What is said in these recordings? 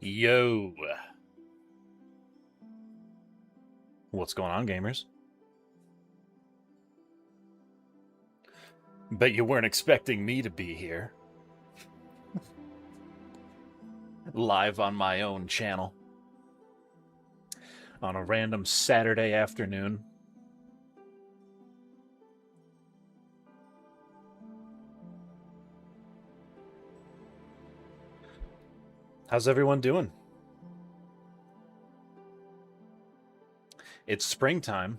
Yo. What's going on, gamers? Bet you weren't expecting me to be here. Live on my own channel. On a random Saturday afternoon. How's everyone doing? It's springtime,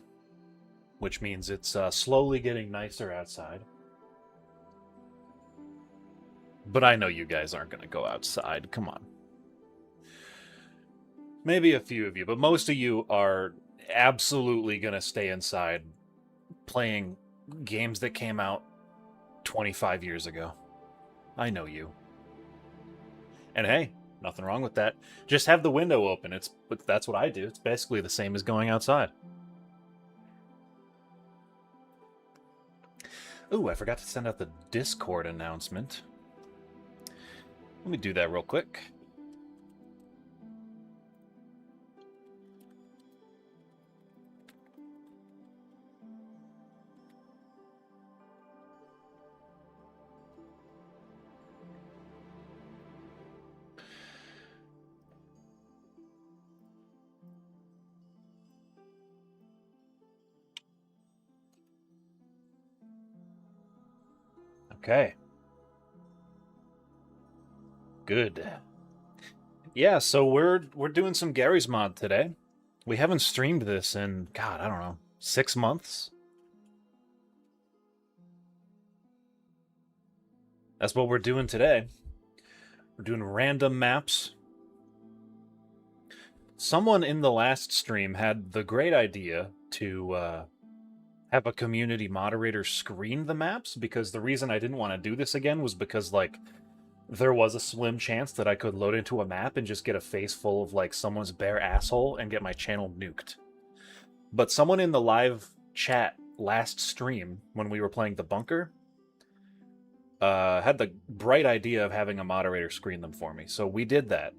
which means it's slowly getting nicer outside. But I know you guys aren't going to go outside. Come on. Maybe a few of you, but most of you are absolutely going to stay inside playing games that came out 25 years ago. I know you. And hey, nothing wrong with that. Just have the window open. That's what I do. It's basically the same as going outside. Ooh, I forgot to send out the Discord announcement. Let me do that real quick. Okay. Good. Yeah, so we're doing some Gary's Mod today. We haven't streamed this in, God, I don't know, 6 months? That's what we're doing today. We're doing random maps. Someone in the last stream had the great idea to have a community moderator screen the maps, because the reason I didn't want to do this again was because, like, there was a slim chance that I could load into a map and just get a face full of, like, someone's bare asshole and get my channel nuked. But someone in the live chat last stream, when we were playing the bunker, had the bright idea of having a moderator screen them for me. So we did that.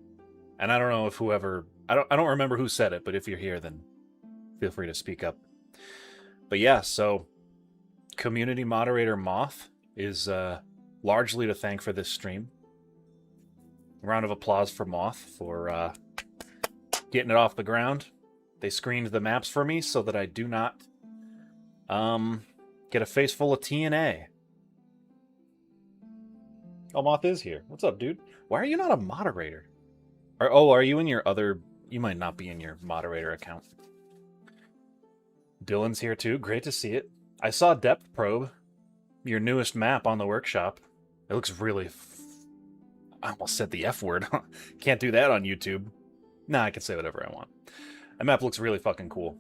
And I don't know if whoever... I don't remember who said it, but if you're here, then feel free to speak up. But yeah, so community moderator Moth is largely to thank for this stream. A round of applause for Moth for getting it off the ground. They screened the maps for me so that I do not get a face full of TNA. Oh, Moth is here. What's up, dude? Why are you not a moderator? Are you in your other... You might not be in your moderator account. Dylan's here too. Great to see it. I saw Depth Probe, your newest map on the workshop. It looks really... I almost said the F word. Can't do that on YouTube. Nah, I can say whatever I want. That map looks really fucking cool.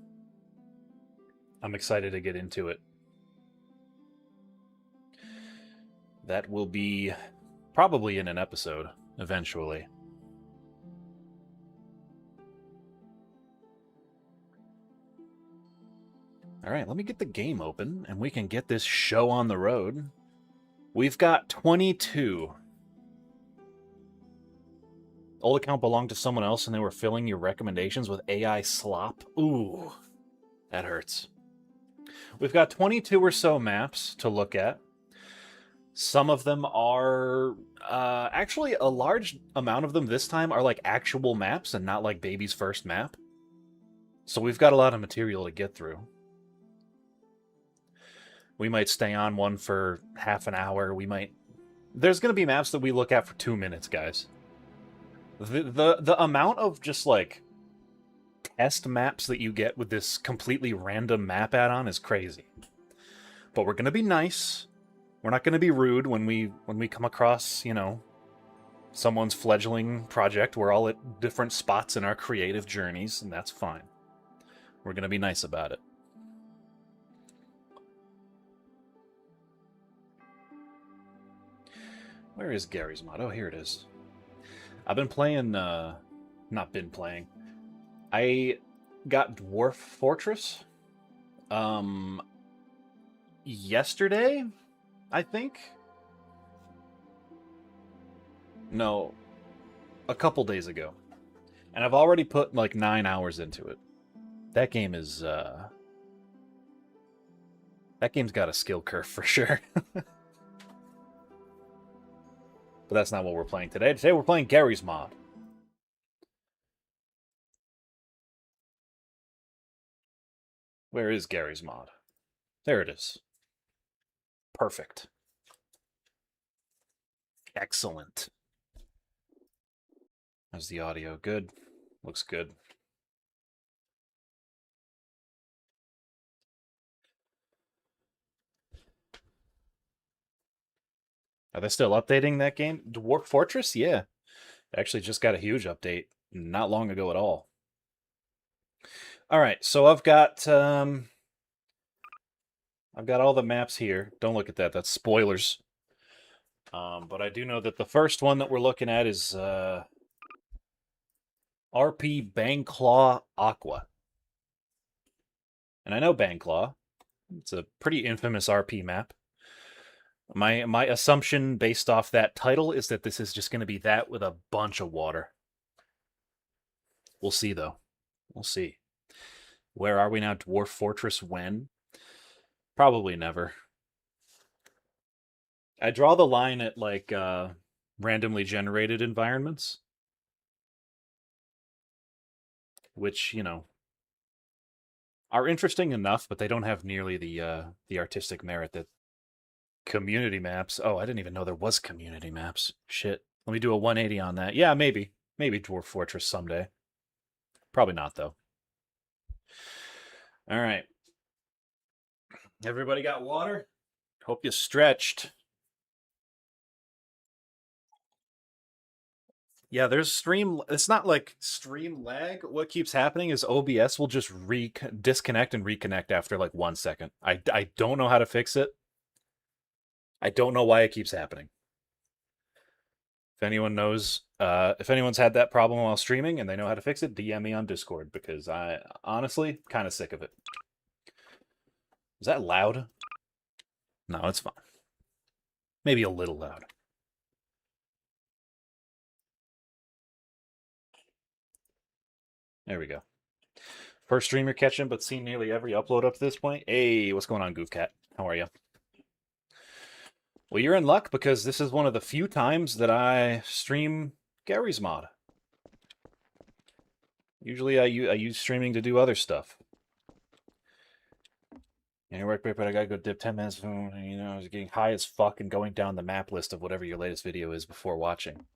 I'm excited to get into it. That will be probably in an episode, eventually. Alright, let me get the game open, and we can get this show on the road. We've got 22. Old account belonged to someone else, and they were filling your recommendations with AI slop. Ooh, that hurts. We've got 22 or so maps to look at. Some of them are... actually, a large amount of them this time are like actual maps and not like baby's first map. So we've got a lot of material to get through. We might stay on one for half an hour. We might... There's going to be maps that we look at for 2 minutes, guys. The amount of just, like, test maps that you get with this completely random map add-on is crazy. But we're going to be nice. We're not going to be rude when we come across, you know, someone's fledgling project. We're all at different spots in our creative journeys, and that's fine. We're going to be nice about it. Where is Gary's Mod? Oh, here it is. I've been playing, not been playing. I got Dwarf Fortress, yesterday, I think? No, a couple days ago. And I've already put like 9 hours into it. That game is, that game's got a skill curve for sure. But that's not what we're playing today. Today we're playing Gary's Mod. Where is Gary's Mod? There it is. Perfect. Excellent. How's the audio? Good. Looks good. Are they still updating that game? Dwarf Fortress? Yeah. It actually just got a huge update not long ago at all. All right, so I've got all the maps here. Don't look at that. That's spoilers. But I do know that the first one that we're looking at is RP Bangclaw Aqua. And I know Bangclaw. It's a pretty infamous RP map. My assumption based off that title is that this is just going to be that with a bunch of water. We'll see, though. We'll see. Where are we now? Dwarf Fortress when? Probably never. I draw the line at, like, randomly generated environments. Which, you know, are interesting enough, but they don't have nearly the artistic merit that community maps. Oh, I didn't even know there was community maps. Shit. Let me do a 180 on that. Yeah, maybe. Maybe Dwarf Fortress someday. Probably not, though. All right. Everybody got water? Hope you stretched. Yeah, there's stream. It's not like stream lag. What keeps happening is OBS will just disconnect and reconnect after like 1 second. I don't know how to fix it. I don't know why it keeps happening. If anyone knows, if anyone's had that problem while streaming and they know how to fix it, DM me on Discord, because I honestly kind of sick of it. Is that loud? No, it's fine. Maybe a little loud. There we go. First stream you're catching, but seen nearly every upload up to this point. Hey, what's going on, Goofcat? How are you? Well, you're in luck, because this is one of the few times that I stream Gary's Mod. Usually I use streaming to do other stuff. Yeah, work paper, I gotta go dip 10 minutes, you know, I was getting high as fuck and going down the map list of whatever your latest video is before watching.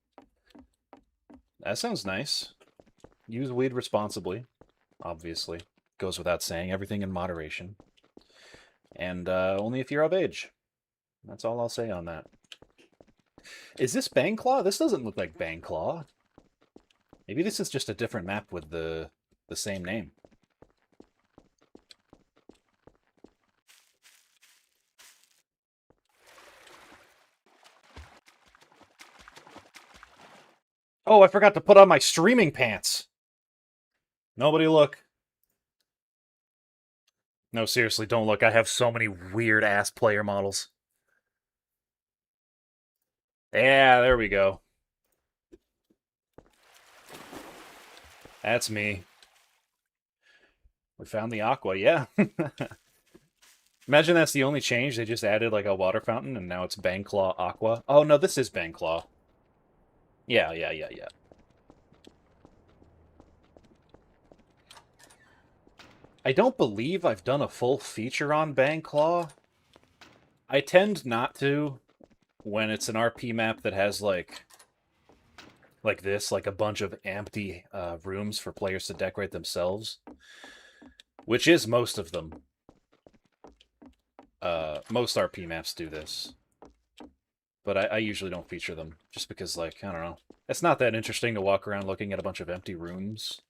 That sounds nice. Use weed responsibly, obviously. Goes without saying, everything in moderation. And only if you're of age. That's all I'll say on that. Is this Bangclaw? This doesn't look like Bangclaw. Maybe this is just a different map with the same name. Oh, I forgot to put on my streaming pants. Nobody look. No, seriously, don't look. I have so many weird-ass player models. Yeah, there we go. That's me. We found the aqua, yeah. Imagine that's the only change. They just added like a water fountain and now it's Bangclaw Aqua. Oh, no, this is Bangclaw. Yeah. I don't believe I've done a full feature on Bangclaw. I tend not to when it's an RP map that has like this, like a bunch of empty rooms for players to decorate themselves, which is most of them. Most RP maps do this, but I usually don't feature them just because, like, I don't know, it's not that interesting to walk around looking at a bunch of empty rooms.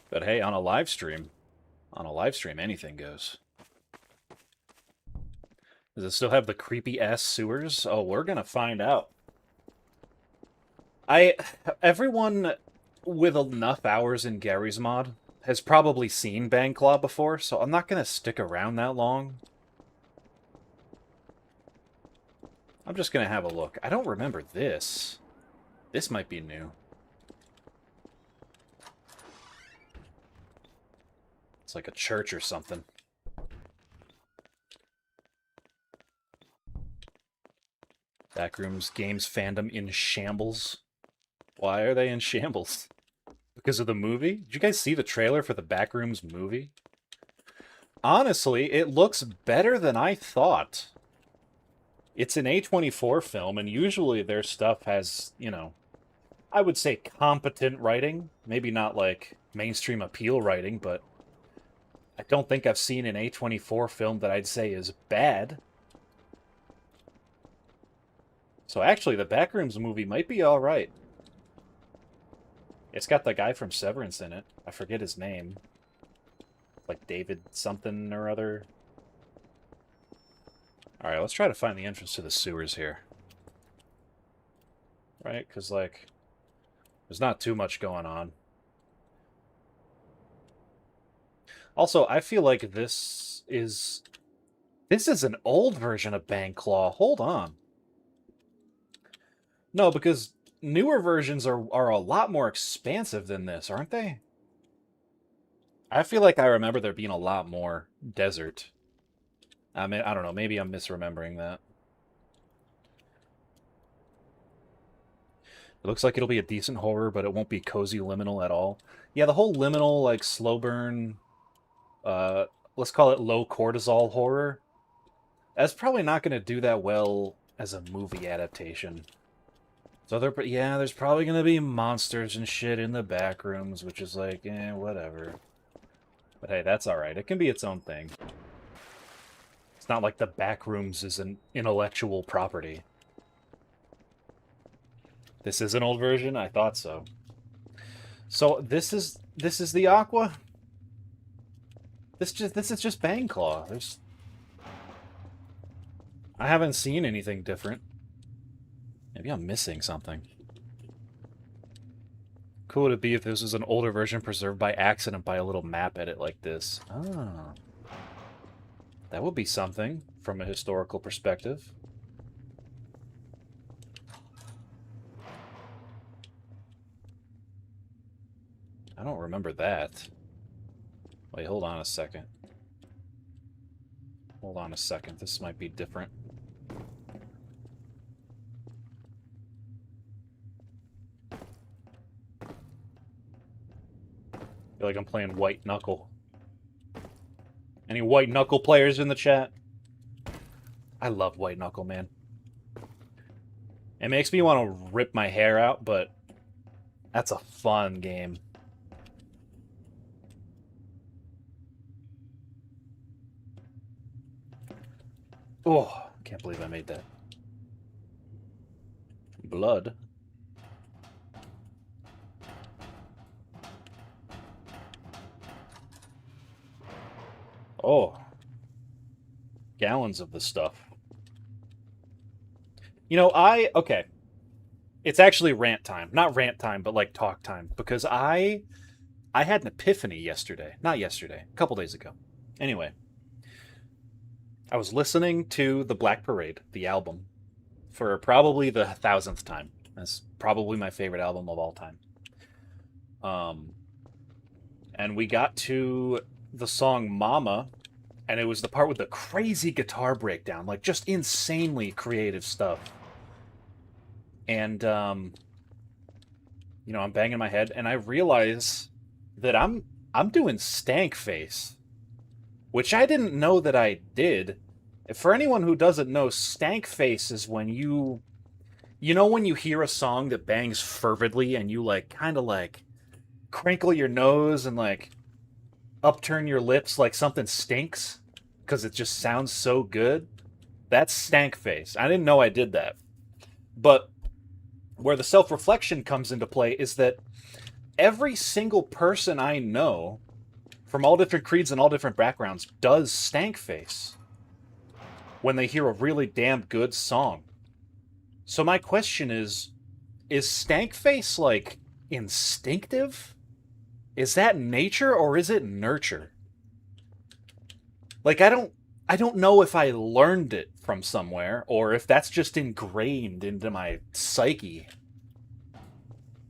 But hey, on a live stream, anything goes. Does it still have the creepy-ass sewers? Oh, we're gonna find out. Everyone with enough hours in Gary's Mod has probably seen Bangclaw before, so I'm not gonna stick around that long. I'm just gonna have a look. I don't remember this. This might be new. It's like a church or something. Backrooms games fandom in shambles. Why are they in shambles? Because of the movie? Did you guys see the trailer for the Backrooms movie? Honestly, it looks better than I thought. It's an A24 film, and usually their stuff has, you know, I would say competent writing. Maybe not like mainstream appeal writing, but I don't think I've seen an A24 film that I'd say is bad. So actually, the Backrooms movie might be alright. It's got the guy from Severance in it. I forget his name. Like David something or other. Alright, let's try to find the entrance to the sewers here. Right? Because, like, there's not too much going on. Also, I feel like this is an old version of Bangclaw. Hold on. No, because newer versions are a lot more expansive than this, aren't they? I feel like I remember there being a lot more desert. I mean, I don't know. Maybe I'm misremembering that. It looks like it'll be a decent horror, but it won't be cozy liminal at all. Yeah, the whole liminal, like, slow burn, let's call it low cortisol horror, that's probably not going to do that well as a movie adaptation. So yeah, there's probably going to be monsters and shit in the back rooms, which is like, whatever. But hey, that's alright. It can be its own thing. It's not like the back rooms is an intellectual property. This is an old version? I thought so. So this is the Aqua? This is just Bangclaw. I haven't seen anything different. Maybe I'm missing something. Cool would it be if this was an older version preserved by accident by a little map edit like this? Ah. That would be something from a historical perspective. I don't remember that. Wait, hold on a second. Hold on a second. This might be different. I feel like I'm playing White Knuckle. Any White Knuckle players in the chat? I love White Knuckle, man. It makes me want to rip my hair out, but that's a fun game. Oh, can't believe I made that. Blood. Oh. Gallons of the stuff. You know, okay. It's actually rant time. Not rant time, but like talk time. Because I had an epiphany yesterday. Not yesterday. A couple days ago. Anyway. I was listening to The Black Parade, the album, for probably the 1000th time. That's probably my favorite album of all time. And we got to the song Mama, and it was the part with the crazy guitar breakdown, like just insanely creative stuff. And, you know, I'm banging my head, and I realize that I'm doing stank face. Which I didn't know that I did. For anyone who doesn't know, stank face is when you know when you hear a song that bangs fervidly and you like kind of like crinkle your nose and like upturn your lips like something stinks because it just sounds so good? That's stank face. I didn't know I did that. But where the self-reflection comes into play is that every single person I know from all different creeds and all different backgrounds does stank face when they hear a really damn good song. So my question is stank face like instinctive? Is that nature or is it nurture? Like I don't know if I learned it from somewhere, or if that's just ingrained into my psyche.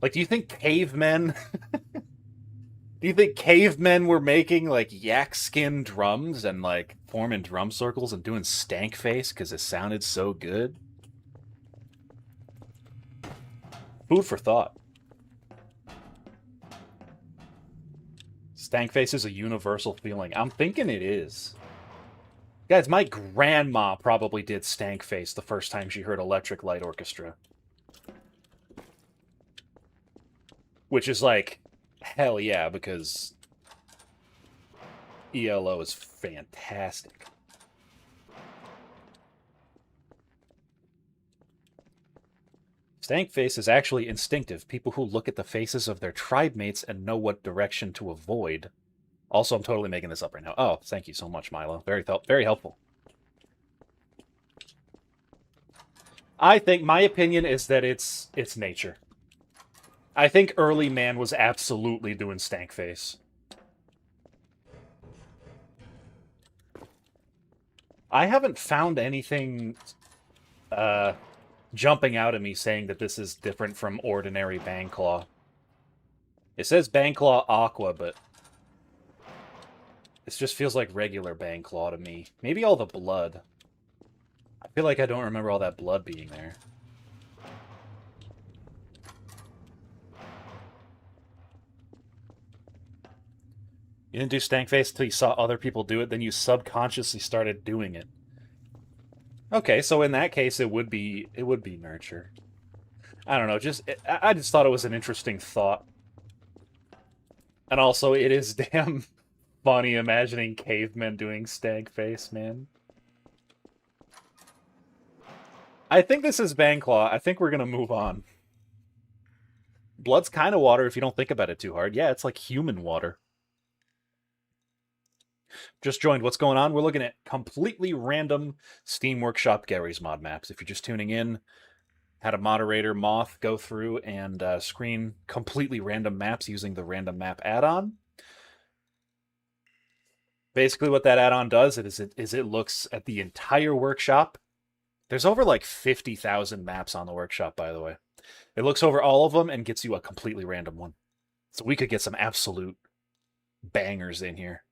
Like, do you think cavemen... do you think cavemen were making, like, yak skin drums and, like, forming drum circles and doing stank face because it sounded so good? Food for thought. Stank face is a universal feeling. I'm thinking it is. Guys, my grandma probably did stank face the first time she heard Electric Light Orchestra. Which is like, hell yeah, because ELO is fantastic. Stank face is actually instinctive. People who look at the faces of their tribe mates and know what direction to avoid. Also, I'm totally making this up right now. Oh, thank you so much, Milo. Very helpful. I think my opinion is that it's nature. I think early man was absolutely doing stank face. I haven't found anything jumping out at me saying that this is different from ordinary Bangclaw. It says Bangclaw Aqua, but this just feels like regular Bangclaw to me. Maybe all the blood. I feel like I don't remember all that blood being there. You didn't do stank face until you saw other people do it, then you subconsciously started doing it. Okay, so in that case, it would be nurture. I don't know. I just thought it was an interesting thought, and also it is damn funny imagining cavemen doing stank face, man. I think this is Bangclaw. I think we're gonna move on. Blood's kind of water if you don't think about it too hard. Yeah, it's like human water. Just joined. What's going on? We're looking at completely random Steam Workshop Gary's mod maps. If you're just tuning in, had a moderator, Moth, go through and screen completely random maps using the random map add-on. Basically what that add-on does is it looks at the entire workshop. There's over like 50,000 maps on the workshop, by the way. It looks over all of them and gets you a completely random one. So we could get some absolute bangers in here.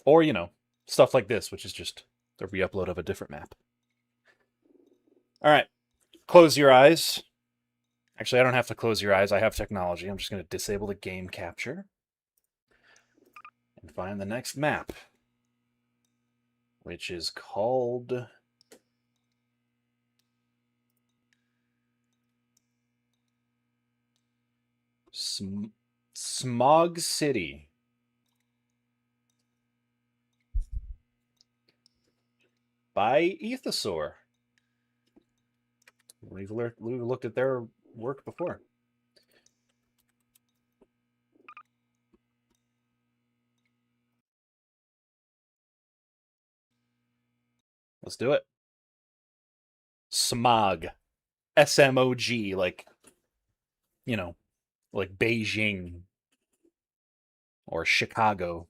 Or, you know, stuff like this, which is just a re-upload of a different map. All right. Close your eyes. Actually, I don't have to close your eyes. I have technology. I'm just going to disable the game capture. And find the next map. Which is called... Smog City. By Ethosaur. We've looked at their work before. Let's do it. Smog. S-M-O-G, like, you know, like Beijing or Chicago.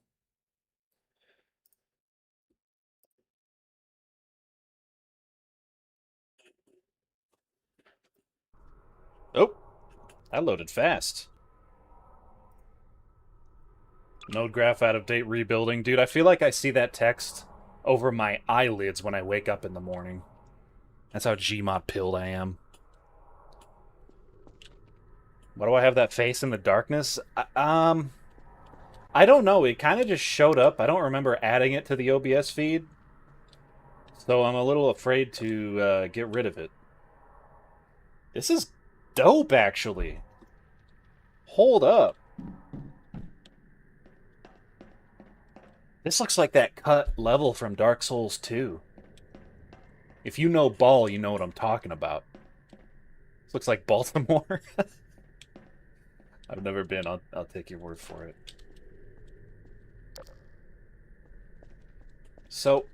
Oh, that loaded fast. Node graph out of date rebuilding. Dude, I feel like I see that text over my eyelids when I wake up in the morning. That's how Gmod pilled I am. Why do I have that face in the darkness? I don't know. It kind of just showed up. I don't remember adding it to the OBS feed. So I'm a little afraid to get rid of it. This is dope, actually. Hold up. This looks like that cut level from Dark Souls 2. If you know Ball, you know what I'm talking about. This looks like Baltimore. I've never been. I'll take your word for it. So,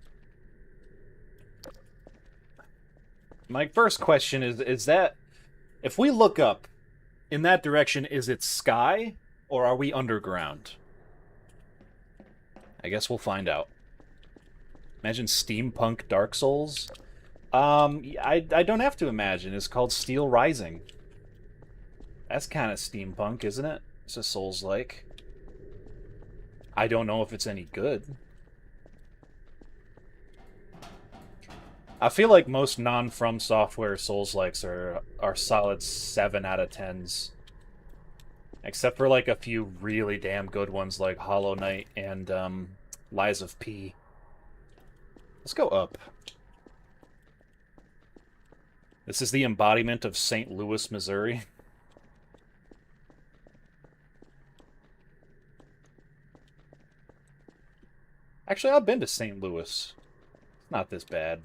my first question is that if we look up in that direction, is it sky or are we underground? I guess we'll find out. Imagine steampunk Dark Souls. I don't have to imagine. It's called Steel Rising. That's kind of steampunk, isn't it? It's a Souls-like. I don't know if it's any good. I feel like most non-From Software Souls-likes are solid 7 out of 10s. Except for like a few really damn good ones like Hollow Knight and Lies of P. Let's go up. This is the embodiment of St. Louis, Missouri. Actually, I've been to St. Louis. It's not this bad.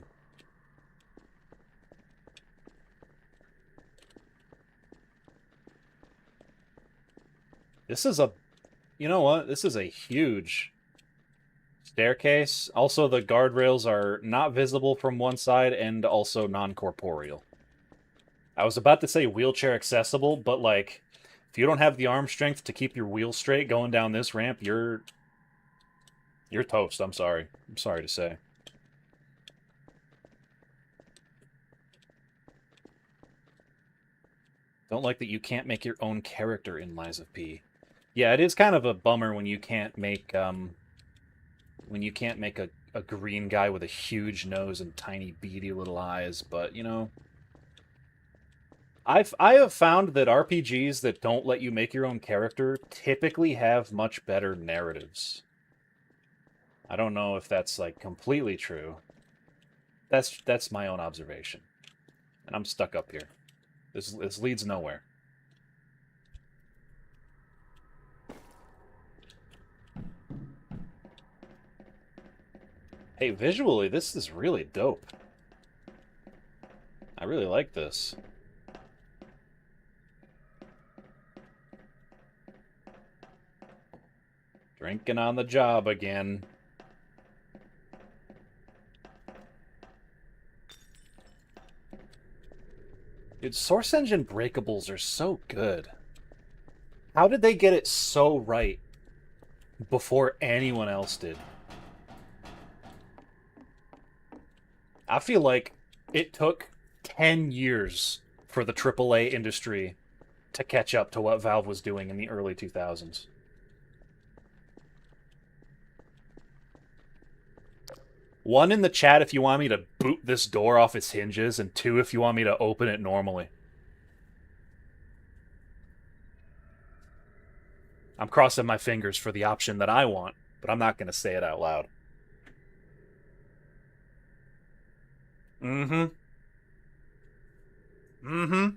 This is a... You know what? This is a huge staircase. Also, the guardrails are not visible from one side and also non-corporeal. I was about to say wheelchair accessible, but, like, if you don't have the arm strength to keep your wheel straight going down this ramp, you're toast. I'm sorry. I'm sorry to say. Don't like that you can't make your own character in Lies of P. Yeah, it is kind of a bummer when you can't make a green guy with a huge nose and tiny beady little eyes, but you know, I have found that RPGs that don't let you make your own character typically have much better narratives. I don't know if that's like completely true. That's my own observation. And I'm stuck up here. This leads nowhere. Hey, visually, this is really dope. I really like this. Drinking on the job again. Dude, Source Engine breakables are so good. How did they get it so right before anyone else did? I feel like it took 10 years for the AAA industry to catch up to what Valve was doing in the early 2000s. One, in the chat if you want me to boot this door off its hinges, and two, if you want me to open it normally. I'm crossing my fingers for the option that I want, but I'm not going to say it out loud. Mm-hmm. Mm-hmm.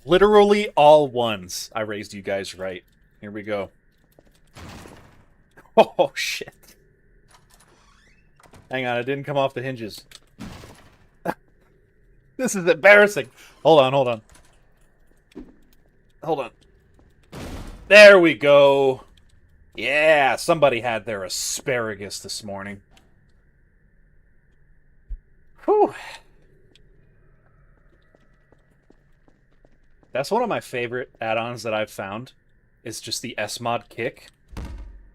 Literally all ones. I raised you guys right. Here we go. Oh, shit. Hang on, it didn't come off the hinges. This is embarrassing. Hold on, hold on. Hold on. There we go. Yeah, somebody had their asparagus this morning. Whew. That's one of my favorite add-ons that I've found. Is just the SMod kick.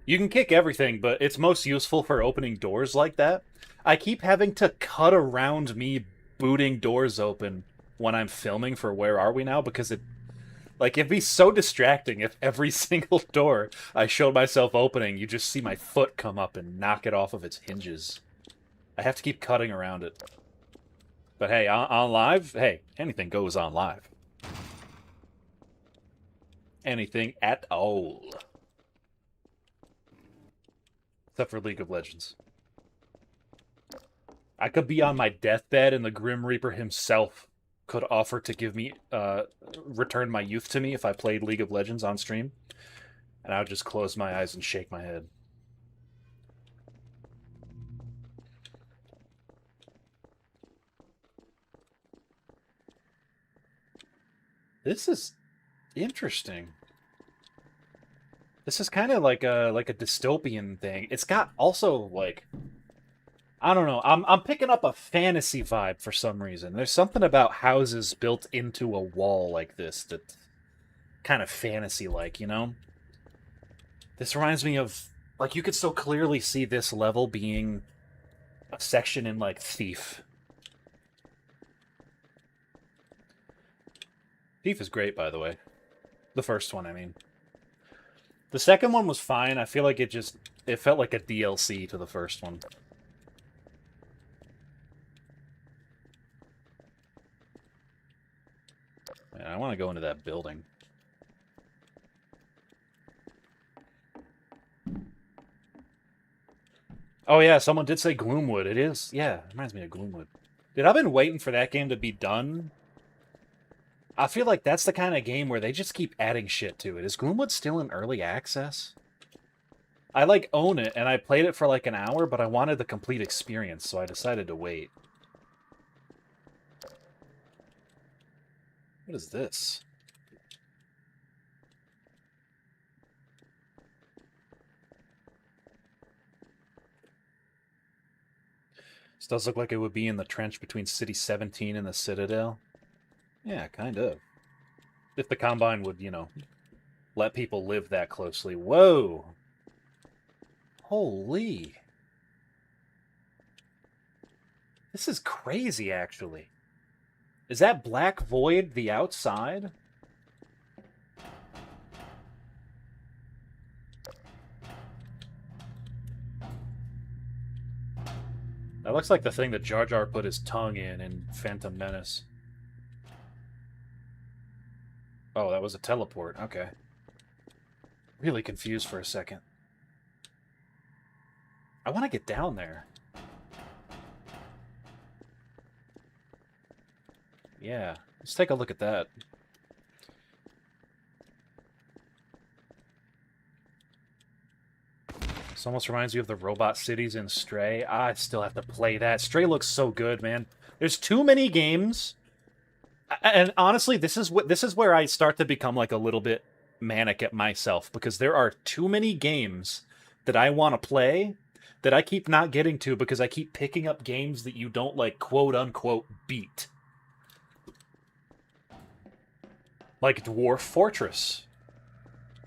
You can kick everything, but it's most useful for opening doors like that. I keep having to cut around me booting doors open when I'm filming for Where Are We Now, because it'd be so distracting if every single door I showed myself opening, you just see my foot come up and knock it off of its hinges. I have to keep cutting around it. But hey, on live, hey, anything goes on live. Anything at all. Except for League of Legends. I could be on my deathbed and the Grim Reaper himself could offer to give me, return my youth to me if I played League of Legends on stream. And I would just close my eyes and shake my head. This is interesting. This is kind of like a dystopian thing. It's got also like, I don't know. I'm picking up a fantasy vibe for some reason. There's something about houses built into a wall like this that kind of fantasy-like, you know? This reminds me of, like, you could so clearly see this level being a section in, like, Thief. Thief is great, by the way. The first one, I mean. The second one was fine. I feel like it felt like a DLC to the first one. Man, I want to go into that building. Oh yeah, someone did say Gloomwood. It is, yeah, it reminds me of Gloomwood. Dude, I've been waiting for that game to be done. I feel like that's the kind of game where they just keep adding shit to it. Is Gloomwood still in early access? I, like, own it, and I played it for, like, an hour, but I wanted the complete experience, so I decided to wait. What is this? This does look like it would be in the trench between City 17 and the Citadel. Yeah, kind of. If the Combine would, you know, let people live that closely. Whoa! Holy! This is crazy, actually. Is that Black Void the outside? That looks like the thing that Jar Jar put his tongue in Phantom Menace. Oh, that was a teleport. Okay. Really confused for a second. I want to get down there. Yeah, let's take a look at that. This almost reminds me of the robot cities in Stray. I still have to play that. Stray looks so good, man. There's too many games. And honestly, this is where I start to become, like, a little bit manic at myself, because there are too many games that I want to play that I keep not getting to because I keep picking up games that you don't, like, quote unquote beat. Like Dwarf Fortress.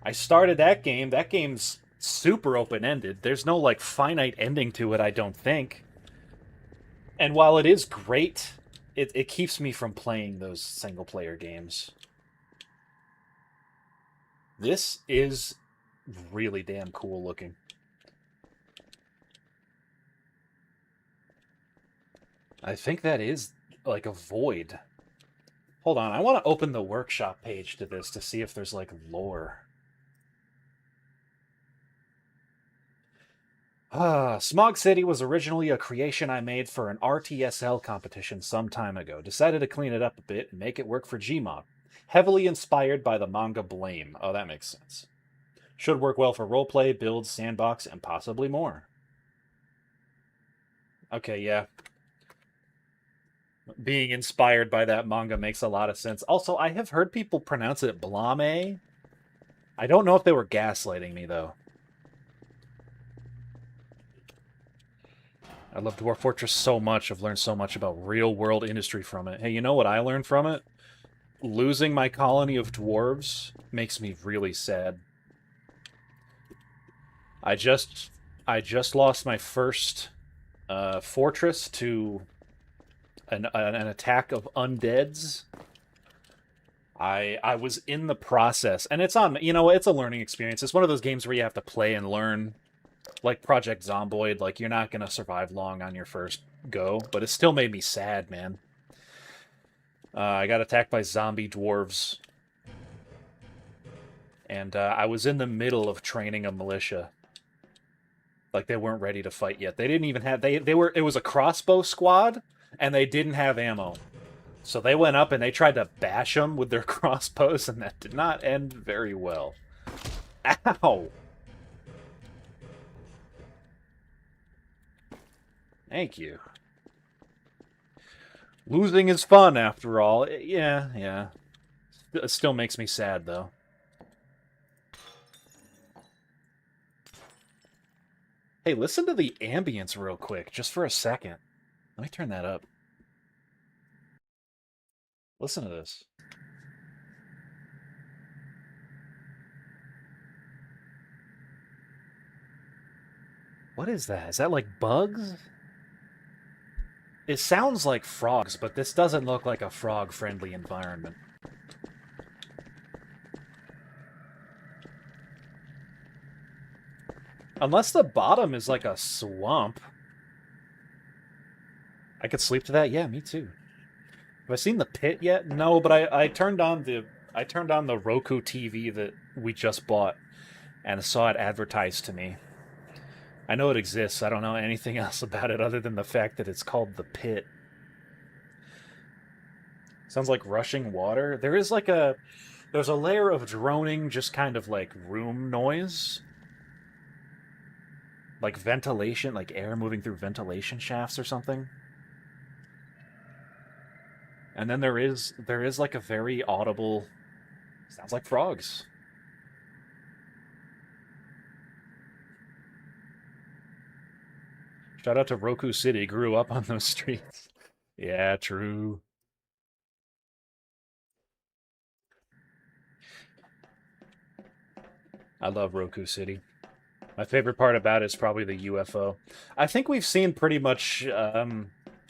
I started that game. That game's super open-ended. There's no, like, finite ending to it, I don't think. And while it is great, it keeps me from playing those single-player games. This is really damn cool looking. I think that is, like, a void. Hold on, I want to open the workshop page to this to see if there's, like, lore. Smog City was originally a creation I made for an RTSL competition some time ago. Decided to clean it up a bit and make it work for Gmod. Heavily inspired by the manga Blame. Oh, that makes sense. Should work well for roleplay, builds, sandbox, and possibly more. Okay, yeah. Being inspired by that manga makes a lot of sense. Also, I have heard people pronounce it Blame. I don't know if they were gaslighting me, though. I love Dwarf Fortress so much. I've learned so much about real-world industry from it. Hey, you know what I learned from it? Losing my colony of dwarves makes me really sad. I just lost my first fortress to an attack of undeads. I was in the process, and it's on, you know, it's a learning experience. It's one of those games where you have to play and learn. Like Project Zomboid, like, you're not gonna survive long on your first go, but it still made me sad, man. I got attacked by zombie dwarves, and I was in the middle of training a militia. Like, they weren't ready to fight yet. They didn't even have, it was a crossbow squad, and they didn't have ammo. So they went up and they tried to bash them with their crossbows, and that did not end very well. Ow! Thank you. Losing is fun, after all. Yeah. It still makes me sad, though. Hey, listen to the ambience real quick, just for a second. Let me turn that up. Listen to this. What is that? Is that, like, bugs? It sounds like frogs, but this doesn't look like a frog-friendly environment. Unless the bottom is like a swamp. I could sleep to that? Yeah, me too. Have I seen the pit yet? No, but I turned on the Roku TV that we just bought and saw it advertised to me. I know it exists. I don't know anything else about it other than the fact that it's called the pit. Sounds like rushing water. There's a layer of droning, just kind of like room noise. Like ventilation, like air moving through ventilation shafts or something. And then there is like a very audible, sounds like frogs. Shout out to Roku City, grew up on those streets. Yeah, true. I love Roku City. My favorite part about it is probably the UFO. I think we've seen pretty much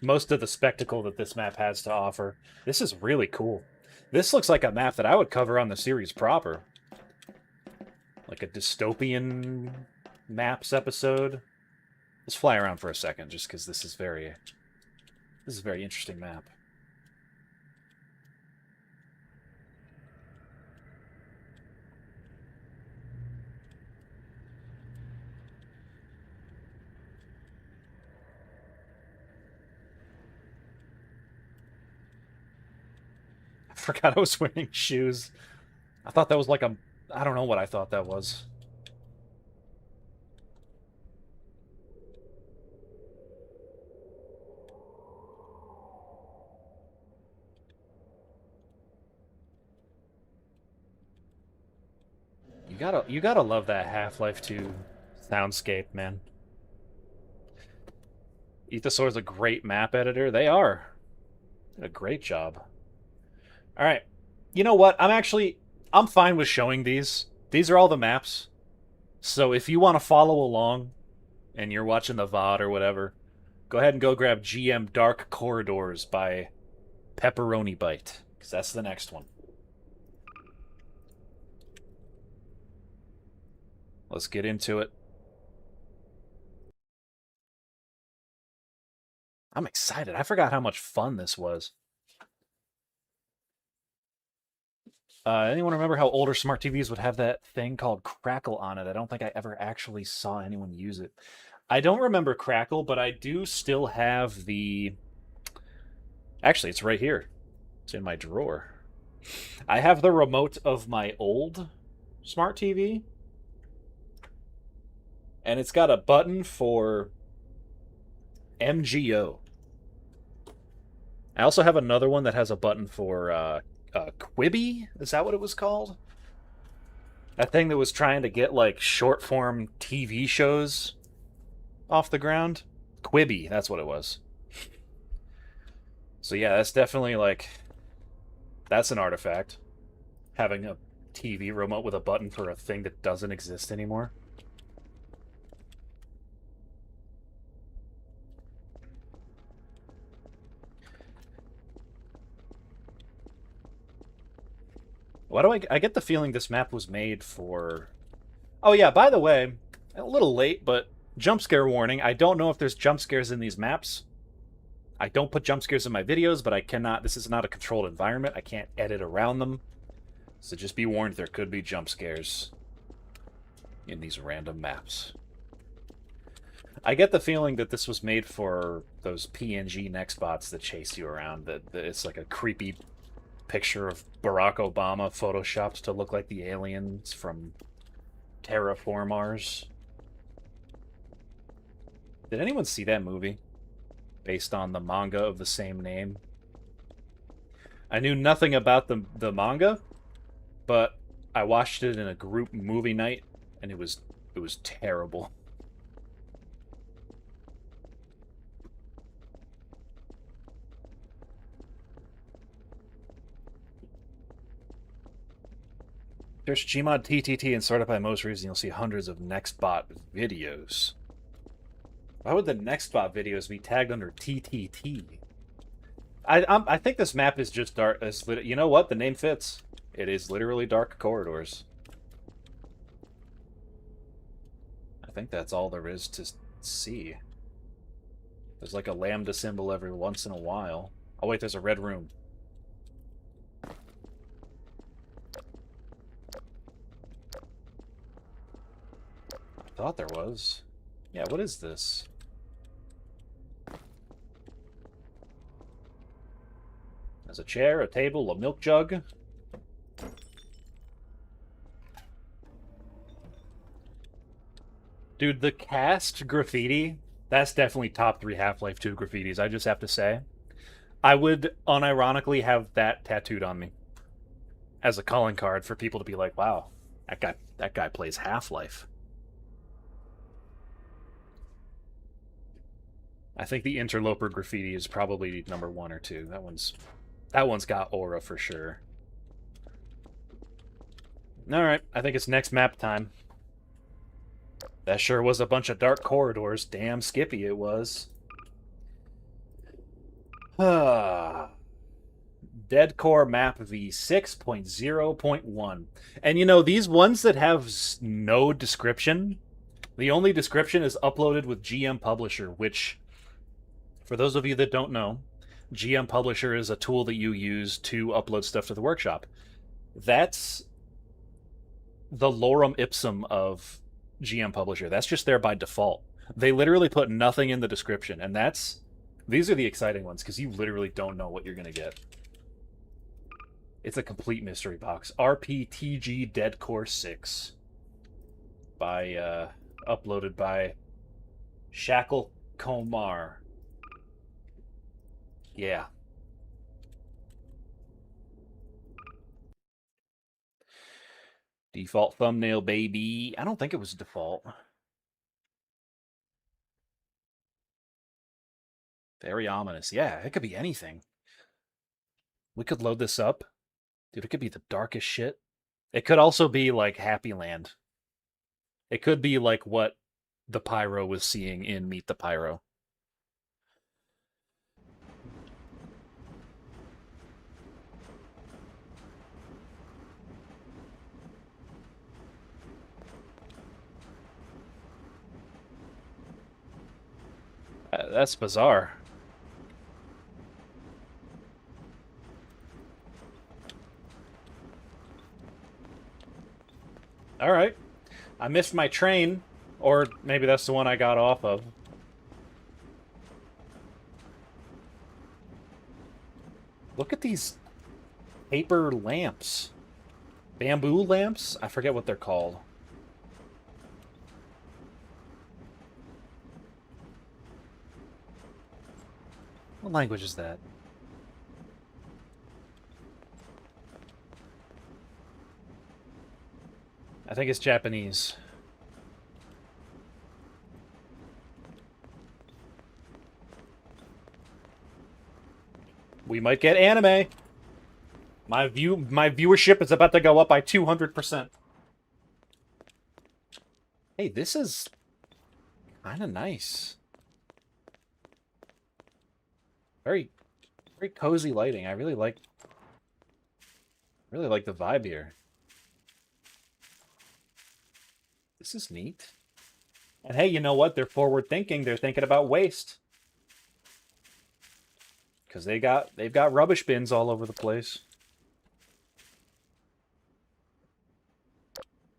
most of the spectacle that this map has to offer. This is really cool. This looks like a map that I would cover on the series proper. Like a dystopian maps episode. Let's fly around for a second, just because this is a very interesting map. I forgot I was wearing shoes. I thought that was like a... I don't know what I thought that was. You gotta love that Half-Life 2 soundscape, man. Ethosaur's a great map editor. They are. Did a great job. All right. You know what? I'm fine with showing these. These are all the maps. So if you want to follow along and you're watching the VOD or whatever, go ahead and go grab GM Dark Corridors by Pepperoni Bite, because that's the next one. Let's get into it. I'm excited. I forgot how much fun this was. Anyone remember how older smart TVs would have that thing called Crackle on it? I don't think I ever actually saw anyone use it. I don't remember Crackle, but I do still have the... Actually, it's right here. It's in my drawer. I have the remote of my old smart TV. And it's got a button for MGO. I also have another one that has a button for Quibi? Is that what it was called? That thing that was trying to get like short form TV shows off the ground? Quibi, that's what it was. So yeah, that's definitely like... That's an artifact. Having a TV remote with a button for a thing that doesn't exist anymore. Why do I get the feeling this map was made for... Oh yeah, by the way, a little late, but jump scare warning. I don't know if there's jump scares in these maps. I don't put jump scares in my videos, but I cannot... This is not a controlled environment. I can't edit around them. So just be warned, there could be jump scares in these random maps. I get the feeling that this was made for those PNG Nextbots that chase you around. That it's like a creepy picture of Barack Obama photoshopped to look like the aliens from Terraform Mars. Did anyone see that movie? Based on the manga of the same name. I knew nothing about the manga, but I watched it in a group movie night, and it was terrible. There's Gmod TTT and Startup by most reason you'll see hundreds of Nextbot videos. Why would the next spot videos be tagged under TTT? I think this map is just dark. You know what? The name fits. It is literally dark corridors. I think that's all there is to see. There's like a lambda symbol every once in a while. Oh wait, there's a red room. I thought there was. Yeah, what is this? There's a chair, a table, a milk jug. Dude, the cast graffiti, that's definitely top 3 Half-Life 2 graffitis, I just have to say. I would unironically have that tattooed on me as a calling card for people to be like, wow, that guy plays Half-Life. I think the interloper graffiti is probably number 1 or 2. That one's got aura for sure. Alright, I think it's next map time. That sure was a bunch of dark corridors. Damn skippy it was. Deadcore map v6.0.1. And you know, these ones that have no description, the only description is uploaded with GM Publisher, which, for those of you that don't know, GM Publisher is a tool that you use to upload stuff to the workshop. That's the lorem ipsum of GM Publisher. That's just there by default. They literally put nothing in the description, and these are the exciting ones, because you literally don't know what you're going to get. It's a complete mystery box. RPTG Deadcore 6. Uploaded by Shackle Komar. Yeah. Default thumbnail, baby. I don't think it was default. Very ominous. Yeah, it could be anything. We could load this up. Dude, it could be the darkest shit. It could also be like Happy Land. It could be like what the Pyro was seeing in Meet the Pyro. That's bizarre. Alright. I missed my train. Or maybe that's the one I got off of. Look at these paper lamps. Bamboo lamps? I forget what they're called. What language is that? I think it's Japanese. We might get anime. My viewership is about to go up by 200%. Hey, this is kind of nice. Very cozy lighting. I really like the vibe here. This is neat. And hey, you know what? They're forward thinking. They're thinking about waste. Because they've got rubbish bins all over the place.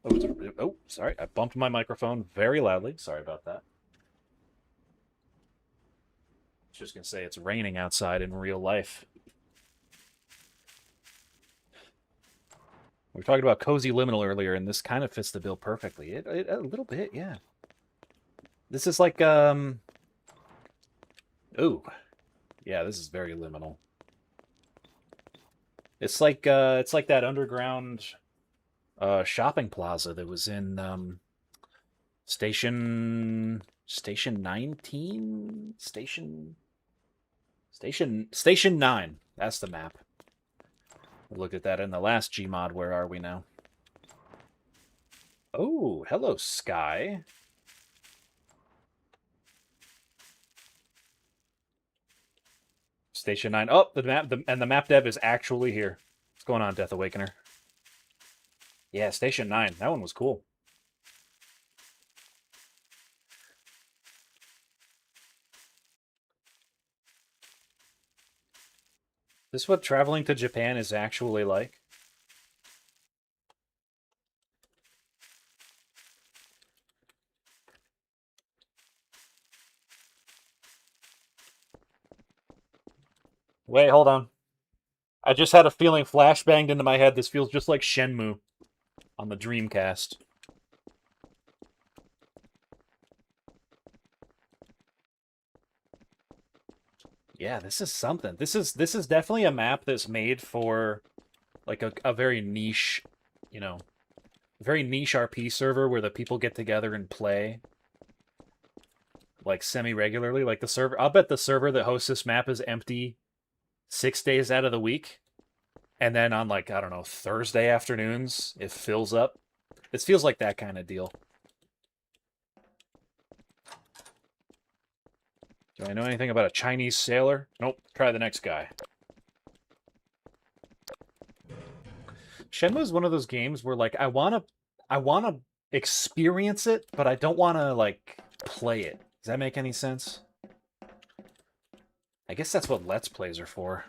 Oh, sorry. I bumped my microphone very loudly. Sorry about that. Just gonna say it's raining outside in real life. We were talking about cozy liminal earlier, and this kind of fits the bill perfectly. A little bit, yeah. This is like ooh, yeah, this is very liminal. It's like that underground shopping plaza that was in Station 19? Station 9. That's the map. We looked at that in the last Gmod. Where are we now? Oh, hello, Sky. Station 9. Oh, the map, and the map dev is actually here. What's going on, Death Awakener? Yeah, Station 9. That one was cool. Is this what traveling to Japan is actually like? Wait, hold on. I just had a feeling flashbanged into my head. This feels just like Shenmue on the Dreamcast. Yeah, this is something. This is definitely a map that's made for like a very niche, you know, very niche RP server where the people get together and play like semi-regularly. Like the server, I'll bet the server that hosts this map is empty 6 days out of the week. And then on like, I don't know, Thursday afternoons, it fills up. This feels like that kind of deal. Do I know anything about a Chinese sailor? Nope. Try the next guy. Shenmue is one of those games where like I wanna experience it, but I don't wanna like play it. Does that make any sense? I guess that's what Let's Plays are for.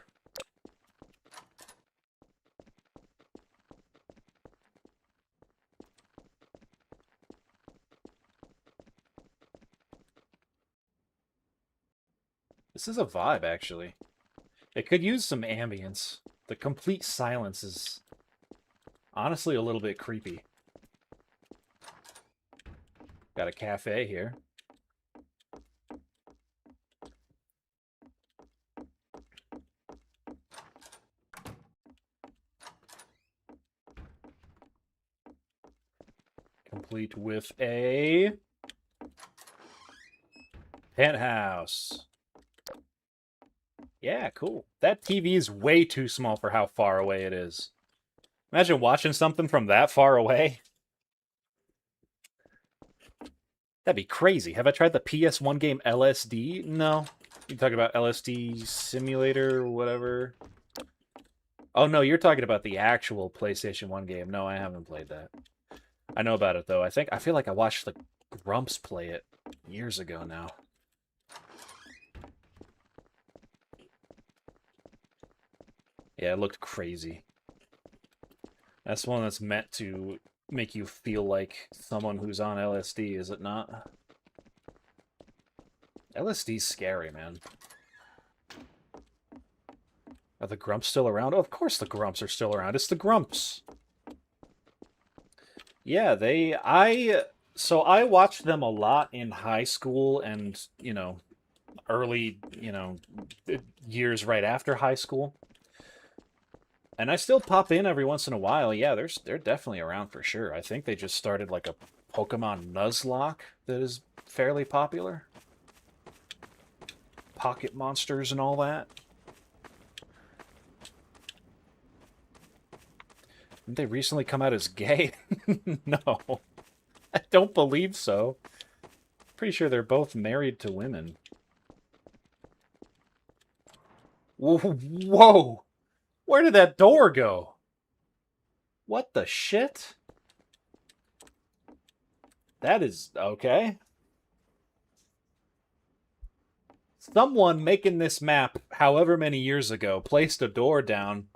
This is a vibe, actually. It could use some ambience. The complete silence is honestly a little bit creepy. Got a cafe here. Complete with a penthouse. Yeah, cool. That TV is way too small for how far away it is. Imagine watching something from that far away. That'd be crazy. Have I tried the PS1 game LSD? No. You talking about LSD Simulator or whatever? Oh, no, you're talking about the actual PlayStation 1 game. No, I haven't played that. I know about it, though. I feel like I watched the Grumps play it years ago now. Yeah, it looked crazy. That's one that's meant to make you feel like someone who's on LSD, is it not? LSD's scary, man. Are the Grumps still around? Oh, of course the Grumps are still around. It's the Grumps. Yeah, so I watched them a lot in high school and, you know, early, you know, years right after high school. And I still pop in every once in a while. Yeah, they're definitely around for sure. I think they just started like a Pokemon Nuzlocke that is fairly popular. Pocket monsters and all that. Didn't they recently come out as gay? No. I don't believe so. Pretty sure they're both married to women. Whoa! Where did that door go? What the shit? That is... okay. Someone making this map however many years ago placed a door down,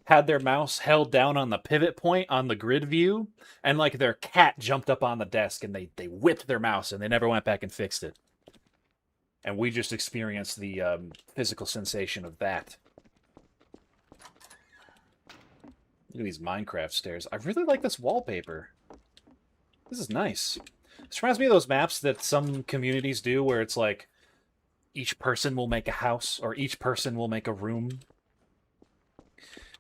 had their mouse held down on the pivot point on the grid view, and like their cat jumped up on the desk and they whipped their mouse and they never went back and fixed it. And we just experienced the physical sensation of that. Look at these Minecraft stairs. I really like this wallpaper. This is nice. This reminds me of those maps that some communities do where it's like each person will make a house or each person will make a room.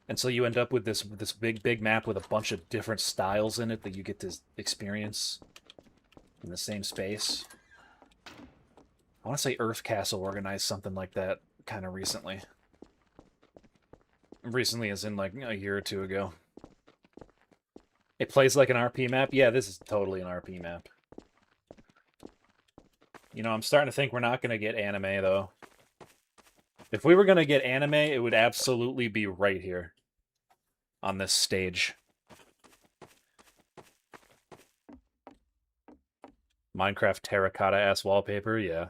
And so you end up with this big map with a bunch of different styles in it that you get to experience in the same space. I want to say Earth Castle organized something like that kind of recently. Recently as in like a year or two ago. It plays like an RP map? Yeah, this is totally an RP map. You know, I'm starting to think we're not going to get anime, though. If we were going to get anime, it would absolutely be right here on this stage. Minecraft terracotta-ass wallpaper, yeah.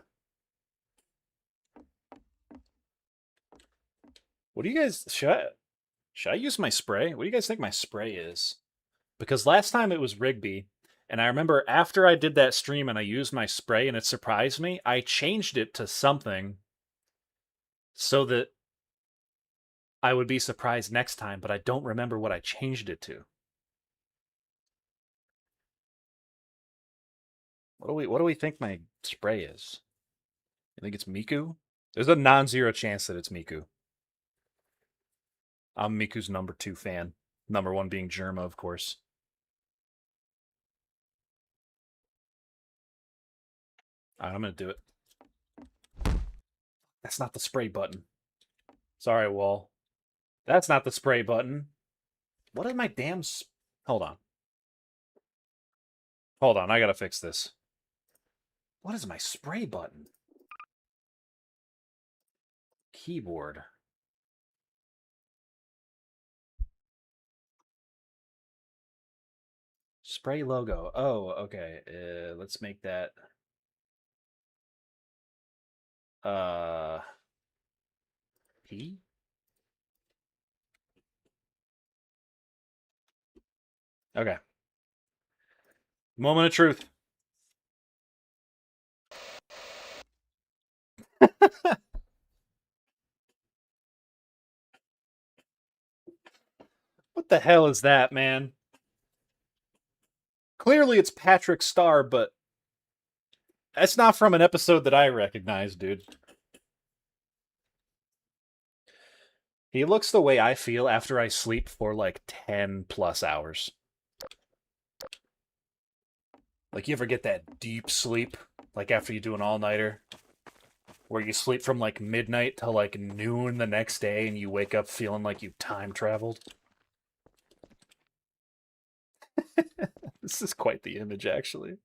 What do you guys... Should I use my spray? What do you guys think my spray is? Because last time it was Rigby, and I remember after I did that stream and I used my spray and it surprised me, I changed it to something so that I would be surprised next time, but I don't remember what I changed it to. What do we think my spray is? You think it's Miku? There's a non-zero chance that it's Miku. I'm Miku's number 2 fan. Number 1 being Germa, of course. All right, I'm gonna do it. That's not the spray button. Sorry, wall. That's not the spray button. What is my damn... Hold on. Hold on, I gotta fix this. What is my spray button? Keyboard. Spray logo. Oh, okay. Let's make that... P? Okay. Moment of truth. What the hell is that, man? Clearly it's Patrick Starr, but that's not from an episode that I recognize, dude. He looks the way I feel after I sleep for like 10 plus hours. Like, you ever get that deep sleep, like after you do an all-nighter, where you sleep from like midnight till like noon the next day and you wake up feeling like you time traveled? This is quite the image, actually.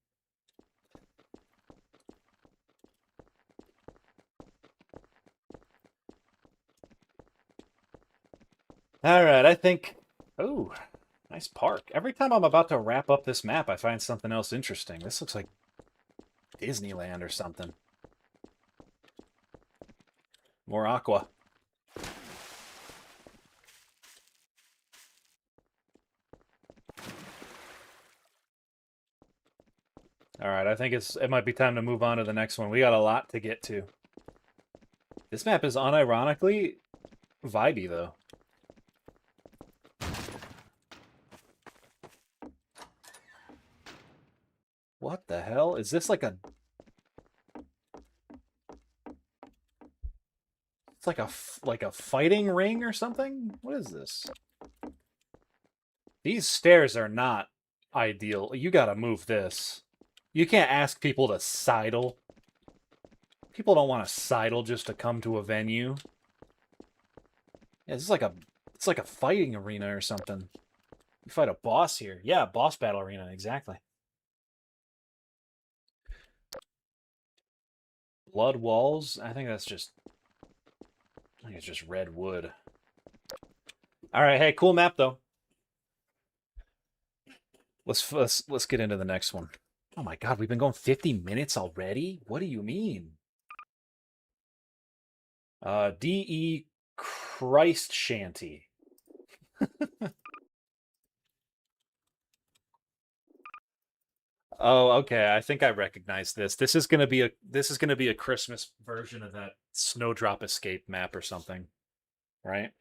All right, I think... Oh, nice park. Every time I'm about to wrap up this map, I find something else interesting. This looks like Disneyland or something. More aqua. All right, I think it might be time to move on to the next one. We got a lot to get to. This map is unironically vibey, though. What the hell? Is this like a... It's like a fighting ring or something? What is this? These stairs are not ideal. You gotta move this. You can't ask people to sidle. People don't want to sidle just to come to a venue. Yeah, it's like a fighting arena or something. You fight a boss here. Yeah, boss battle arena, exactly. Blood walls? I think it's just red wood. All right, hey, cool map though. Let's get into the next one. Oh my god, we've been going 50 minutes already? What do you mean? D.E. Christ Shanty. Oh, okay. I think I recognize this. This is gonna be a Christmas version of that Snowdrop Escape map or something, right?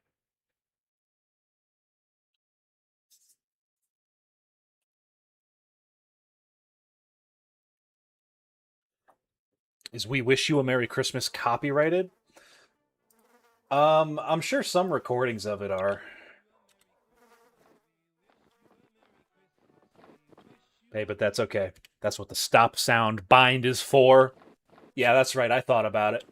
Is We Wish You a Merry Christmas copyrighted? I'm sure some recordings of it are. Hey, but that's okay. That's what the stop sound bind is for. Yeah, that's right. I thought about it.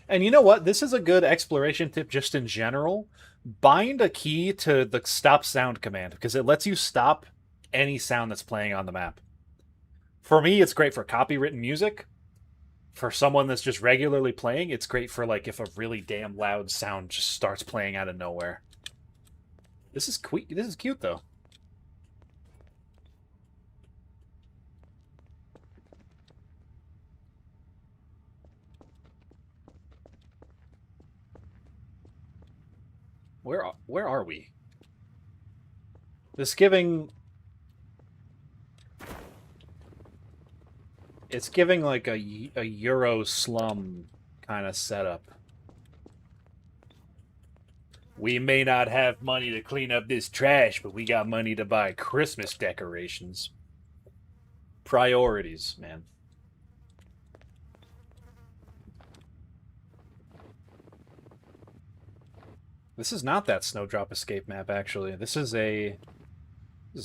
And you know what? This is a good exploration tip just in general. Bind a key to the stop sound command because it lets you stop any sound that's playing on the map. For me, it's great for copywritten music. For someone that's just regularly playing, it's great for like if a really damn loud sound just starts playing out of nowhere. This is cute though. Where are we? It's giving like a Euro slum kind of setup. We may not have money to clean up this trash, but we got money to buy Christmas decorations. Priorities, man. This is not that Snowdrop Escape map, actually. This is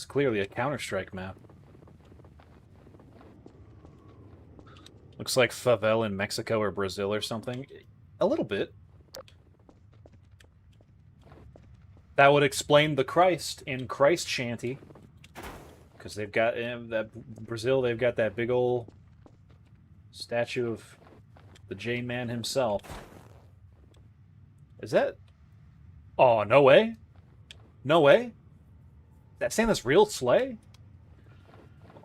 clearly a Counter-Strike map. Looks like favela in Mexico or Brazil or something. A little bit. That would explain the Christ in Christ Shanty. Because they've got, that Brazil, they've got that big old statue of the J-Man himself. Is that... Oh, no way. No way. That Santa's real sleigh?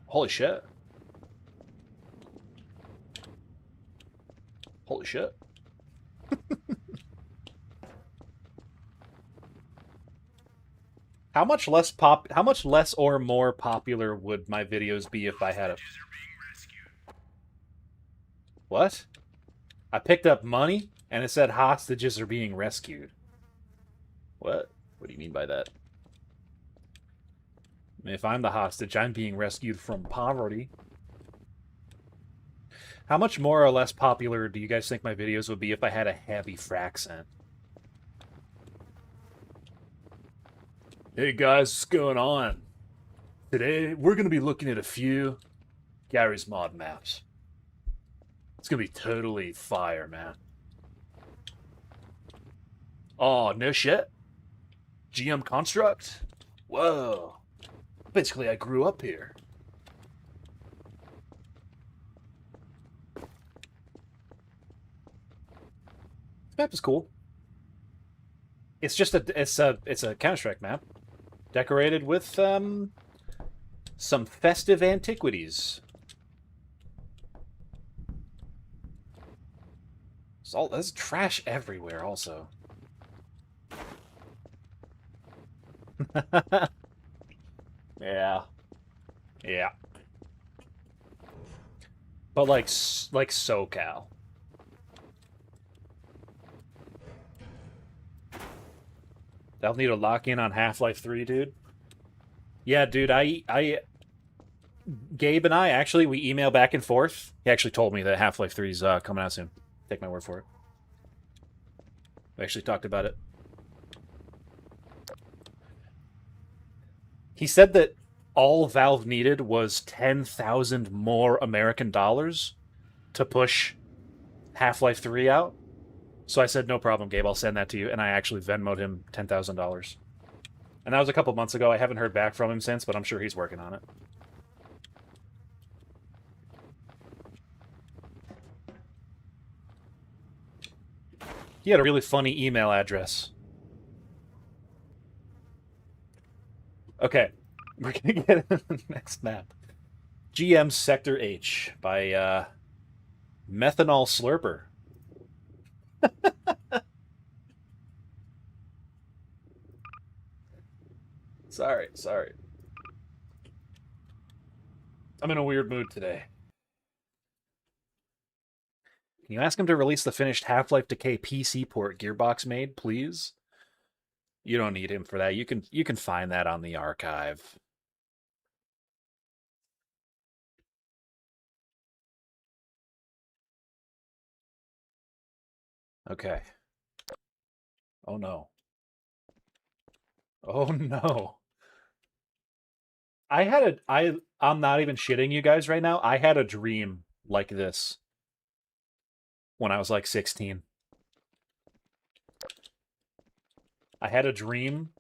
Holy shit. Holy shit. How much less or more popular would my videos be if I had a... What? I picked up money and it said hostages are being rescued. What? What do you mean by that? I mean, if I'm the hostage, I'm being rescued from poverty. How much more or less popular do you guys think my videos would be if I had a heavy fraccent? Hey guys, what's going on? Today, we're going to be looking at a few Gary's mod maps. It's going to be totally fire, man. Oh, no shit. GM Construct? Whoa. Basically, I grew up here. This map is cool. It's just it's a Counter-Strike map, decorated with some festive antiquities. There's trash everywhere, also. Yeah. Yeah. But like SoCal. They'll need a lock-in on Half-Life 3, dude. Yeah, dude, Gabe and I, actually, we email back and forth. He actually told me that Half-Life 3 is coming out soon. Take my word for it. We actually talked about it. He said that all Valve needed was 10,000 more American dollars to push Half-Life 3 out. So I said, no problem, Gabe, I'll send that to you. And I actually Venmo'd him $10,000. And that was a couple months ago. I haven't heard back from him since, but I'm sure he's working on it. He had a really funny email address. Okay, we're going to get into the next map. GM Sector H by Methanol Slurper. Sorry. I'm in a weird mood today. Can you ask him to release the finished Half-Life Decay PC port Gearbox made, please? You don't need him for that. You can find that on the archive. Okay. Oh no. Oh no. I'm not even shitting you guys right now. I had a dream like this when I was like 16. I had a dream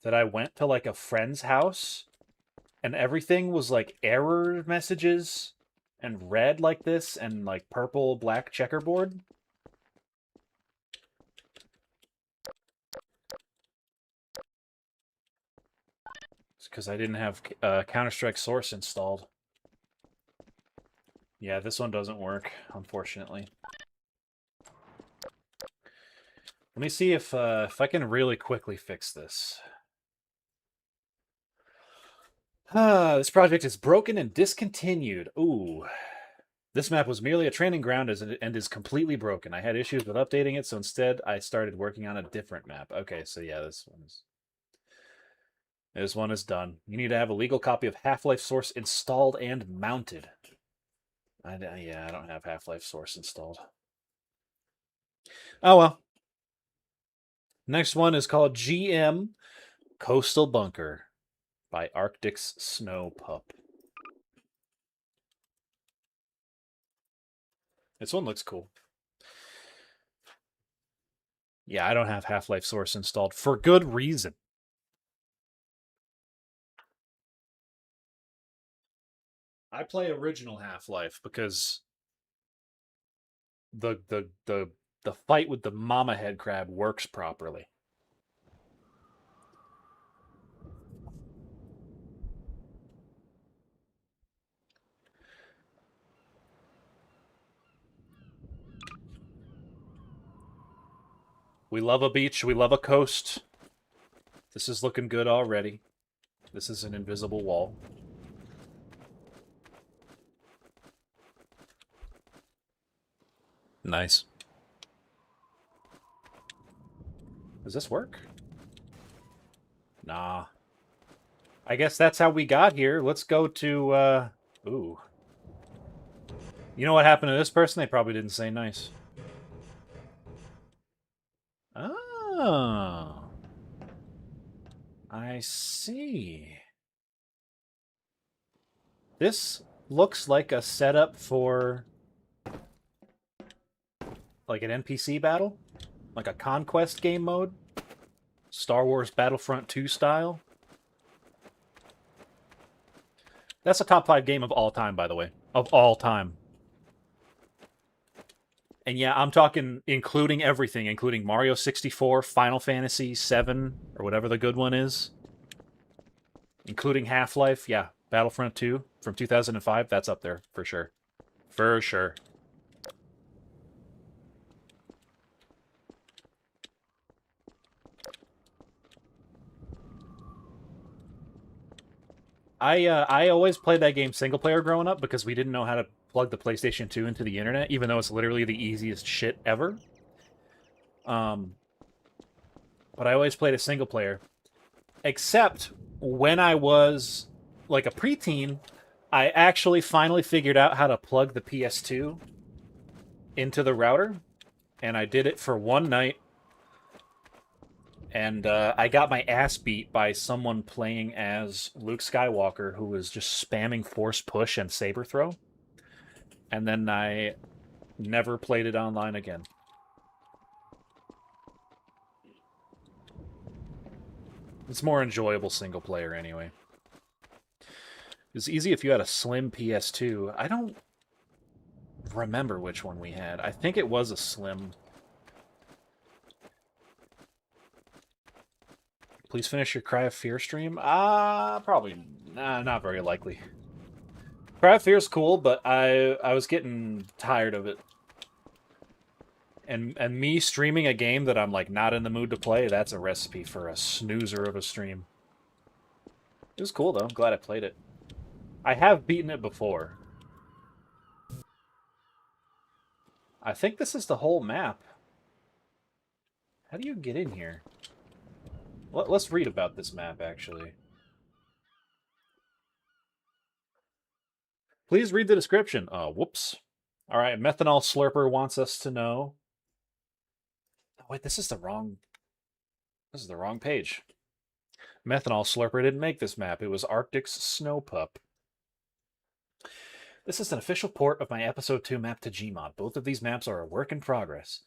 that I went to like a friend's house and everything was like error messages and red like this and like purple black checkerboard. It's because I didn't have Counter-Strike Source installed. Yeah, this one doesn't work, unfortunately. Let me see if I can really quickly fix this. This project is broken and discontinued. Ooh. This map was merely a training ground and is completely broken. I had issues with updating it, so instead I started working on a different map. Okay, so yeah, this one is done. You need to have a legal copy of Half-Life Source installed and mounted. Yeah, I don't have Half-Life Source installed. Oh well. Next one is called GM Coastal Bunker by Arctic's Snow Pup. This one looks cool. Yeah, I don't have Half-Life Source installed for good reason. I play original Half-Life because the fight with the mama head crab works properly. We love a beach, we love a coast. This is looking good already. This is an invisible wall. Nice. Does this work? Nah. I guess that's how we got here. Let's go to, ooh. You know what happened to this person? They probably didn't say nice. Oh. I see. This looks like a setup for like an NPC battle, like a conquest game mode, Star Wars Battlefront 2 style. That's a top 5 game of all time, by the way. Of all time. And yeah, I'm talking including everything, including Mario 64, Final Fantasy 7, or whatever the good one is. Including Half-Life, yeah. Battlefront 2 from 2005, that's up there, for sure. For sure. I always played that game single player growing up because we didn't know how to plug the PlayStation 2 into the internet, even though it's literally the easiest shit ever. But I always played a single player. Except when I was like a preteen, I actually finally figured out how to plug the PS2 into the router, and I did it for one night. And I got my ass beat by someone playing as Luke Skywalker, who was just spamming force push and saber throw. And then I never played it online again. It's more enjoyable single player anyway. It's easy if you had a slim PS2. I don't remember which one we had. I think it was a slim. Please finish your Cry of Fear stream. Probably not very likely. Cry of Fear's cool, but I was getting tired of it. And me streaming a game that I'm like not in the mood to play, that's a recipe for a snoozer of a stream. It was cool though. I'm glad I played it. I have beaten it before. I think this is the whole map. How do you get in here? Let's read about this map, actually. Please read the description. Oh, whoops. All right, Methanol Slurper wants us to know. Oh, wait, this is the wrong page. Methanol Slurper didn't make this map. It was Arctic's Snow Pup. This is an official port of my Episode 2 map to Gmod. Both of these maps are a work in progress.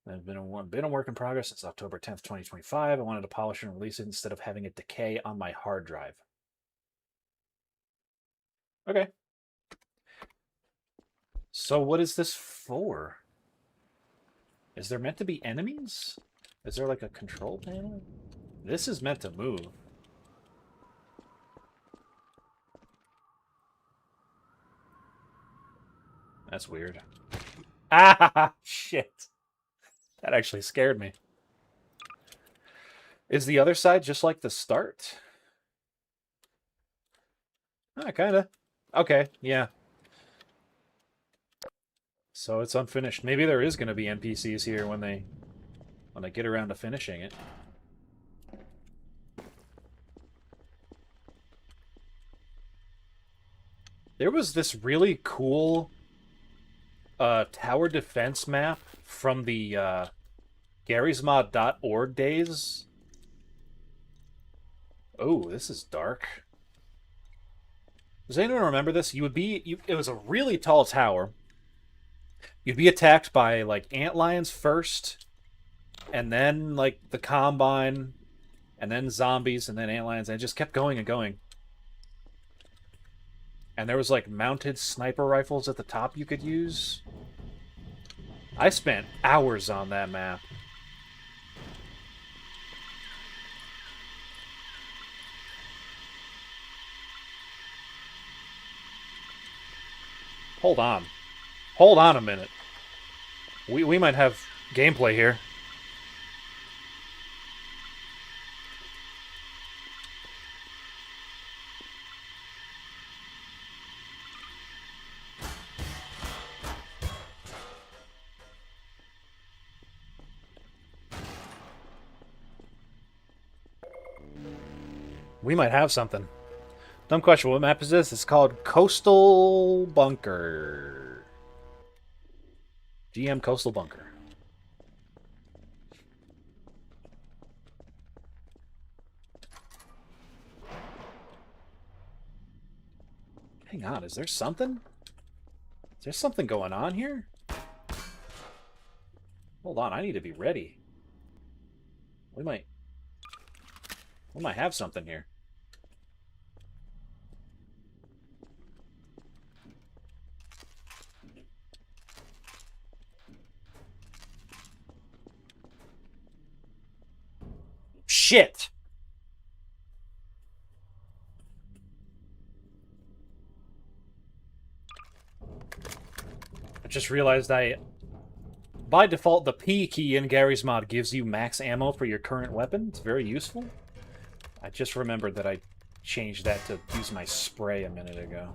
They've been a work in progress since October 10th, 2025. I wanted to polish and release it instead of having it decay on my hard drive. Okay. So what is this for? Is there meant to be enemies? Is there like a control panel? This is meant to move. That's weird. Ah, shit. That actually scared me. Is the other side just like the start? Ah, kinda. Okay, yeah. So it's unfinished. Maybe there is going to be NPCs here when they get around to finishing it. There was this really cool tower defense map from the garysmod.org days. Oh, this is dark. Does anyone remember this? It was a really tall tower. You'd be attacked by like antlions first, and then like the combine, and then zombies, and then antlions, and it just kept going and going. And there was like mounted sniper rifles at the top you could use. I spent hours on that map. Hold on. Hold on a minute. We might have gameplay here. We might have something. Dumb question. What map is this? It's called Coastal Bunker. GM Coastal Bunker. Hang on. Is there something? Is there something going on here? Hold on. I need to be ready. We might have something here. Shit! I just realized by default, the P key in Gary's mod gives you max ammo for your current weapon. It's very useful. I just remembered that I changed that to use my spray a minute ago.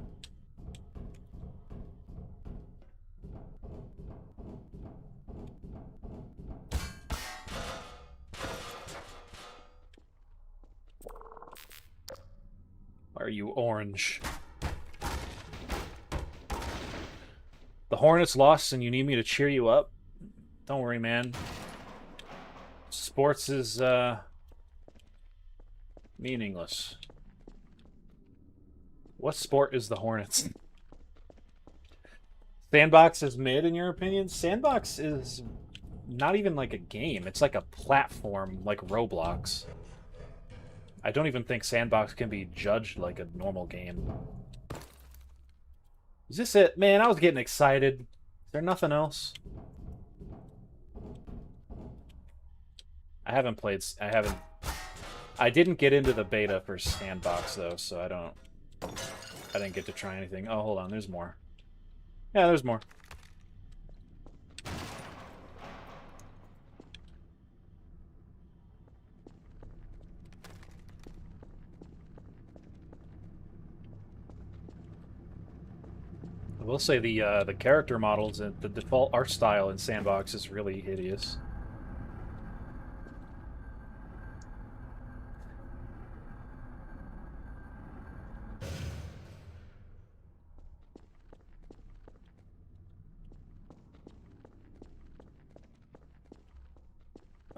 Why are you orange? The Hornets lost and you need me to cheer you up? Don't worry, man. Sports is, meaningless. What sport is the Hornets? Sandbox is mid, in your opinion? Sandbox is not even like a game. It's like a platform, like Roblox. I don't even think Sandbox can be judged like a normal game. Is this it? Man, I was getting excited. Is there nothing else? I didn't get into the beta for Sandbox, though, so I didn't get to try anything. Oh, hold on, there's more. Yeah, there's more. I will say the character models and the default art style in Sandbox is really hideous.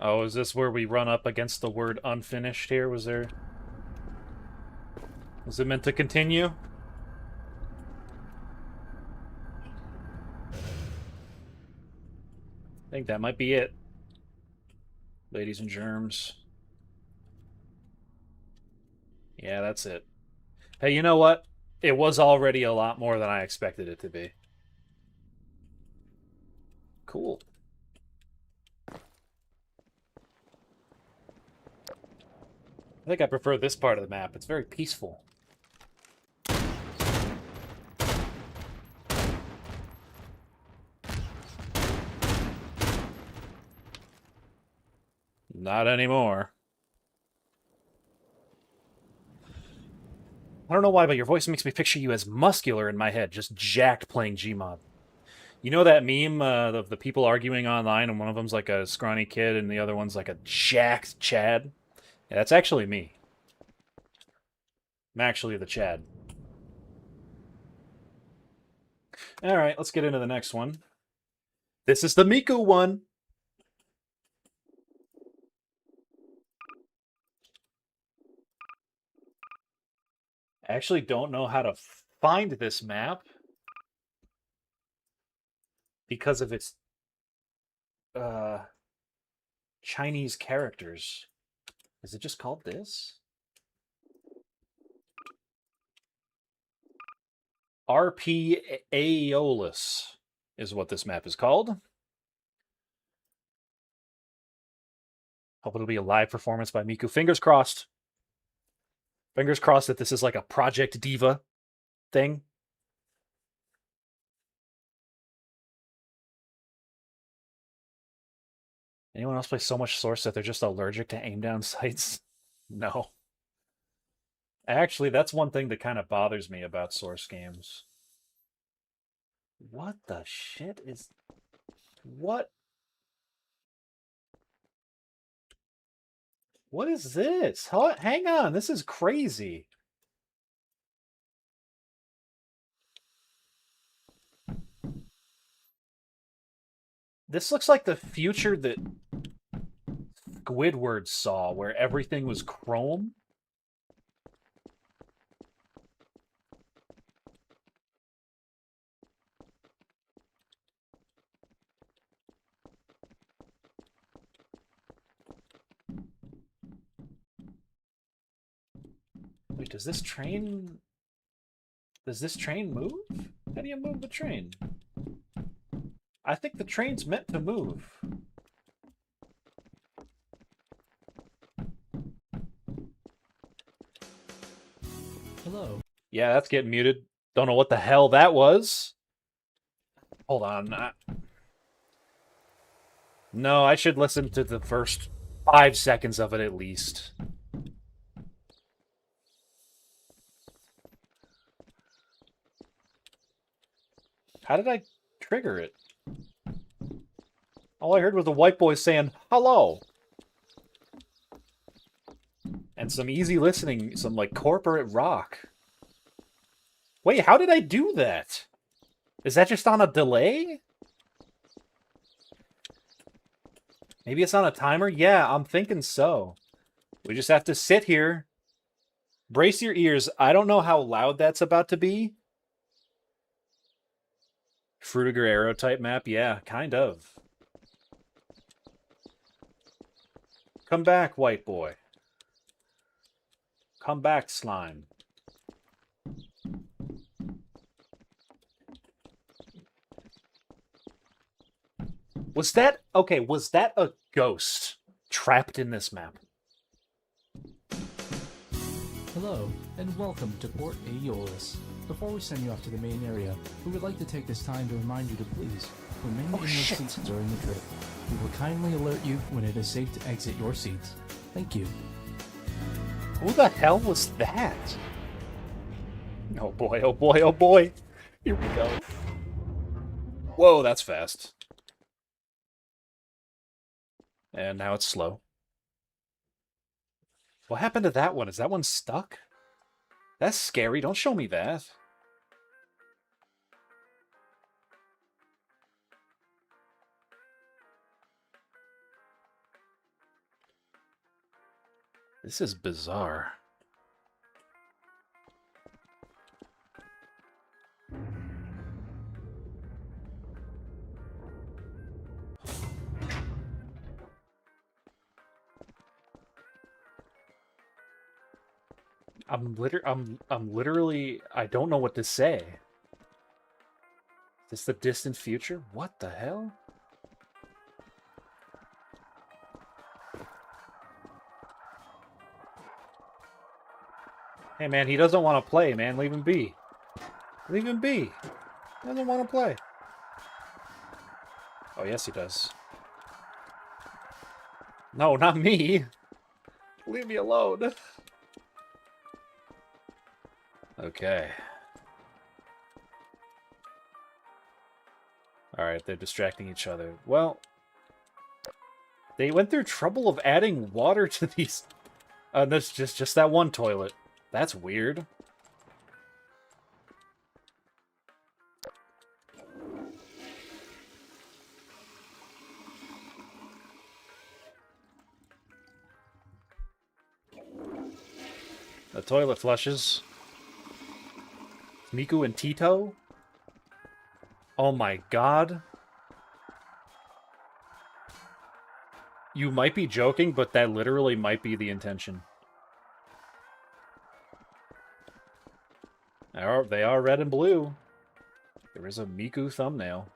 Oh, is this where we run up against the word unfinished here? Was it meant to continue? I think that might be it. Ladies and germs. Yeah, that's it. Hey, you know what? It was already a lot more than I expected it to be. Cool. I think I prefer this part of the map. It's very peaceful. Not anymore. I don't know why, but your voice makes me picture you as muscular in my head, just jacked playing Gmod. You know that meme of the people arguing online, and one of them's like a scrawny kid, and the other one's like a jacked Chad? Yeah, that's actually me. I'm actually the Chad. Alright, let's get into the next one. This is the Miku one! I actually don't know how to find this map because of its Chinese characters. Is it just called this? RP Aeolus is what this map is called. Hope it'll be a live performance by Miku. Fingers crossed. Fingers crossed that this is like a Project Diva thing. Anyone else play so much Source that they're just allergic to aim down sights? No. Actually, that's one thing that kind of bothers me about Source games. What the shit is... What? What is this? Hang on, this is crazy. This looks like the future that Squidward saw, where everything was chrome. Wait, does this train move? How do you move the train? I think the train's meant to move. Hello. Yeah, that's getting muted. Don't know what the hell that was. Hold on. No, I should listen to the first 5 seconds of it at least. How did I trigger it? All I heard was the white boy saying, hello. And some easy listening, some like corporate rock. Wait, how did I do that? Is that just on a delay? Maybe it's on a timer? Yeah, I'm thinking so. We just have to sit here. Brace your ears. I don't know how loud that's about to be. Fruitiger arrow type map? Yeah, kind of. Come back, white boy. Come back, slime. Was that... Okay, was that a ghost trapped in this map? Hello, and welcome to Port Aeolus. Before we send you off to the main area, we would like to take this time to remind you to please remain in your seats during the trip. We will kindly alert you when it is safe to exit your seats. Thank you. Who the hell was that? Oh boy, oh boy, oh boy. Here we go. Whoa, that's fast. And now it's slow. What happened to that one? Is that one stuck? That's scary. Don't show me that. This is bizarre. I'm literally, I don't know what to say. Is this the distant future? What the hell? Hey, man, he doesn't want to play, man. Leave him be. Leave him be. He doesn't want to play. Oh, yes, he does. No, not me. Leave me alone. Okay. Alright, they're distracting each other. Well, they went through trouble of adding water to these... That's just that one toilet. That's weird. The toilet flushes. Miku and Tito? Oh my god. You might be joking, but that literally might be the intention. They are red and blue. There is a Miku thumbnail.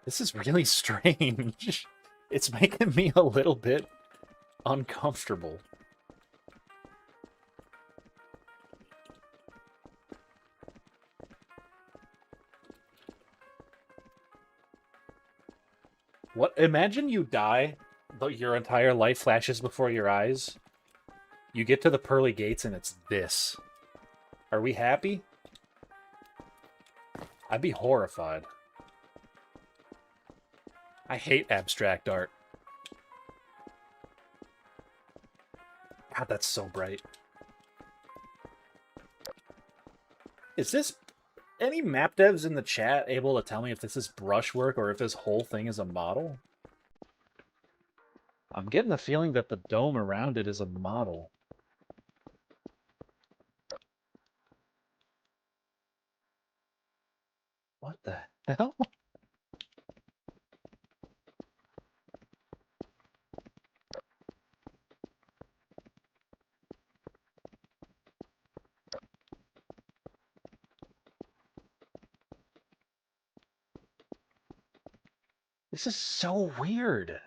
This is really strange. It's making me a little bit uncomfortable. What? Imagine you die, but your entire life flashes before your eyes. You get to the pearly gates and it's this. Are we happy? I'd be horrified. I hate abstract art. God, that's so bright. Is this... Any map devs in the chat able to tell me if this is brushwork or if this whole thing is a model? I'm getting the feeling that the dome around it is a model. What the hell? This is so weird.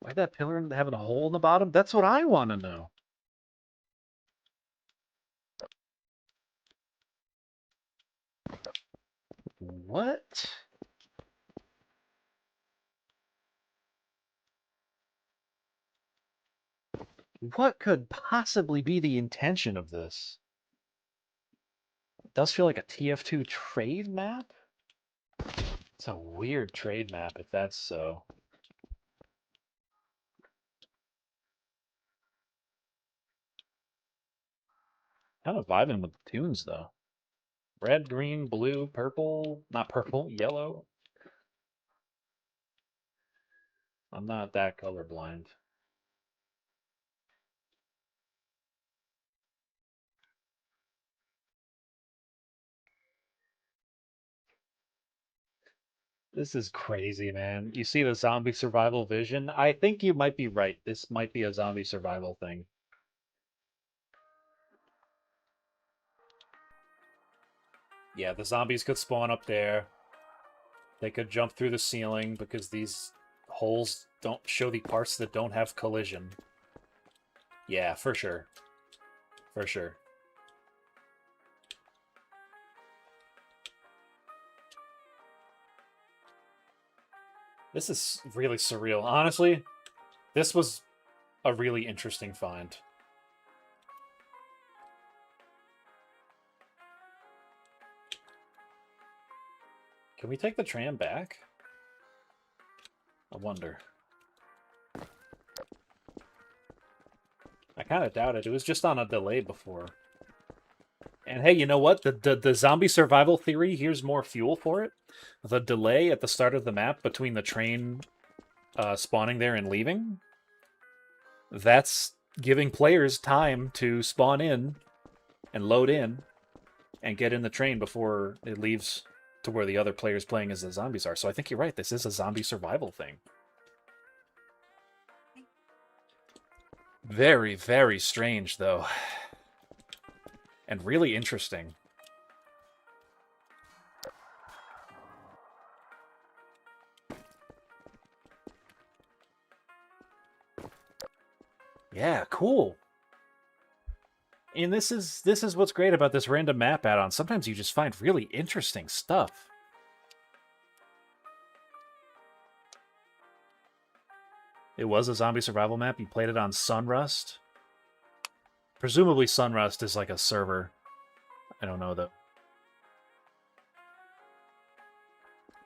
Why'd that pillar have a hole in the bottom? That's what I want to know. What? What could possibly be the intention of this? It does feel like a TF2 trade map? It's a weird trade map if that's so. Kind of vibing with the tunes though. Red, green, blue, purple, not purple, yellow. I'm not that colorblind. This is crazy, man. You see the zombie survival vision? I think you might be right. This might be a zombie survival thing. Yeah, the zombies could spawn up there. They could jump through the ceiling because these holes don't show the parts that don't have collision. Yeah, for sure. For sure. This is really surreal. Honestly, this was a really interesting find. Can we take the tram back? I wonder. I kind of doubt it. It was just on a delay before. And hey, you know what? The zombie survival theory, here's more fuel for it. The delay at the start of the map between the train spawning there and leaving, that's giving players time to spawn in and load in and get in the train before it leaves to where the other players playing as the zombies are. So I think you're right. This is a zombie survival thing. Very, very strange, though. and really interesting. Yeah, cool. And this is what's great about this random map add-on. Sometimes you just find really interesting stuff. It was a zombie survival map. You played it on Sunrust. Presumably Sunrust is like a server. I don't know, though.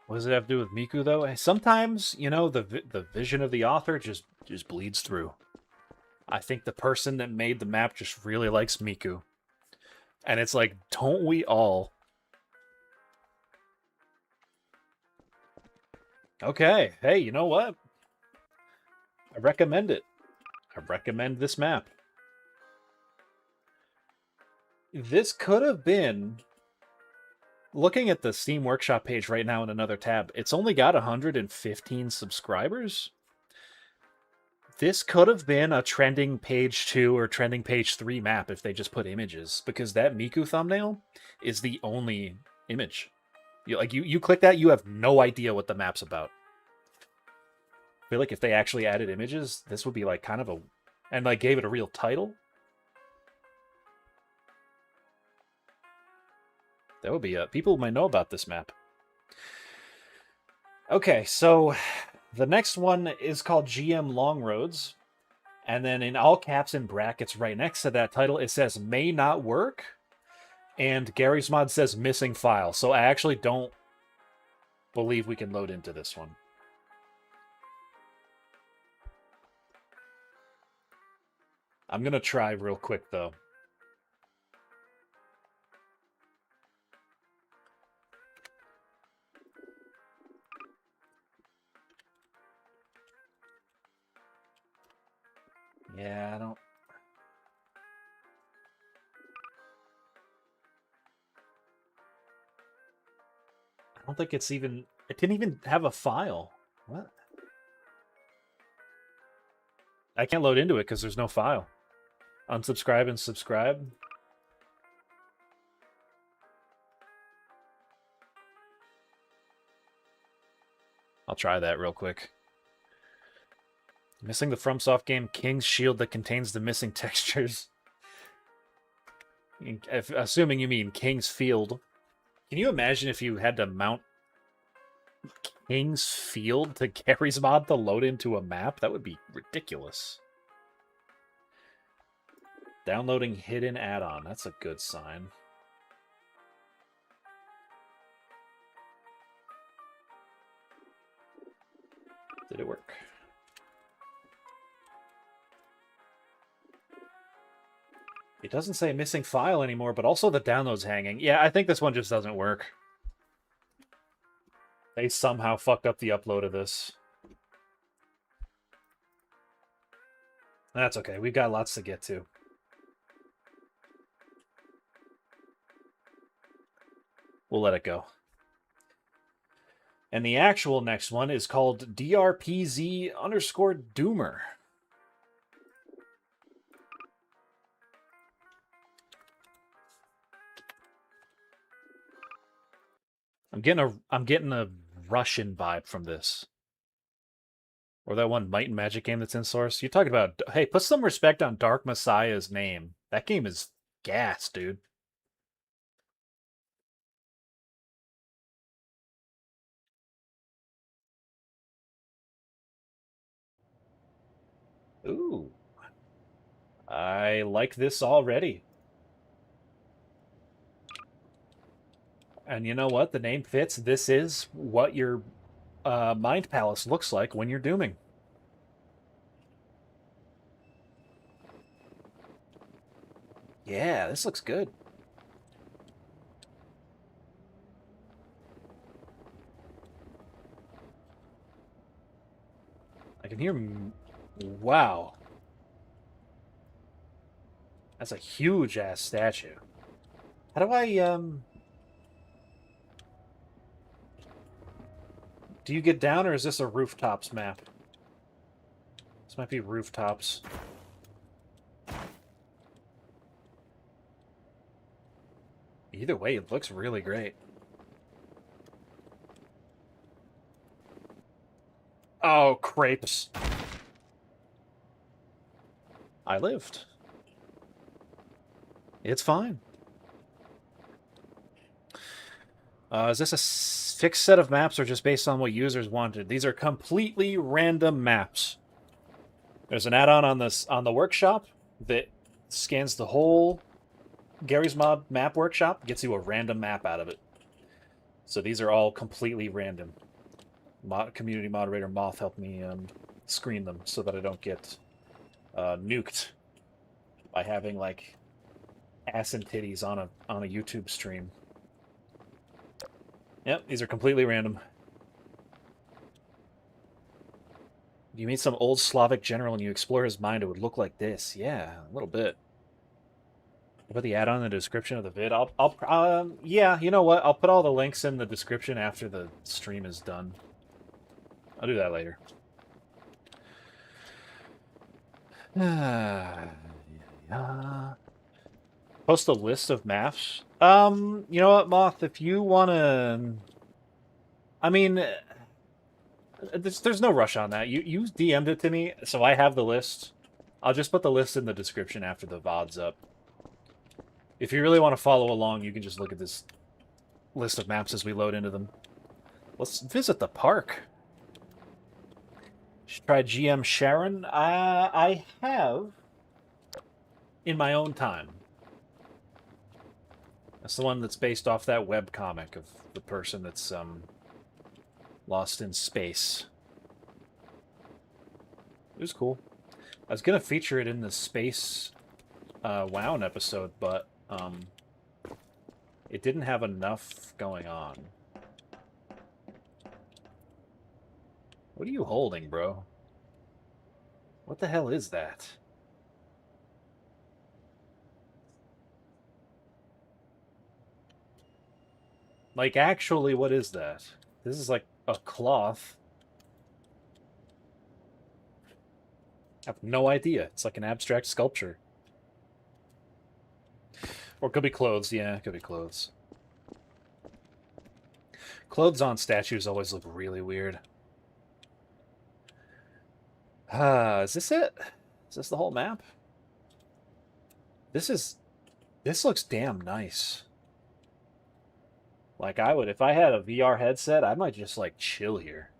What does it have to do with Miku, though? Sometimes, you know, the vision of the author just bleeds through. I think the person that made the map just really likes Miku. And it's like, don't we all? Okay, hey, you know what? I recommend it. I recommend this map. This could have been... Looking at the Steam Workshop page right now in another tab, it's only got 115 subscribers. This could have been a trending page 2 or trending page 3 map if they just put images, because that Miku thumbnail is the only image. You click that, you have no idea what the map's about. I feel like if they actually added images, this would be like kind of a... And like gave it a real title. That would be... people might know about this map. Okay, so the next one is called GM Long Roads. And then in all caps and brackets right next to that title, it says may not work. And Gary's Mod says missing file. So I actually don't believe we can load into this one. I'm going to try real quick, though. Yeah, I don't think it's even... It didn't even have a file. What? I can't load into it because there's no file. Unsubscribe and subscribe. I'll try that real quick. Missing the FromSoft game King's Shield that contains the missing textures. Assuming you mean King's Field. Can you imagine if you had to mount King's Field to Gary's Mod to load into a map? That would be ridiculous. Downloading hidden add-on. That's a good sign. Did it work? It doesn't say missing file anymore, but also the download's hanging. Yeah, I think this one just doesn't work. They somehow fucked up the upload of this. That's okay. We've got lots to get to. We'll let it go. And the actual next one is called DRPZ_Doomer. I'm getting a Russian vibe from this. Or that one Might and Magic game that's in Source. You're talking about, hey, put some respect on Dark Messiah's name. That game is gas, dude. Ooh. I like this already. And you know what? The name fits. This is what your Mind Palace looks like when you're dooming. Yeah, this looks good. I can hear... Wow. That's a huge-ass statue. How do I, Do you get down, or is this a rooftops map? This might be rooftops. Either way, it looks really great. Oh, crepes. I lived. It's fine. Is this a fixed set of maps or just based on what users wanted? These are completely random maps. There's an add-on on the workshop that scans the whole Gary's Mod Map Workshop, gets you a random map out of it. So these are all completely random. Community moderator Moth helped me screen them so that I don't get nuked by having like ass and titties on a YouTube stream. Yep, these are completely random. You meet some old Slavic general and you explore his mind, it would look like this. Yeah, a little bit. I'll put the add-on in the description of the vid. Yeah, you know what? I'll put all the links in the description after the stream is done. I'll do that later. Post a list of maps. You know what, Moth? If you wanna, I mean, there's no rush on that. You DM'd it to me, so I have the list. I'll just put the list in the description after the VOD's up. If you really want to follow along, you can just look at this list of maps as we load into them. Let's visit the park. Should try GM Sharon. I have in my own time. That's the one that's based off that web comic of the person that's lost in space. It was cool. I was gonna feature it in the space WAWN episode, but it didn't have enough going on. What are you holding, bro? What the hell is that? Like, actually, what is that? This is like a cloth. I have no idea. It's like an abstract sculpture. Or it could be clothes. Yeah, it could be clothes. Clothes on statues always look really weird. Is this it? Is this the whole map? This looks damn nice. Like, I would, if I had a VR headset, I might just, like, chill here.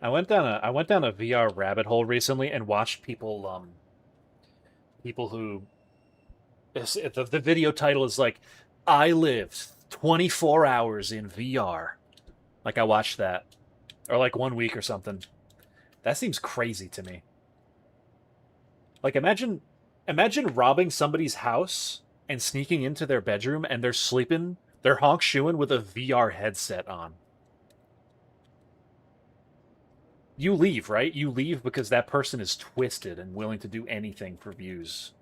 I went down a VR rabbit hole recently and watched people who the video title is like, I lived 24 hours in VR. Like, I watched that. Or like 1 week or something. That seems crazy to me. Like, imagine robbing somebody's house and sneaking into their bedroom and they're sleeping, they're honk shoeing with a VR headset on. You leave, right? You leave because that person is twisted and willing to do anything for views.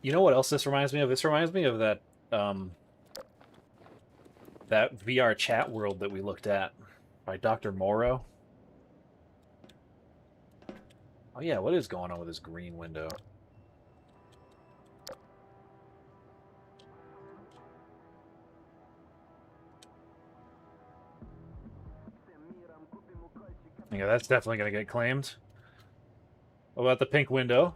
You know what else this reminds me of? This reminds me of that that VR chat world that we looked at by Dr. Morrow. Oh yeah, what is going on with this green window? Yeah, that's definitely going to get claimed. What about the pink window?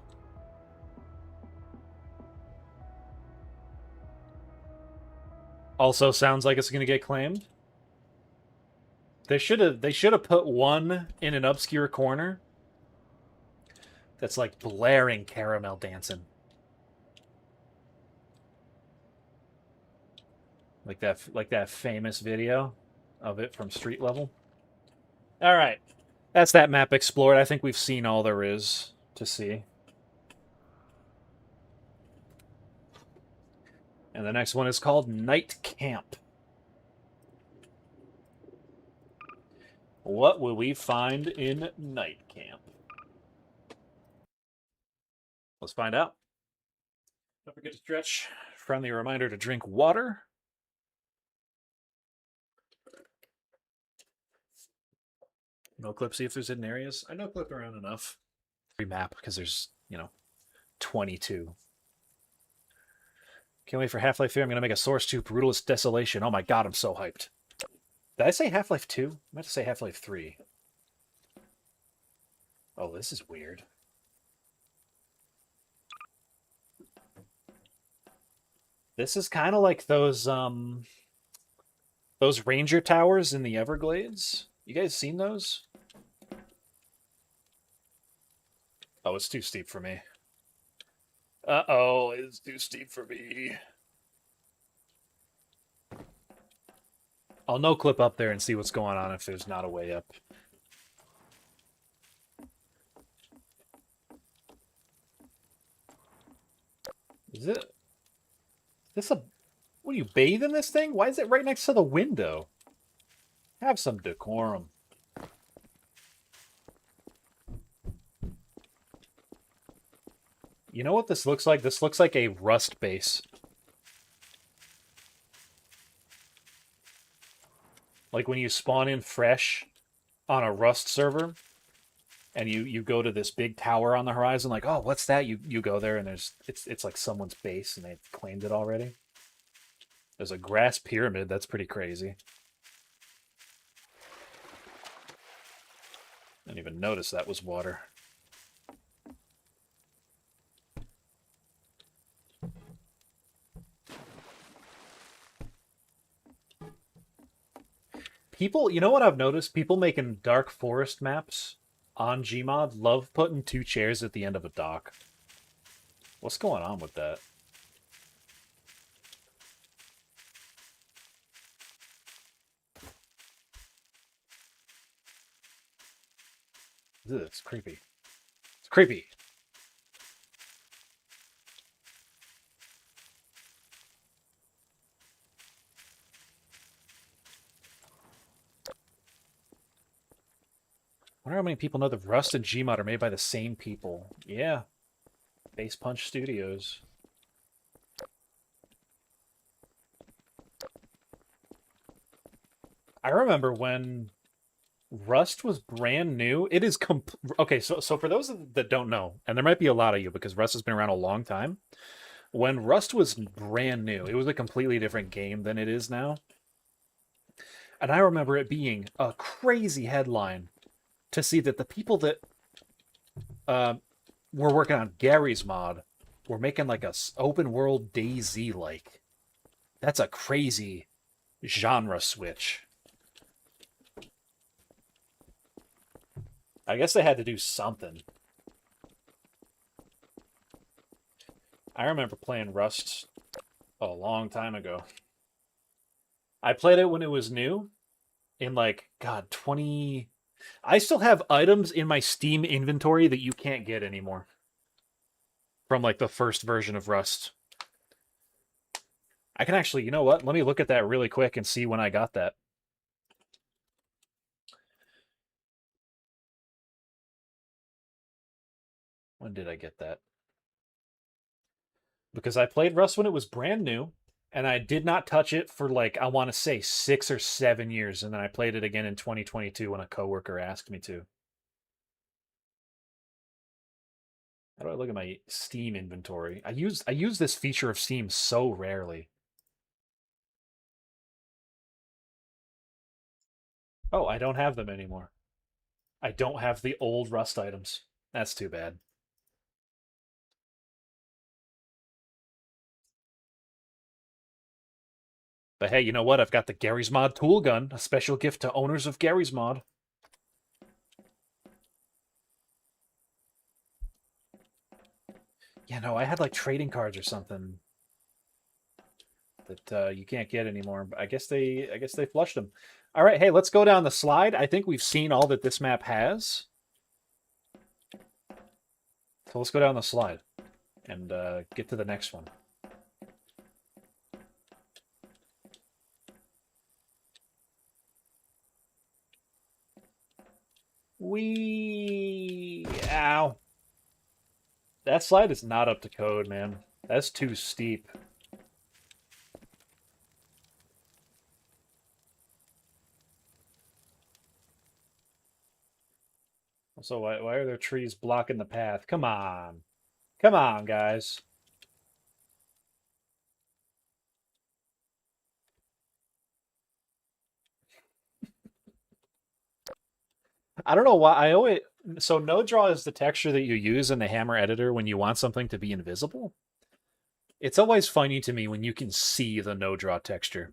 Also sounds like it's going to get claimed. They should have put one in an obscure corner that's like blaring caramel dancing. Like that famous video of it from street level. All right. That's that map explored. I think we've seen all there is to see. And the next one is called Night Camp. What will we find in Night Camp? Let's find out. Don't forget to stretch. Friendly reminder to drink water. No clip, see if there's hidden areas. I no clip around enough. Free map, because there's, 22. Can't wait for Half-Life 3. I'm going to make a Source 2 Brutalist Desolation. Oh my god, I'm so hyped. Did I say Half-Life 2? I meant to say Half-Life 3. Oh, this is weird. This is kind of like those ranger towers in the Everglades. You guys seen those? Oh, it's too steep for me. Uh-oh, it's too steep for me. I'll no clip up there and see what's going on if there's not a way up. Is this a... What, do you bathe in this thing? Why is it right next to the window? Have some decorum. You know what this looks like? This looks like a Rust base. Like when you spawn in fresh on a Rust server, and you go to this big tower on the horizon, like, oh, what's that? You go there, and it's like someone's base, and they've claimed it already. There's a grass pyramid. That's pretty crazy. I didn't even notice that was water. People, you know what I've noticed? People making dark forest maps on Gmod love putting 2 chairs at the end of a dock. What's going on with that? Ugh, it's creepy. It's creepy. I wonder how many people know that Rust and Gmod are made by the same people. Yeah. Base Punch Studios. I remember when Rust was brand new. It is okay, so for those that don't know, and there might be a lot of you because Rust has been around a long time. When Rust was brand new, it was a completely different game than it is now. And I remember it being a crazy headline to see that the people that were working on Gary's mod were making like a open world DayZ like. That's a crazy genre switch. I guess they had to do something. I remember playing Rust a long time ago. I played it when it was new in like, God, 20... I still have items in my Steam inventory that you can't get anymore. From like the first version of Rust. I can actually, you know what? Let me look at that really quick and see when I got that. When did I get that? Because I played Rust when it was brand new, and I did not touch it for like, I want to say 6 or 7 years, and then I played it again in 2022 when a coworker asked me to. How do I look at my Steam inventory? I use this feature of Steam so rarely. Oh, I don't have them anymore. I don't have the old Rust items. That's too bad. But hey, you know what? I've got the Gary's Mod tool gun, a special gift to owners of Gary's Mod. Yeah, no, I had like trading cards or something that you can't get anymore. But I guess they flushed them. All right, hey, let's go down the slide. I think we've seen all that this map has. So let's go down the slide and get to the next one. Ow. That slide is not up to code, man. That's too steep. So why are there trees blocking the path? Come on. Come on, guys. I don't know why I always so no draw is the texture that you use in the Hammer editor when you want something to be invisible. It's always funny to me when you can see the no draw texture.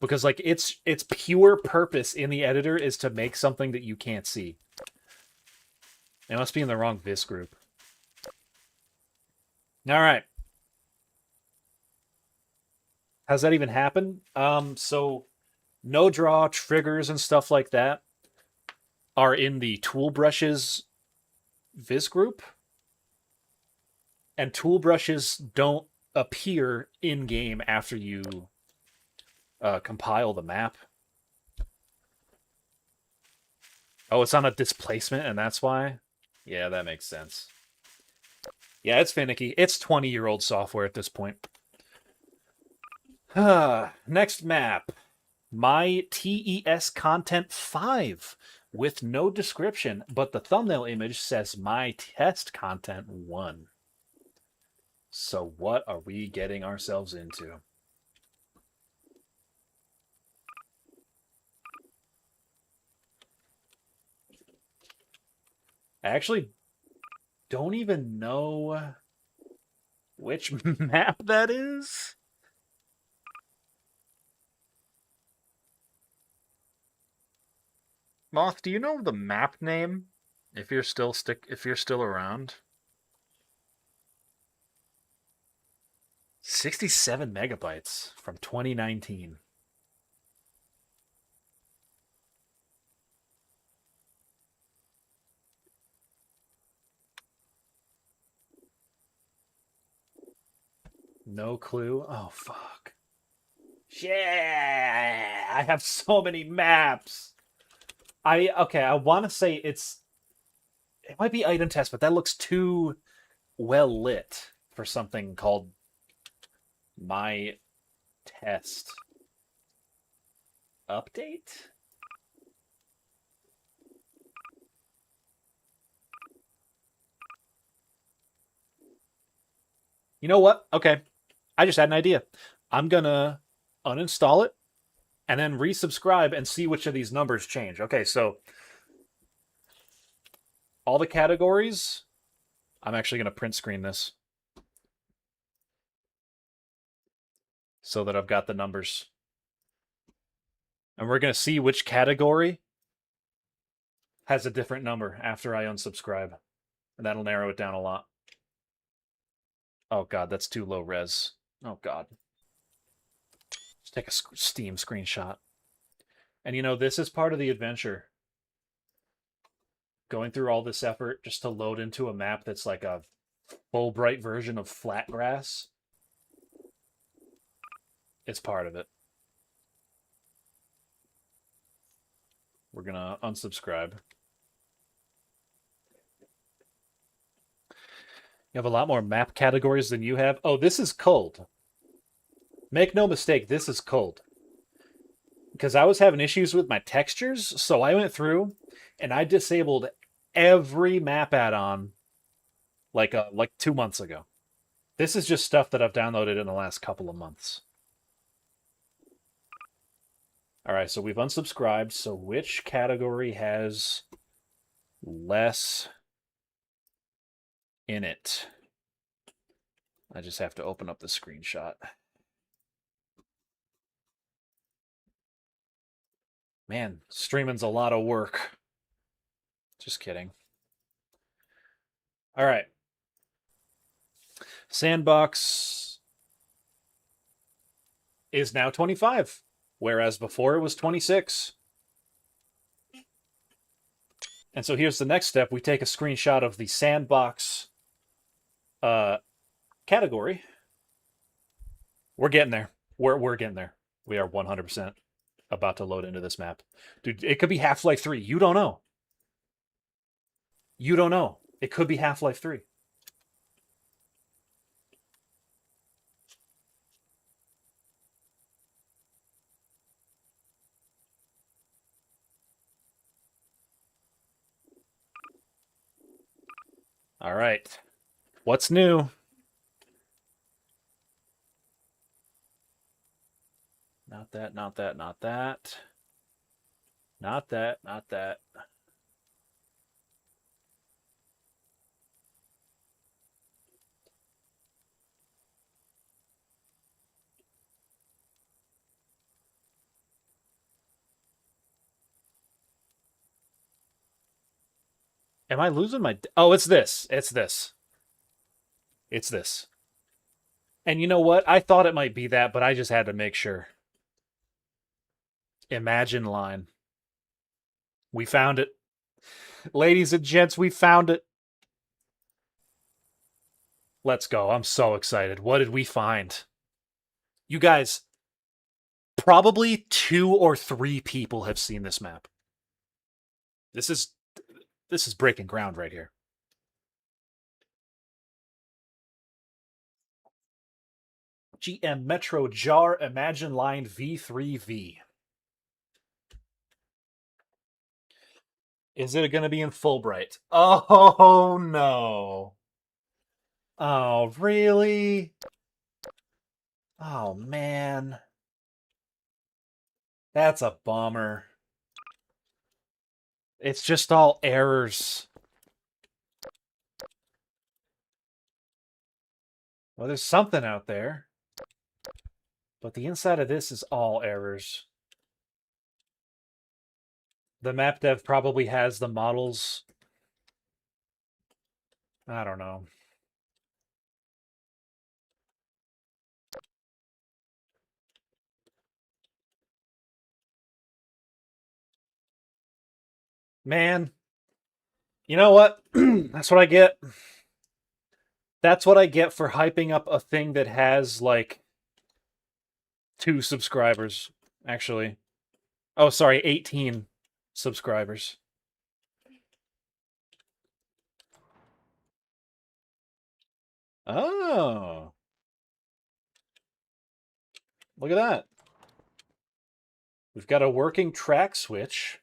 Because like its pure purpose in the editor is to make something that you can't see. It must be in the wrong vis group. All right. Has that even happened? So no draw triggers and stuff like that are in the tool brushes vis group. And tool brushes don't appear in game after you compile the map. Oh, it's on a displacement, and that's why? Yeah, that makes sense. Yeah, it's finicky. It's 20-year-old software at this point. Next map. My TES Content 5 with no description, but the thumbnail image says My Test Content 1. So what are we getting ourselves into? I actually don't even know which map that is. Moth, do you know the map name? If you're still around. 67 megabytes from 2019. No clue. Oh fuck. Yeah, I have so many maps. I want to say it might be item test, but that looks too well lit for something called My Test Update. You know what? Okay. I just had an idea. I'm gonna uninstall it and then resubscribe and see which of these numbers change. Okay, so all the categories, I'm actually gonna print screen this so that I've got the numbers. And we're gonna see which category has a different number after I unsubscribe. And that'll narrow it down a lot. Oh god, that's too low res. Oh god. Just take a Steam screenshot. And you know, this is part of the adventure. Going through all this effort just to load into a map that's like a full bright version of flat grass. It's part of it. We're gonna unsubscribe. You have a lot more map categories than you have. Oh, this is cold. Make no mistake, this is cold. Because I was having issues with my textures, so I went through and I disabled every map add-on like 2 months ago. This is just stuff that I've downloaded in the last couple of months. All right, so we've unsubscribed. So which category has less in it? I just have to open up the screenshot. Man, streaming's a lot of work. Just kidding. All right. Sandbox is now 25, whereas before it was 26. And so here's the next step. We take a screenshot of the sandbox category. We're getting there. We're getting there. We are 100% about to load into this map. Dude, it could be Half-Life 3. You don't know. You don't know. It could be Half-Life 3. All right. What's new? Not that, not that, not that. Not that, not that. Am I losing my... Oh, it's this. It's this. It's this. And you know what? I thought it might be that, but I just had to make sure. Imagine line. We found it. Ladies and gents, we found it. Let's go. I'm so excited. What did we find? You guys, probably 2 or 3 people have seen this map. This is breaking ground right here. GM Metro Jar Imagine Line V3V. Is it going to be in Fulbright? Oh, no. Oh, really? Oh, man. That's a bummer. It's just all errors. Well, there's something out there. But the inside of this is all errors. The map dev probably has the models. I don't know. Man, you know what? That's what I get. That's what I get for hyping up a thing that has, like, 2 subscribers, actually. Oh, sorry, 18 subscribers. Oh. Look at that. We've got a working track switch.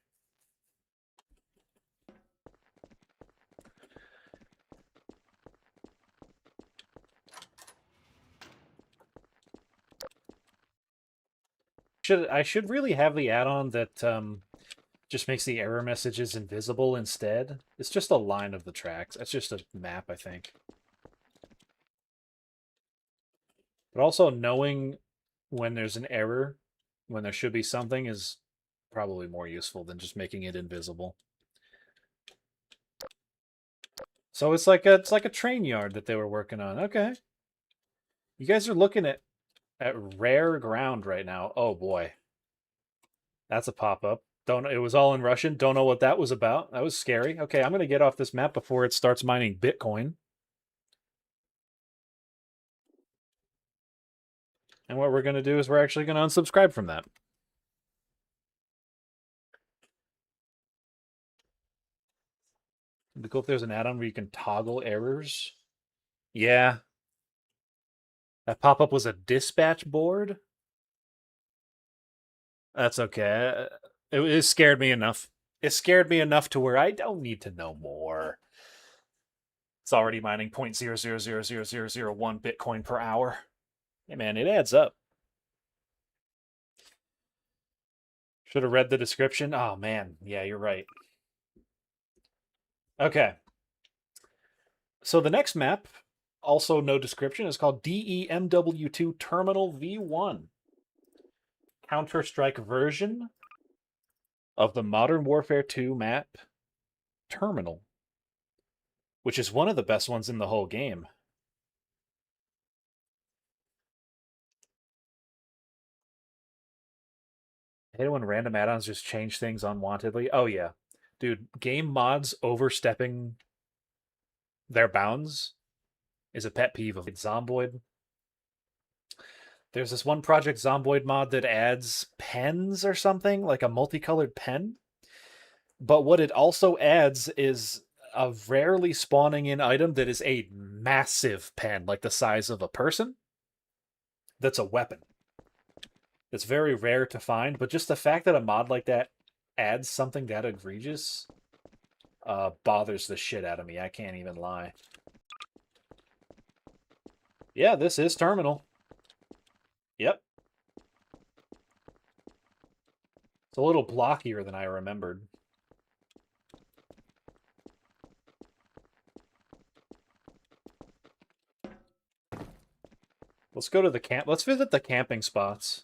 I should really have the add-on that just makes the error messages invisible instead. It's just a line of the tracks. It's just a map, I think. But also knowing when there's an error, when there should be something, is probably more useful than just making it invisible. So it's like a train yard that they were working on. Okay. You guys are looking at rare ground right now. Oh boy. That's a pop-up. It was all in Russian. Don't know what that was about. That was scary. Okay, I'm gonna get off this map before it starts mining Bitcoin. And what we're gonna do is we're actually gonna unsubscribe from that. It'd be cool if there's an add-on where you can toggle errors. Yeah. That pop-up was a dispatch board? That's okay. It scared me enough. It scared me enough to where I don't need to know more. It's already mining 0.00000001 Bitcoin per hour. Hey man, it adds up. Should have read the description. Oh man, yeah, you're right. Okay. So the next map, also no description, is called DEMW2 Terminal V1. Counter-Strike version of the Modern Warfare 2 map Terminal, which is one of the best ones in the whole game. I hate it when random add-ons just change things unwantedly. Oh yeah. Dude, game mods overstepping their bounds is a pet peeve of Zomboid. There's this one Project Zomboid mod that adds pens or something, like a multicolored pen. But what it also adds is a rarely spawning in item that is a massive pen, like the size of a person. That's a weapon. It's very rare to find, but just the fact that a mod like that adds something that egregious bothers the shit out of me. I can't even lie. Yeah, this is terminal. Yep. It's a little blockier than I remembered. Let's go to the camp. Let's visit the camping spots.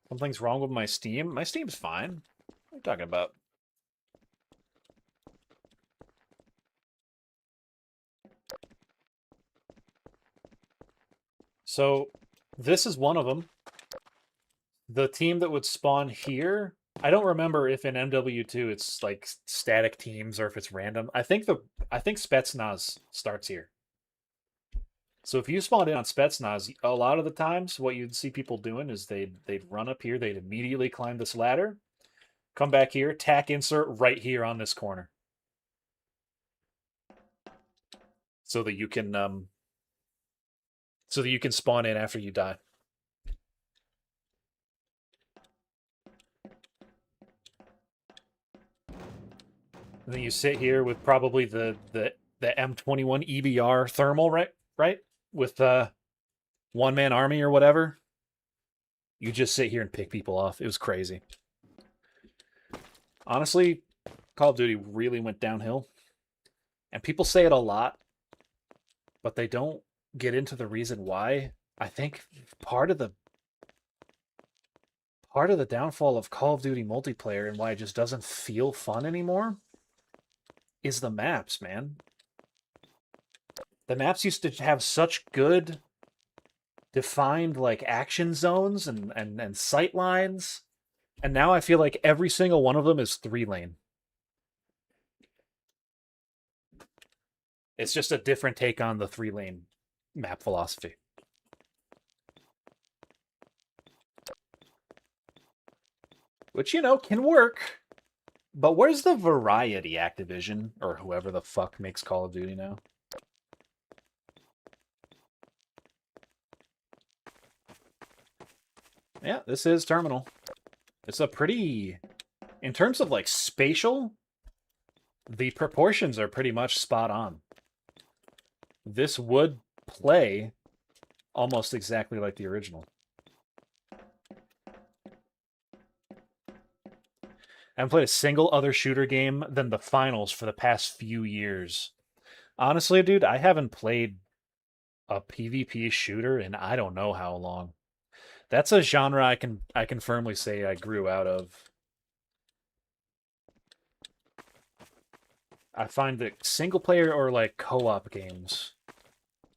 Something's wrong with my Steam. My Steam's fine. What are you talking about? So, this is one of them. The team that would spawn here, I don't remember if in MW2 it's like static teams or if it's random. I think Spetsnaz starts here. So if you spawned in on Spetsnaz, a lot of the times what you'd see people doing is they'd run up here, they'd immediately climb this ladder, come back here, tack insert right here on this corner. So that you can spawn in after you die. And then you sit here with probably the M21 EBR thermal, right? With one-man army or whatever. You just sit here and pick people off. It was crazy. Honestly, Call of Duty really went downhill. And people say it a lot, but they don't get into the reason why. I think part of the downfall of Call of Duty multiplayer and why it just doesn't feel fun anymore is the maps, man. The maps used to have such good defined like action zones and sight lines, and now I feel like every single one of them is 3-lane. It's just a different take on the 3-lane map philosophy. Which, you know, can work. But where's the variety, Activision? Or whoever the fuck makes Call of Duty now? Yeah, this is terminal. It's a pretty... In terms of, like, spatial, the proportions are pretty much spot on. This would play almost exactly like the original. I haven't played a single other shooter game than the finals for the past few years. Honestly, dude, I haven't played a PvP shooter in I don't know how long. That's a genre I can firmly say I grew out of. I find that single player or like co-op games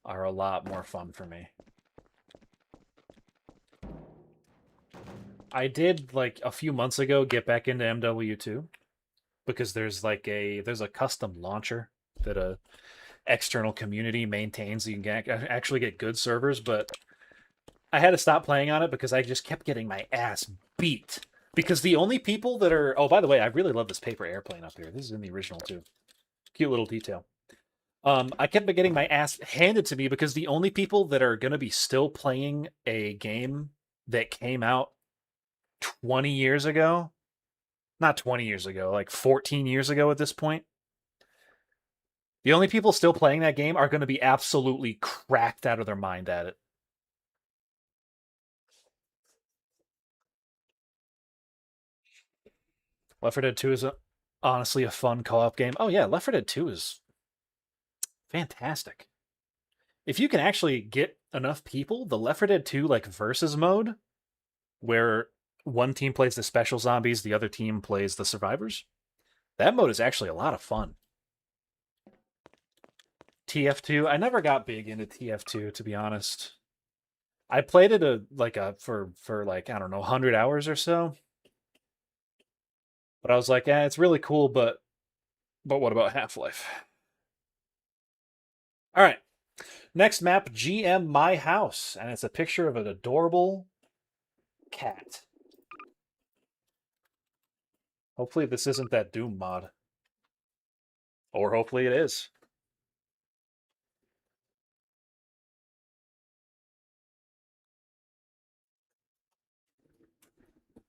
are a lot more fun for me. I did like a few months ago get back into MW2 because there's a custom launcher that a external community maintains. You can actually get good servers, but I had to stop playing on it because I just kept getting my ass beat. Because the only people that are... Oh, by the way, I really love this paper airplane up here. This is in the original, too. Cute little detail. I kept getting my ass handed to me because the only people that are going to be still playing a game that came out 20 years ago... Not 20 years ago, like 14 years ago at this point. The only people still playing that game are going to be absolutely cracked out of their mind at it. Left 4 Dead 2 is honestly a fun co-op game. Oh yeah, Left 4 Dead 2 is fantastic. If you can actually get enough people, the Left 4 Dead 2 like versus mode, where one team plays the special zombies, the other team plays the survivors, that mode is actually a lot of fun. TF2, I never got big into TF2 to be honest. I played it for like I don't know 100 hours or so. But I was like, it's really cool, but what about Half-Life? All right. Next map, GM My House. And it's a picture of an adorable cat. Hopefully this isn't that Doom mod. Or hopefully it is.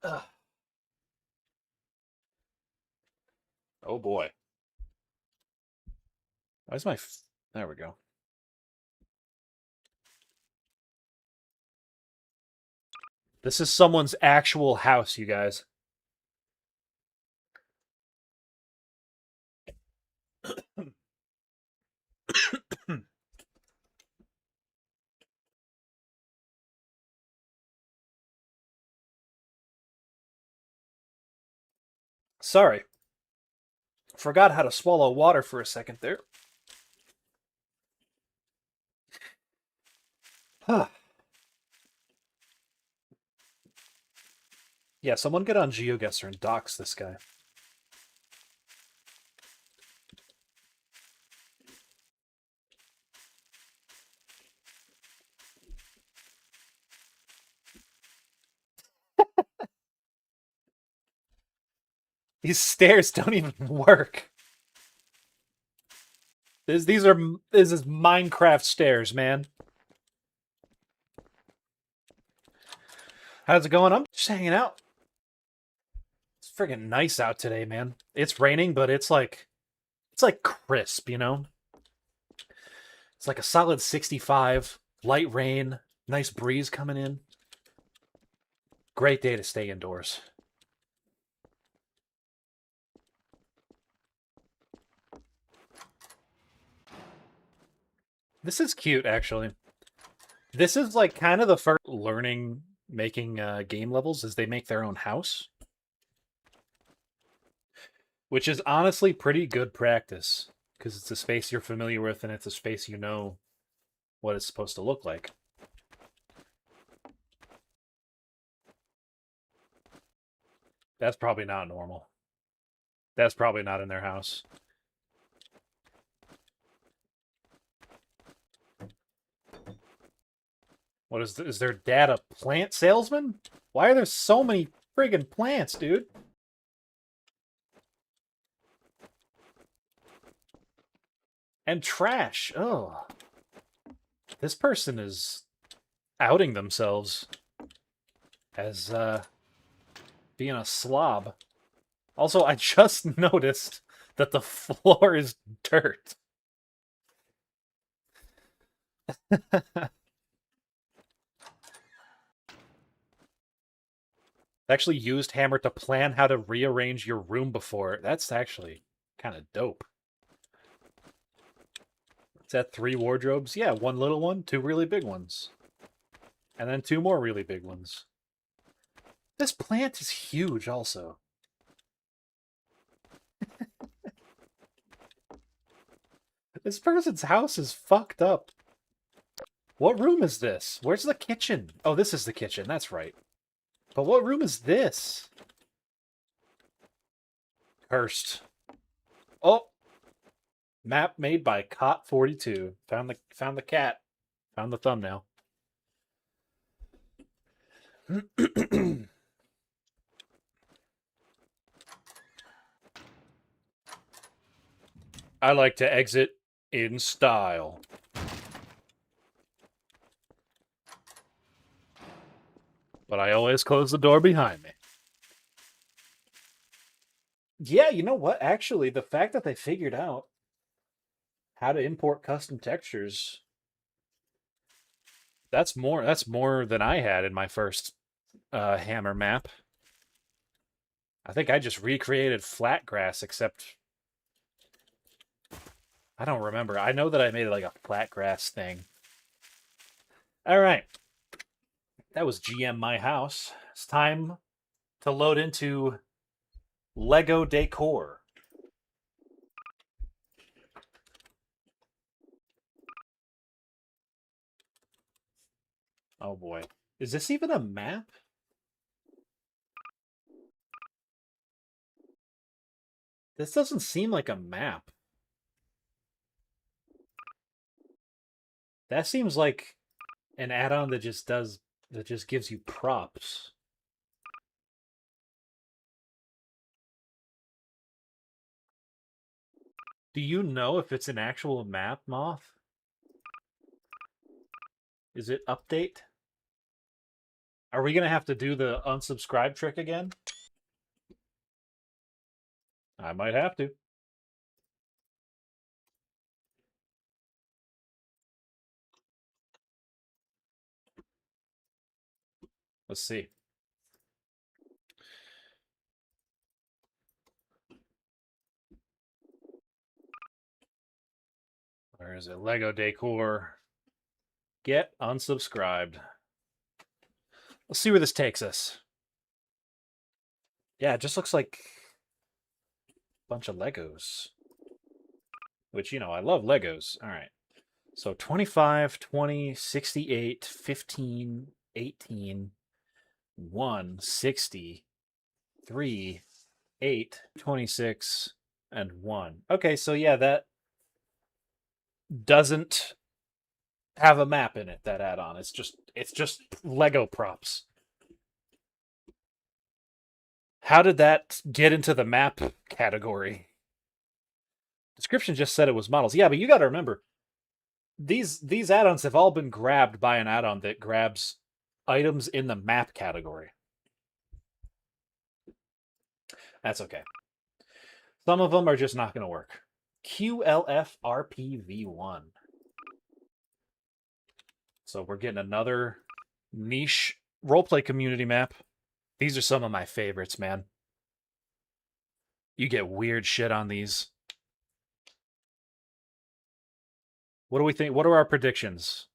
Ugh. Oh boy. Where's my... There we go. This is someone's actual house, you guys. Sorry. Forgot how to swallow water for a second there. Yeah, someone get on GeoGuessr and dox this guy. These stairs don't even work. This is Minecraft stairs, man. How's it going? I'm just hanging out. It's friggin' nice out today, man. It's raining, but it's like crisp, you know? It's like a solid 65, light rain, nice breeze coming in. Great day to stay indoors. This is cute, actually. This is like kind of the first learning making game levels is they make their own house. Which is honestly pretty good practice. Because it's a space you're familiar with and it's a space you know what it's supposed to look like. That's probably not normal. That's probably not in their house. What is their dad a plant salesman? Why are there so many friggin' plants, dude? And trash. Oh. This person is outing themselves as being a slob. Also, I just noticed that the floor is dirt. Actually used Hammer to plan how to rearrange your room before. That's actually kind of dope. Is that 3 wardrobes? Yeah, 1 little one, 2 really big ones. And then 2 more really big ones. This plant is huge also. This person's house is fucked up. What room is this? Where's the kitchen? Oh, this is the kitchen. That's right. But what room is this? Cursed. Oh! Map made by Cot42. Found the cat. Found the thumbnail. I like to exit in style. But I always close the door behind me. Yeah, you know what? Actually, the fact that they figured out how to import custom textures, that's more than I had in my first Hammer map. I think I just recreated flat grass, except I don't remember. I know that I made like a flat grass thing. All right. That was GM My House. It's time to load into Lego Decor. Oh boy. Is this even a map? This doesn't seem like a map. That seems like an add-on that just gives you props. Do you know if it's an actual map, Moth? Is it update? Are we gonna have to do the unsubscribe trick again? I might have to. Let's see. Where is it? Lego Decor. Get unsubscribed. Let's see where this takes us. Yeah, it just looks like a bunch of Legos. Which, you know, I love Legos. All right. So 25, 20, 68, 15, 18, 1, 60, 3, 8, 26, and 1. Okay, so yeah, that doesn't have a map in it, that add-on. It's just Lego props. How did that get into the map category? Description just said it was models. Yeah, but you got to remember, these add-ons have all been grabbed by an add-on that grabs items in the map category. That's okay. Some of them are just not going to work. QLFRPV1. So we're getting another niche roleplay community map. These are some of my favorites, man. You get weird shit on these. What do we think? What are our predictions?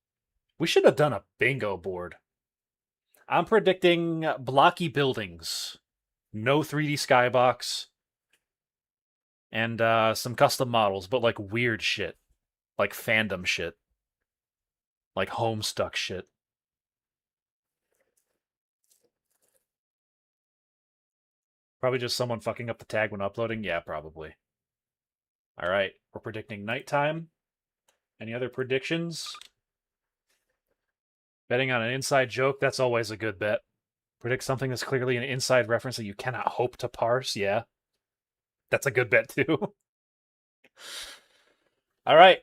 We should have done a bingo board. I'm predicting blocky buildings, no 3D skybox, and some custom models, but like weird shit, like fandom shit, like Homestuck shit. Probably just someone fucking up the tag when uploading. Yeah, probably. All right, we're predicting nighttime. Any other predictions? Betting on an inside joke, that's always a good bet. Predict something that's clearly an inside reference that you cannot hope to parse. Yeah. That's a good bet, too. All right.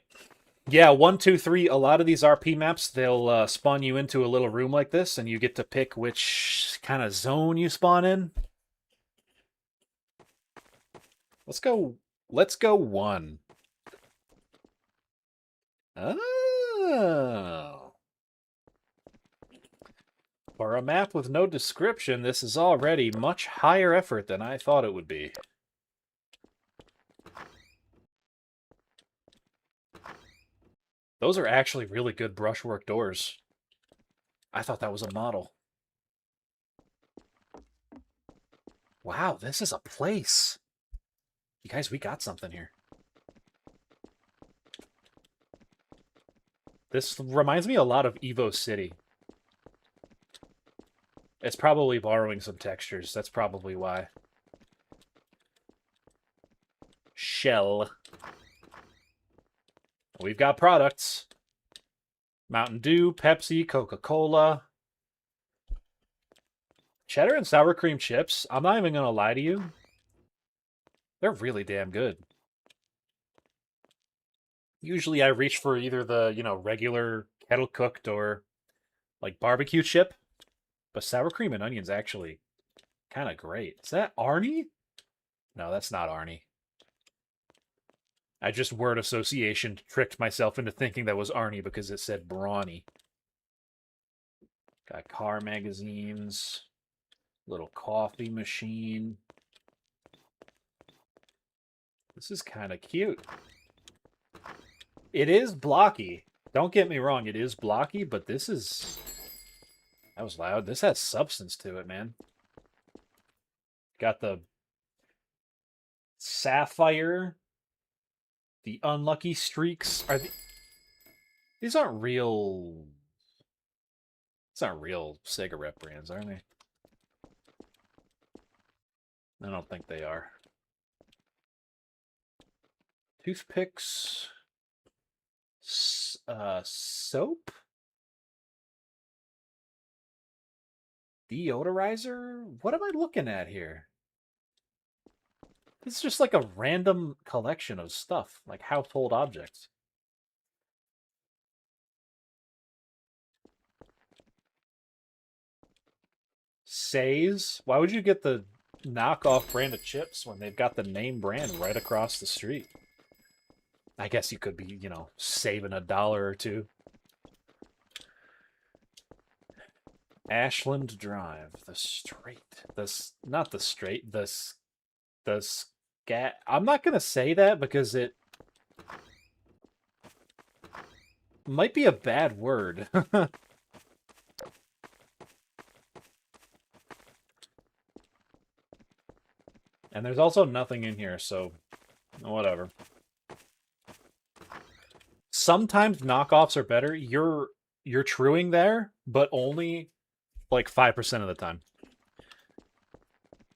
Yeah, 1, 2, 3. A lot of these RP maps, they'll spawn you into a little room like this, and you get to pick which kind of zone you spawn in. Let's go 1. Oh. For a map with no description, this is already much higher effort than I thought it would be. Those are actually really good brushwork doors. I thought that was a model. Wow, this is a place. You guys, we got something here. This reminds me a lot of Evo City. It's probably borrowing some textures. That's probably why. Shell. We've got products. Mountain Dew, Pepsi, Coca-Cola. Cheddar and sour cream chips. I'm not even going to lie to you. They're really damn good. Usually I reach for either the, regular kettle cooked or like barbecue chip. But sour cream and onion's actually kind of great. Is that Arnie? No, that's not Arnie. I just word association tricked myself into thinking that was Arnie because it said Brawny. Got car magazines. Little coffee machine. This is kind of cute. It is blocky. Don't get me wrong, it is blocky, but this is... That was loud. This has substance to it, man. Got the sapphire. The unlucky streaks. These aren't real... These aren't real cigarette brands, are they? I don't think they are. Toothpicks. Soap? Deodorizer? What am I looking at here? It's just like a random collection of stuff, like household objects. Says? Why would you get the knockoff brand of chips when they've got the name brand right across the street? I guess you could be, you know, saving $1 or $2. Ashland Drive, the straight, not the straight, the scat. I'm not gonna say that because it might be a bad word. And there's also nothing in here, so whatever. Sometimes knockoffs are better. You're truing there, but only like 5% of the time.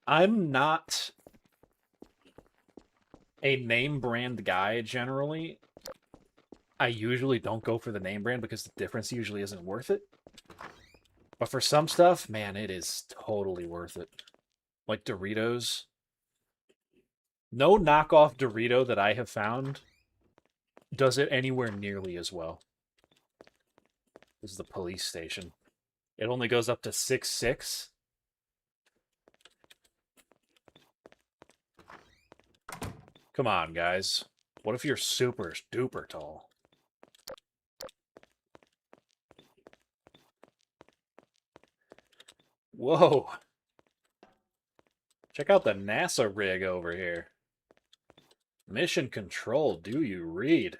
I'm not a name brand guy generally. I usually don't go for the name brand because the difference usually isn't worth it. But for some stuff, man, it is totally worth it. Like Doritos. No knockoff Dorito that I have found does it anywhere nearly as well. This is the police station. It only goes up to 6'6". Come on, guys. What if you're super duper tall? Whoa. Check out the NASA rig over here. Mission Control, do you read?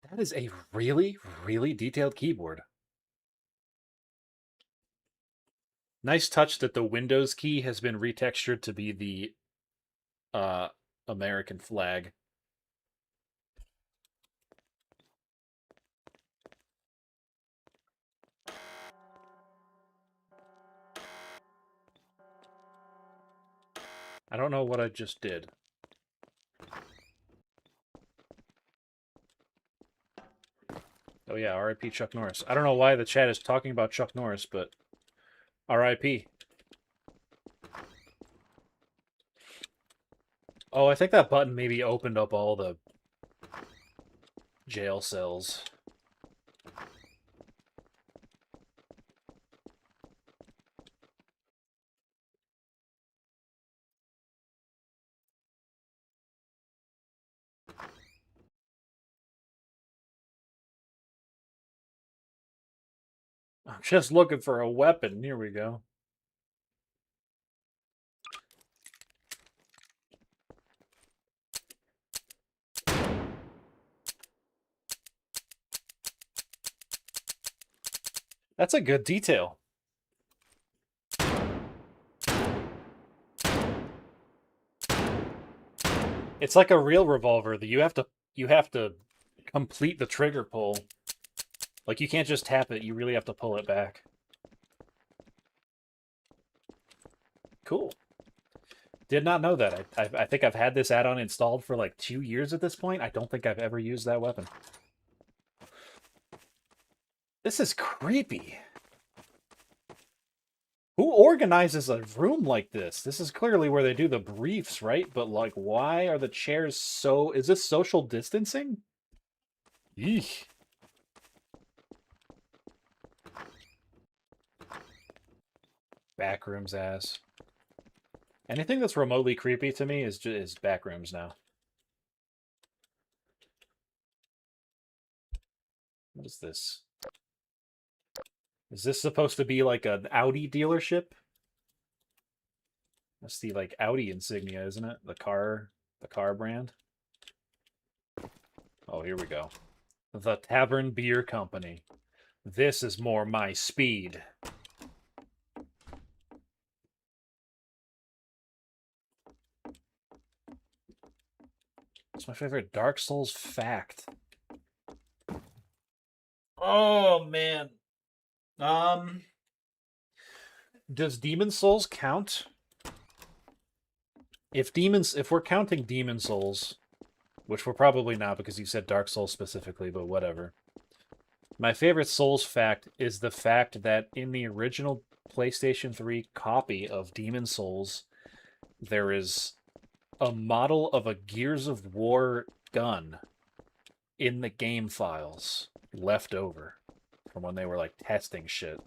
That is a really, really detailed keyboard. Nice touch that the Windows key has been retextured to be the American flag. I don't know what I just did. Oh yeah, R.I.P. Chuck Norris. I don't know why the chat is talking about Chuck Norris, but R.I.P. Oh, I think that button maybe opened up all the jail cells. I'm just looking for a weapon. Here we go. That's a good detail. It's like a real revolver that you have to complete the trigger pull. Like you can't just tap it, you really have to pull it back. Cool. Did not know that. I think I've had this add-on installed for like 2 years at this point. I don't think I've ever used that weapon. This is creepy. Who organizes a room like this? This is clearly where they do the briefs, right? But like, why are the chairs so... Is this social distancing? Eek. Backrooms ass. Anything that's remotely creepy to me is backrooms now. What is this? Is this supposed to be like an Audi dealership? That's the like Audi insignia, isn't it? The car brand. Oh, here we go. The Tavern Beer Company. This is more my speed. It's my favorite Dark Souls fact. Oh man. Does Demon Souls count? If we're counting Demon Souls, which we're probably not because you said Dark Souls specifically, but whatever. My favorite Souls fact is the fact that in the original PlayStation 3 copy of Demon Souls, there is a model of a Gears of War gun in the game files left over from when they were like testing shit.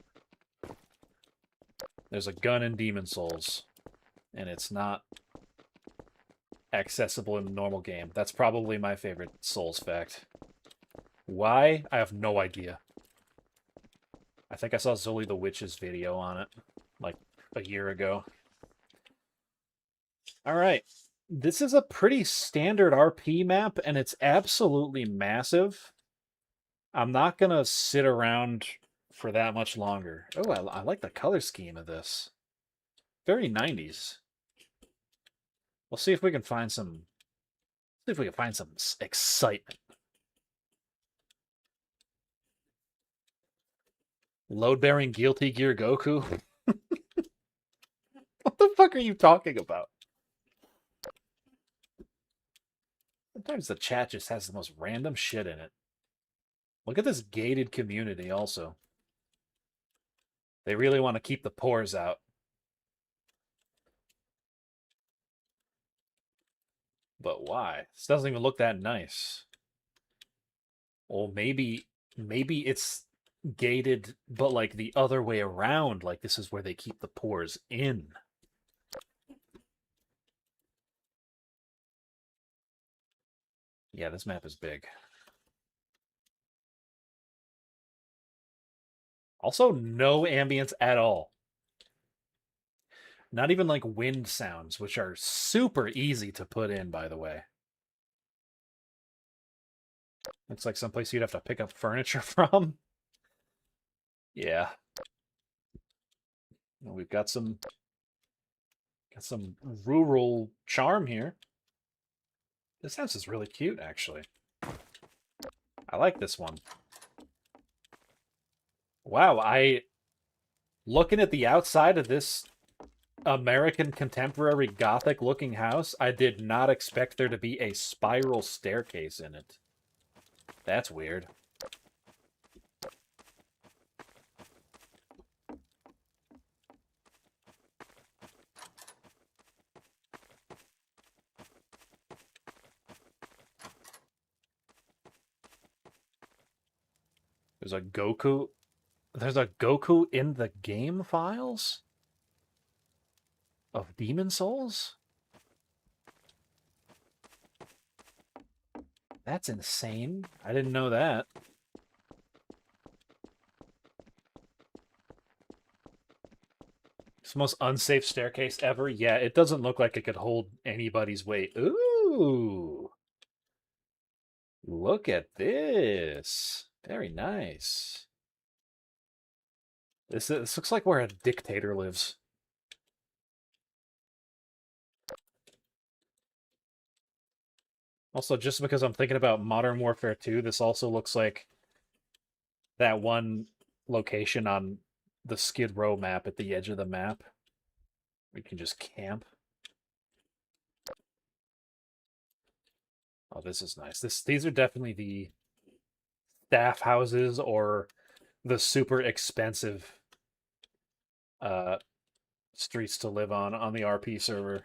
There's a gun in Demon Souls, and it's not accessible in the normal game. That's probably my favorite Souls fact. Why? I have no idea. I think I saw Zully the Witch's video on it, like, a year ago. Alright. This is a pretty standard RP map, and it's absolutely massive. I'm not gonna sit around for that much longer. Oh, I like the color scheme of this. Very 90s. We'll see if we can find some... See if we can find some excitement. Load-bearing Guilty Gear Goku? What the fuck are you talking about? Sometimes the chat just has the most random shit in it. Look at this gated community also. They really want to keep the pores out. But why? This doesn't even look that nice. Well, maybe it's gated, but like the other way around. Like this is where they keep the pores in. Yeah, this map is big. Also, no ambience at all. Not even like wind sounds, which are super easy to put in, by the way. Looks like someplace you'd have to pick up furniture from. Yeah. Well, we've got some rural charm here. This house is really cute, actually. I like this one. Wow, looking at the outside of this American contemporary Gothic looking house, I did not expect there to be a spiral staircase in it. That's weird. There's a Goku in the game files of Demon Souls? That's insane. I didn't know that. It's the most unsafe staircase ever. Yeah, it doesn't look like it could hold anybody's weight. Ooh. Look at this. Very nice. This looks like where a dictator lives. Also, just because I'm thinking about Modern Warfare 2, this also looks like that one location on the Skid Row map at the edge of the map. We can just camp. Oh, this is nice. These are definitely the staff houses or the super expensive streets to live on the RP server.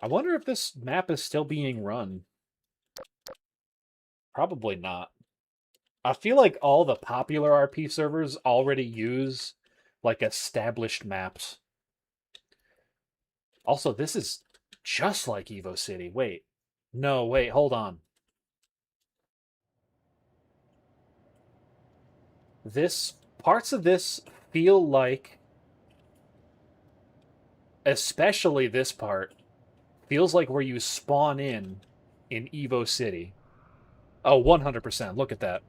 I wonder if this map is still being run. Probably not. I feel like all the popular RP servers already use like established maps. Also, this is just like Evo City. Wait. No, wait, hold on. Parts of this feel like, especially this part, feels like where you spawn in Evo City. Oh, 100%. Look at that.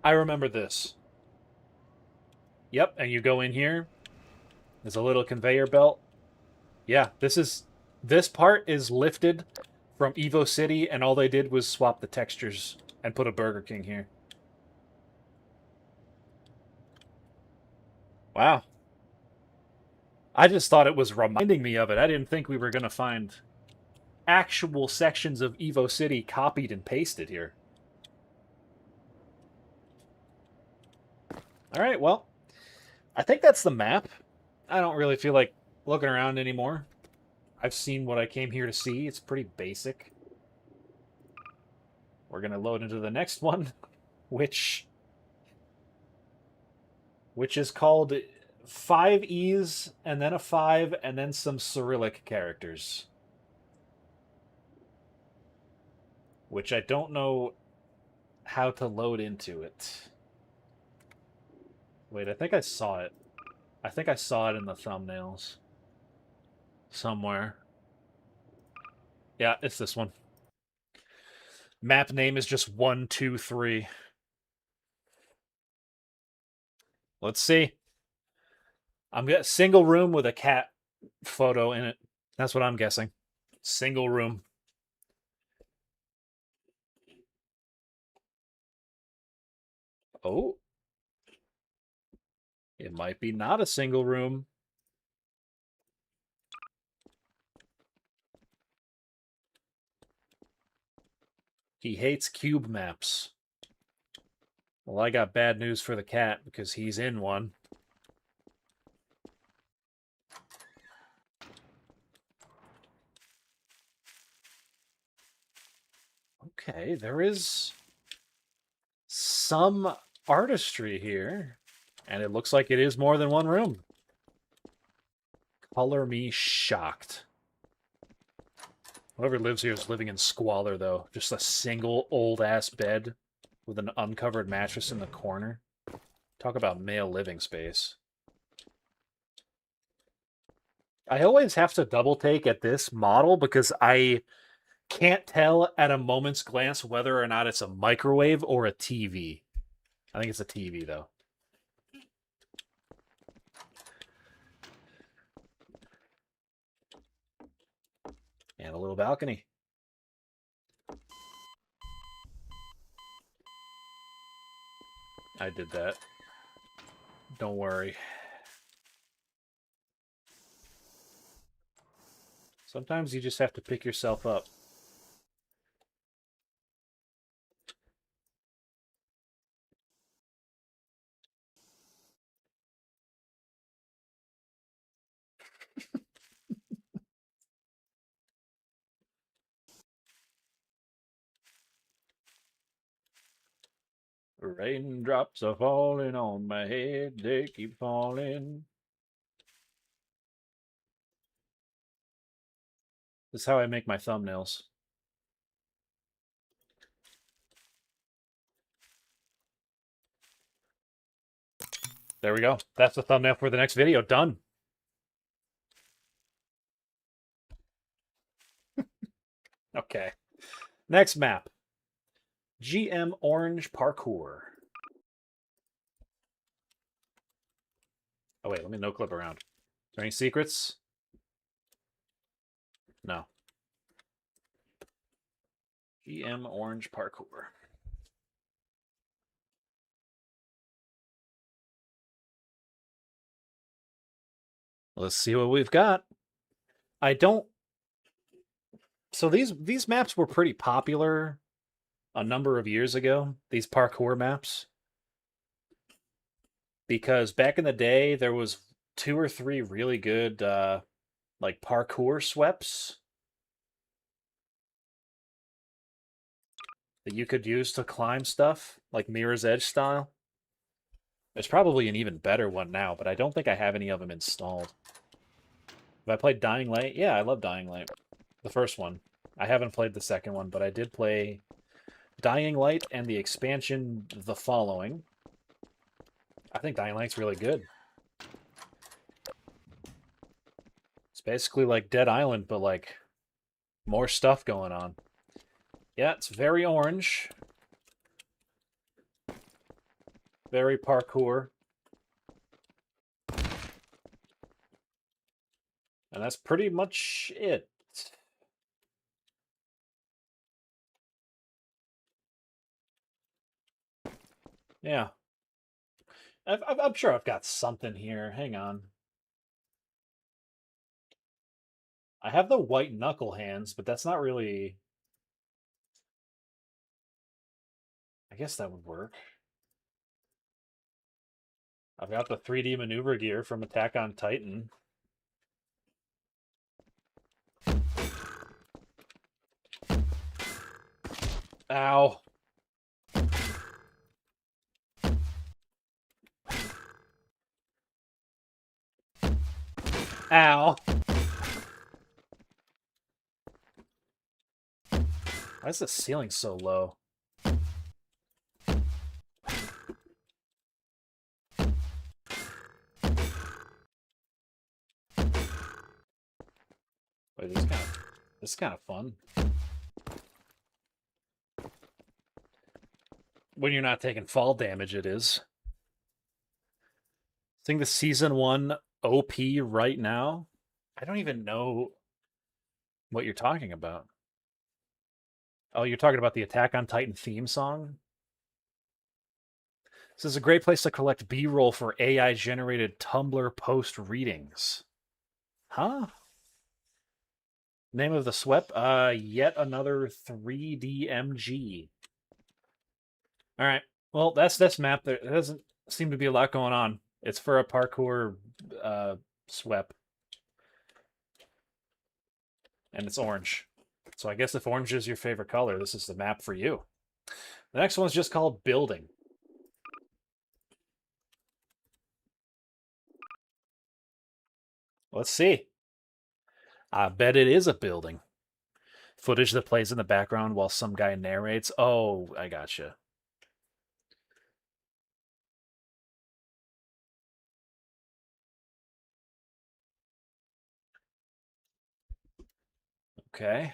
I remember this. Yep, and you go in here. There's a little conveyor belt. Yeah, this part is lifted from Evo City, and all they did was swap the textures and put a Burger King here. Wow. I just thought it was reminding me of it. I didn't think we were going to find actual sections of Evo City copied and pasted here. Alright, well, I think that's the map. I don't really feel like looking around anymore. I've seen what I came here to see. It's pretty basic. We're going to load into the next one, which is called 5 E's and then a 5 and then some Cyrillic characters. Which I don't know how to load into it. Wait, I think I saw it. I think I saw it in the thumbnails. Somewhere. Yeah, it's this one. Map name is just 123. Let's see. I'm getting single room with a cat photo in it. That's what I'm guessing. Single room. Oh. It might be not a single room. He hates cube maps. Well, I got bad news for the cat because he's in one. Okay, there is some artistry here. And it looks like it is more than one room. Color me shocked. Whoever lives here is living in squalor, though. Just a single old-ass bed with an uncovered mattress in the corner. Talk about male living space. I always have to double-take at this model because I can't tell at a moment's glance whether or not it's a microwave or a TV. I think it's a TV, though. And a little balcony. I did that. Don't worry. Sometimes you just have to pick yourself up. Raindrops are falling on my head, they keep falling. This is how I make my thumbnails. There we go. That's the thumbnail for the next video. Done. Okay. Next map. GM Orange Parkour. Oh, wait. Let me no-clip around. Is there any secrets? No. GM Orange Parkour. Let's see what we've got. I don't... So these maps were pretty popular a number of years ago, these parkour maps. Because back in the day, there was 2 or 3 really good, like, parkour sweeps that you could use to climb stuff, like Mirror's Edge style. There's probably an even better one now, but I don't think I have any of them installed. Have I played Dying Light? Yeah, I love Dying Light. The first one. I haven't played the second one, but I did play Dying Light and the expansion The Following. I think Dying Light's really good. It's basically like Dead Island, but like more stuff going on. Yeah, it's very orange. Very parkour. And that's pretty much it. Yeah. I'm sure I've got something here. Hang on. I have the white knuckle hands, but that's not really... I guess that would work. I've got the 3D maneuver gear from Attack on Titan. Ow. Ow. Why is the ceiling so low? Wait, this is kind of fun. When you're not taking fall damage, it is. Sing the season 1 OP right now. I don't even know what you're talking about. Oh, you're talking about the Attack on Titan theme song? This is a great place to collect B-roll for AI-generated Tumblr post readings. Huh? Name of the SWEP? Yet another 3DMG. All right. Well, that's this map. There doesn't seem to be a lot going on. It's for a parkour SWEP. And it's orange. So I guess if orange is your favorite color, this is the map for you. The next one's just called Building. Let's see. I bet it is a building. Footage that plays in the background while some guy narrates. Oh, I gotcha. Okay.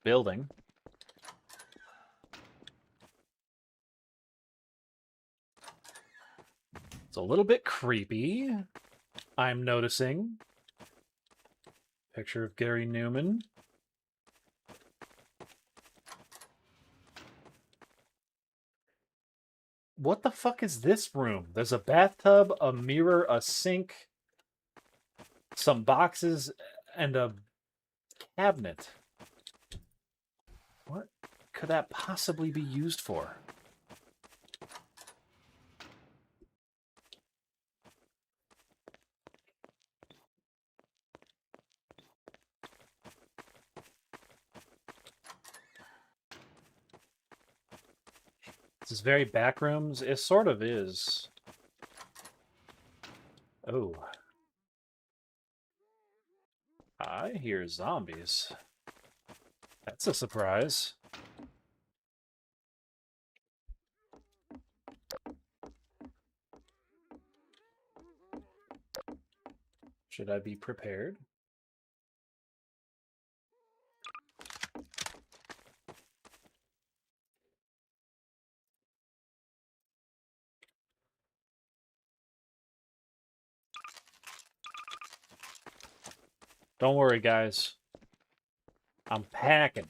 Building. It's a little bit creepy, I'm noticing. Picture of Gary Newman. What the fuck is this room? There's a bathtub, a mirror, a sink, some boxes, and a cabinet. What could that possibly be used for? This is very backrooms. It sort of is. Oh. I hear zombies. That's a surprise. Should I be prepared? Don't worry, guys. I'm packing.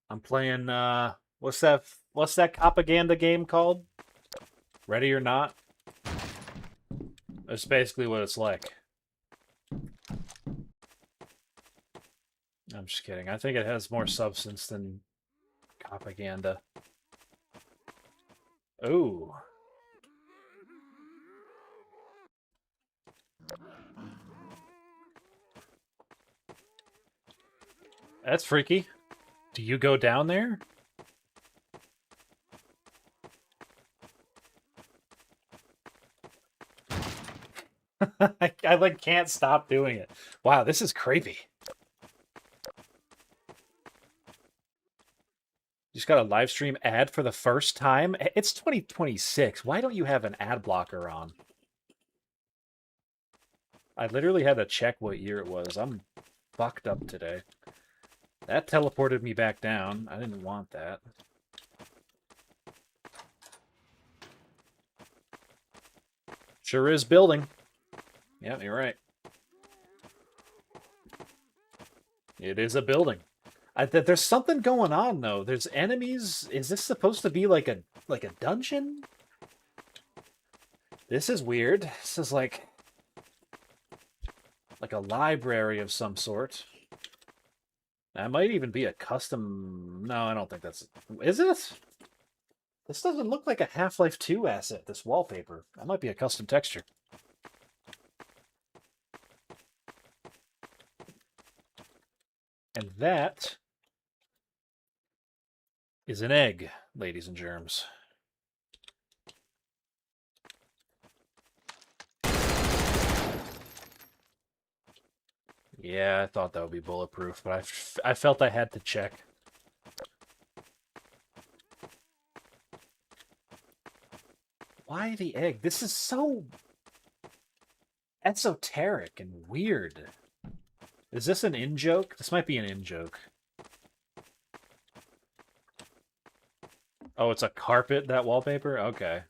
I'm playing, what's that propaganda game called? Ready or Not? That's basically what it's like. I'm just kidding. I think it has more substance than propaganda. Oh. That's freaky. Do you go down there? I like can't stop doing it. Wow, this is creepy. You just got a live stream ad for the first time? It's 2026. Why don't you have an ad blocker on? I literally had to check what year it was. I'm fucked up today. That teleported me back down. I didn't want that. Sure is building. Yeah, you're right. It is a building. There's something going on though. There's enemies. Is this supposed to be like a dungeon? This is weird. This is like a library of some sort. That might even be a custom. No, I don't think that's. Is it? This doesn't look like a Half-Life 2 asset. This wallpaper. That might be a custom texture. And that is an egg, ladies and germs. Yeah, I thought that would be bulletproof, but I felt I had to check. Why the egg? This is so esoteric and weird. Is this an in-joke? This might be an in-joke. Oh, it's a carpet, that wallpaper? Okay.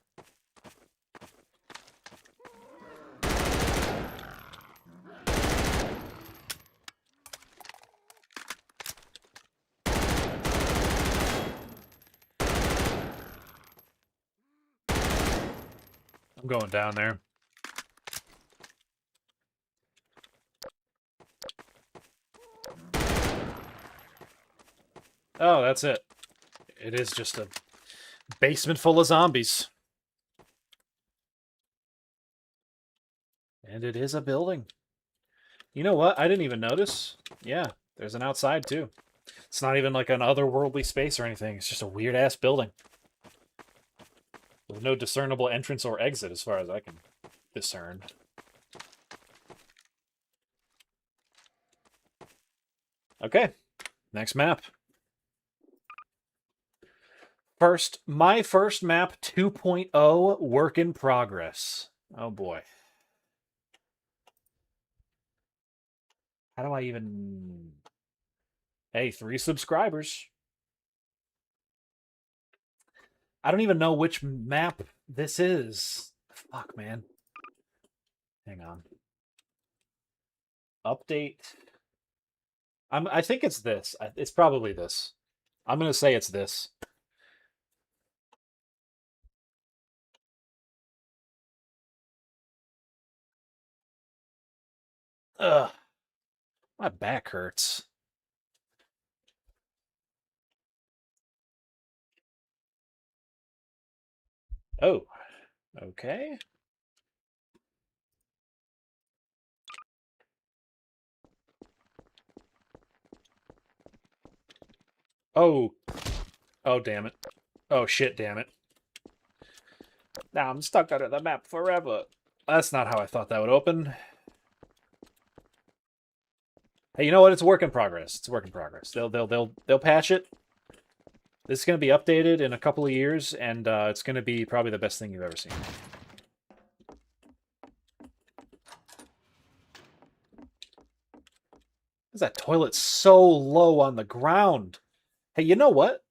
I'm going down there. Oh, that's it. It is just a basement full of zombies. And it is a building. You know what? I didn't even notice. Yeah, there's an outside too. It's not even like an otherworldly space or anything. It's just a weird-ass building. With no discernible entrance or exit as far as I can discern. Okay, next map. My first map 2.0 work in progress. Oh boy. How do I even... Hey, 3 subscribers. I don't even know which map this is. Fuck, man. Hang on. Update. I think it's this. It's probably this. I'm going to say it's this. Ugh. My back hurts. Oh. Okay. Oh. Oh, damn it. Oh, shit, damn it. Now I'm stuck under the map forever. That's not how I thought that would open. Hey, you know what? It's a work in progress. It's a work in progress. They'll patch it. This is going to be updated in a couple of years, and it's going to be probably the best thing you've ever seen. Is that toilet so low on the ground? Hey, you know what?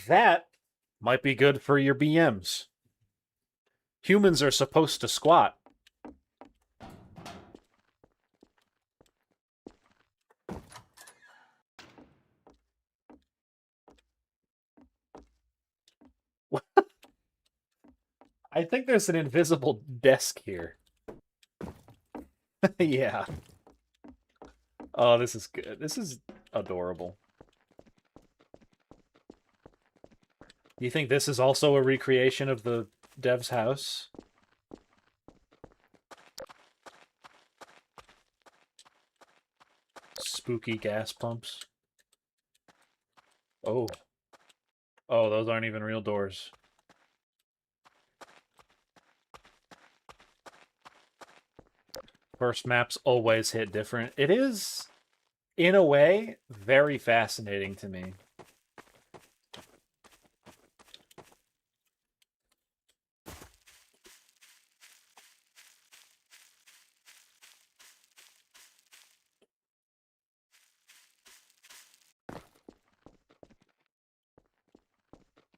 That might be good for your BMs. Humans are supposed to squat. I think there's an invisible desk here. Yeah. Oh, this is good. This is adorable. Do you think this is also a recreation of the dev's house? Spooky gas pumps. Oh. Oh, those aren't even real doors. First maps always hit different. It is, in a way, very fascinating to me.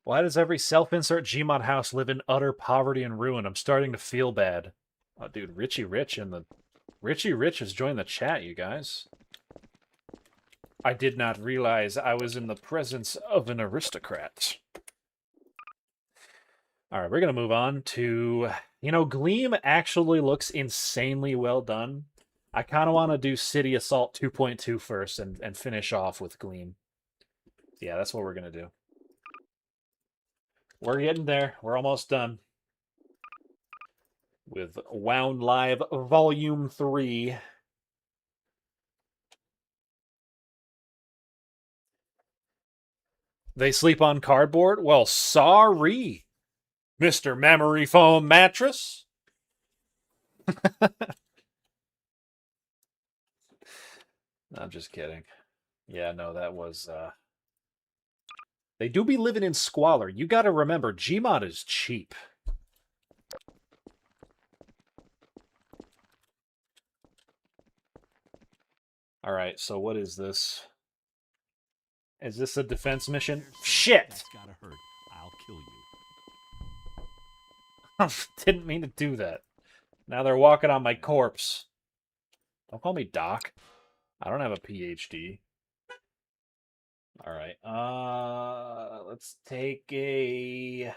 Why does every self-insert Gmod house live in utter poverty and ruin? I'm starting to feel bad. Oh, dude, Richie Rich has joined the chat, you guys. I did not realize I was in the presence of an aristocrat. All right, we're going to move on to... You know, Gleam actually looks insanely well done. I kind of want to do City Assault 2.2 first and finish off with Gleam. Yeah, that's what we're going to do. We're getting there. We're almost done. With WAWN Live Volume 3. They sleep on cardboard? Well, sorry, Mr. Memory Foam Mattress. I'm just kidding. Yeah, no, that was... They do be living in squalor. You gotta remember, Gmod is cheap. Alright, so what is this? Is this a defense mission? Shit! That's gotta hurt. I'll kill you. Didn't mean to do that. Now they're walking on my corpse. Don't call me Doc. I don't have a PhD. Alright, let's take a...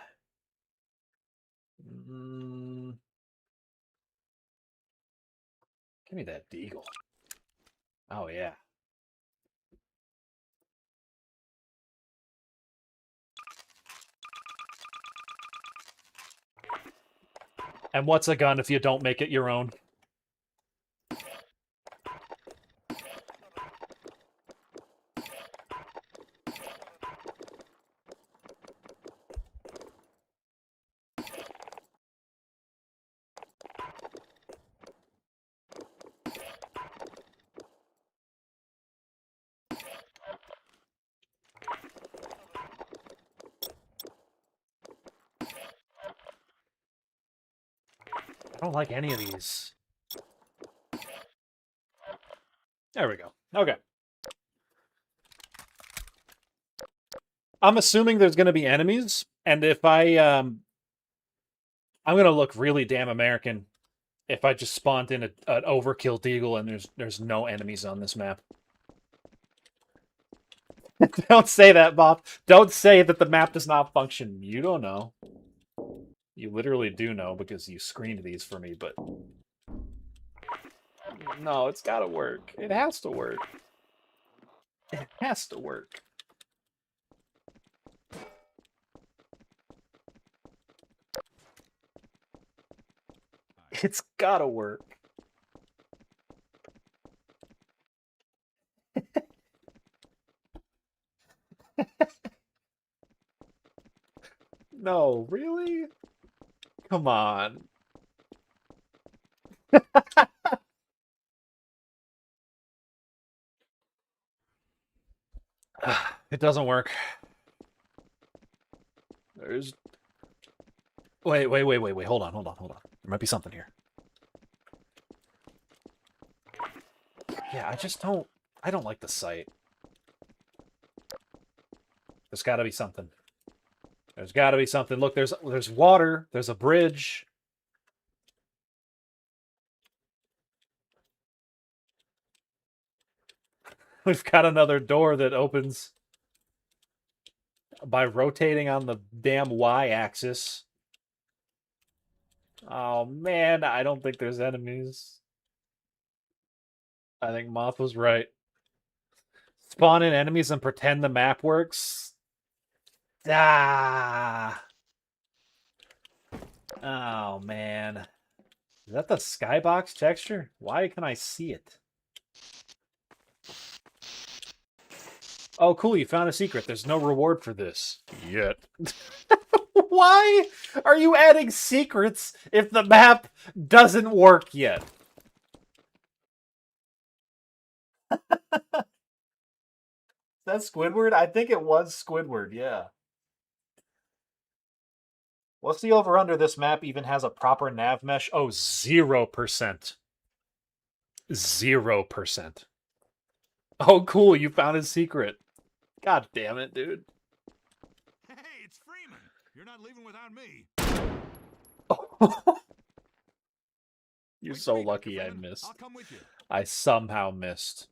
Give me that deagle. Oh, yeah. And what's a gun if you don't make it your own? I don't like any of these. There we go. Okay. I'm assuming there's going to be enemies, and if I'm going to look really damn American if I just spawned in an overkill deagle and there's no enemies on this map. Don't say that, Moth. Don't say that the map does not function. You don't know. You literally do know because you screened these for me, but... No, it's gotta work. It has to work. It has to work. It's gotta work. No, really? Come on. It doesn't work. There's... Wait. Hold on. There might be something here. Yeah, I don't like the sight. There's gotta be something. There's gotta be something. Look, there's water. There's a bridge. We've got another door that opens by rotating on the damn Y-axis. Oh, man, I don't think there's enemies. I think Moth was right. Spawn in enemies and pretend the map works. Ah! Oh, man. Is that the skybox texture? Why can I see it? Oh, cool, you found a secret. There's no reward for this. Yet. Why are you adding secrets if the map doesn't work yet? Is that Squidward? I think it was Squidward, yeah. What's the over-under this map even has a proper nav mesh? Oh, 0%. 0%. Oh, cool, you found his secret. God damn it, dude. Hey, it's Freeman. You're not leaving without me. You're so lucky I missed. I'll come with you. I somehow missed.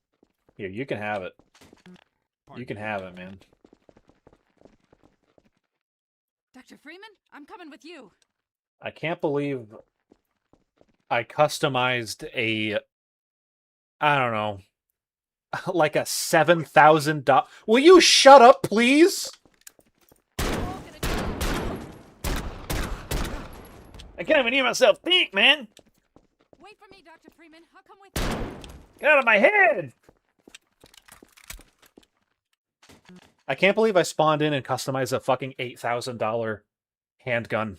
Here, you can have it. You can have it, man. Dr. Freeman, I'm coming with you. I can't believe I customized a... I don't know. Like a $7,000... Will you shut up, please? I can't even hear myself think, man. Wait for me, Dr. Freeman. I'll come with you. Get out of my head! I can't believe I spawned in and customized a fucking $8,000 handgun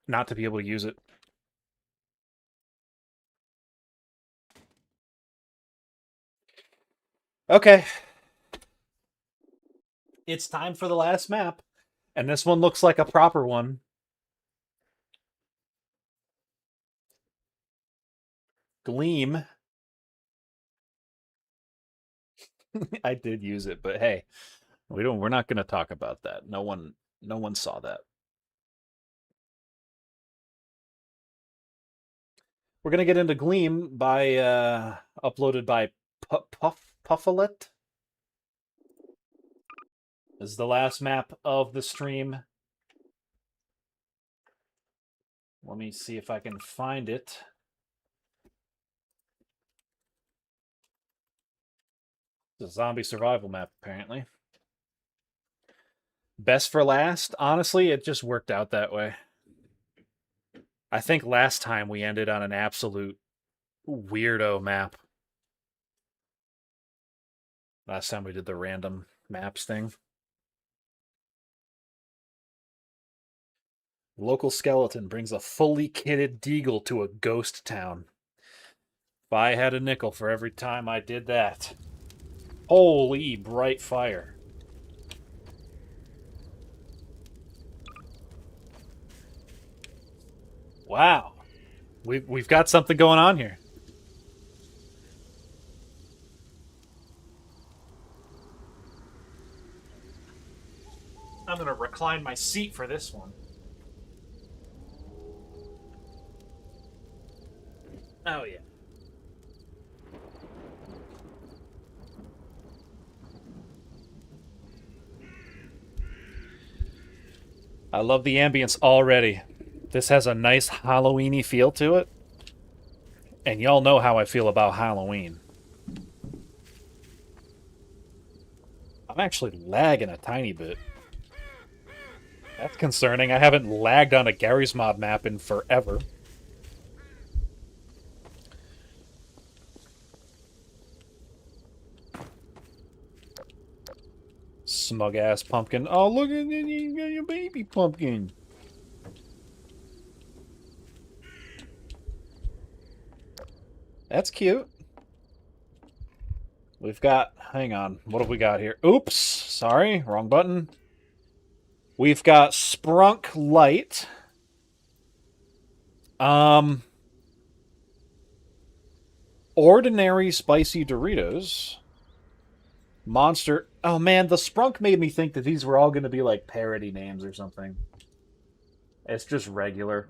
not to be able to use it. Okay. It's time for the last map. And this one looks like a proper one. Gleam. I did use it, but hey, we're not going to talk about that. No one saw that. We're going to get into Gleam by uploaded by Puffalet. This is the last map of the stream. Let me see if I can find it. It's a zombie survival map, apparently. Best for last? Honestly, it just worked out that way. I think last time we ended on an absolute weirdo map. Last time we did the random maps thing. Local skeleton brings a fully kitted deagle to a ghost town. If I had a nickel for every time I did that. Holy bright fire. Wow. We've got something going on here. I'm going to recline my seat for this one. Oh, yeah. I love the ambience already. This has a nice Halloween-y feel to it. And y'all know how I feel about Halloween. I'm actually lagging a tiny bit. That's concerning. I haven't lagged on a Gmod map in forever. Smug-ass pumpkin. Oh, look at your baby pumpkin. That's cute. We've got... Hang on. What have we got here? Oops. Sorry. Wrong button. We've got Sprunk Light. Ordinary Spicy Doritos. Monster... Oh, man, the Sprunk made me think that these were all going to be, like, parody names or something. It's just regular.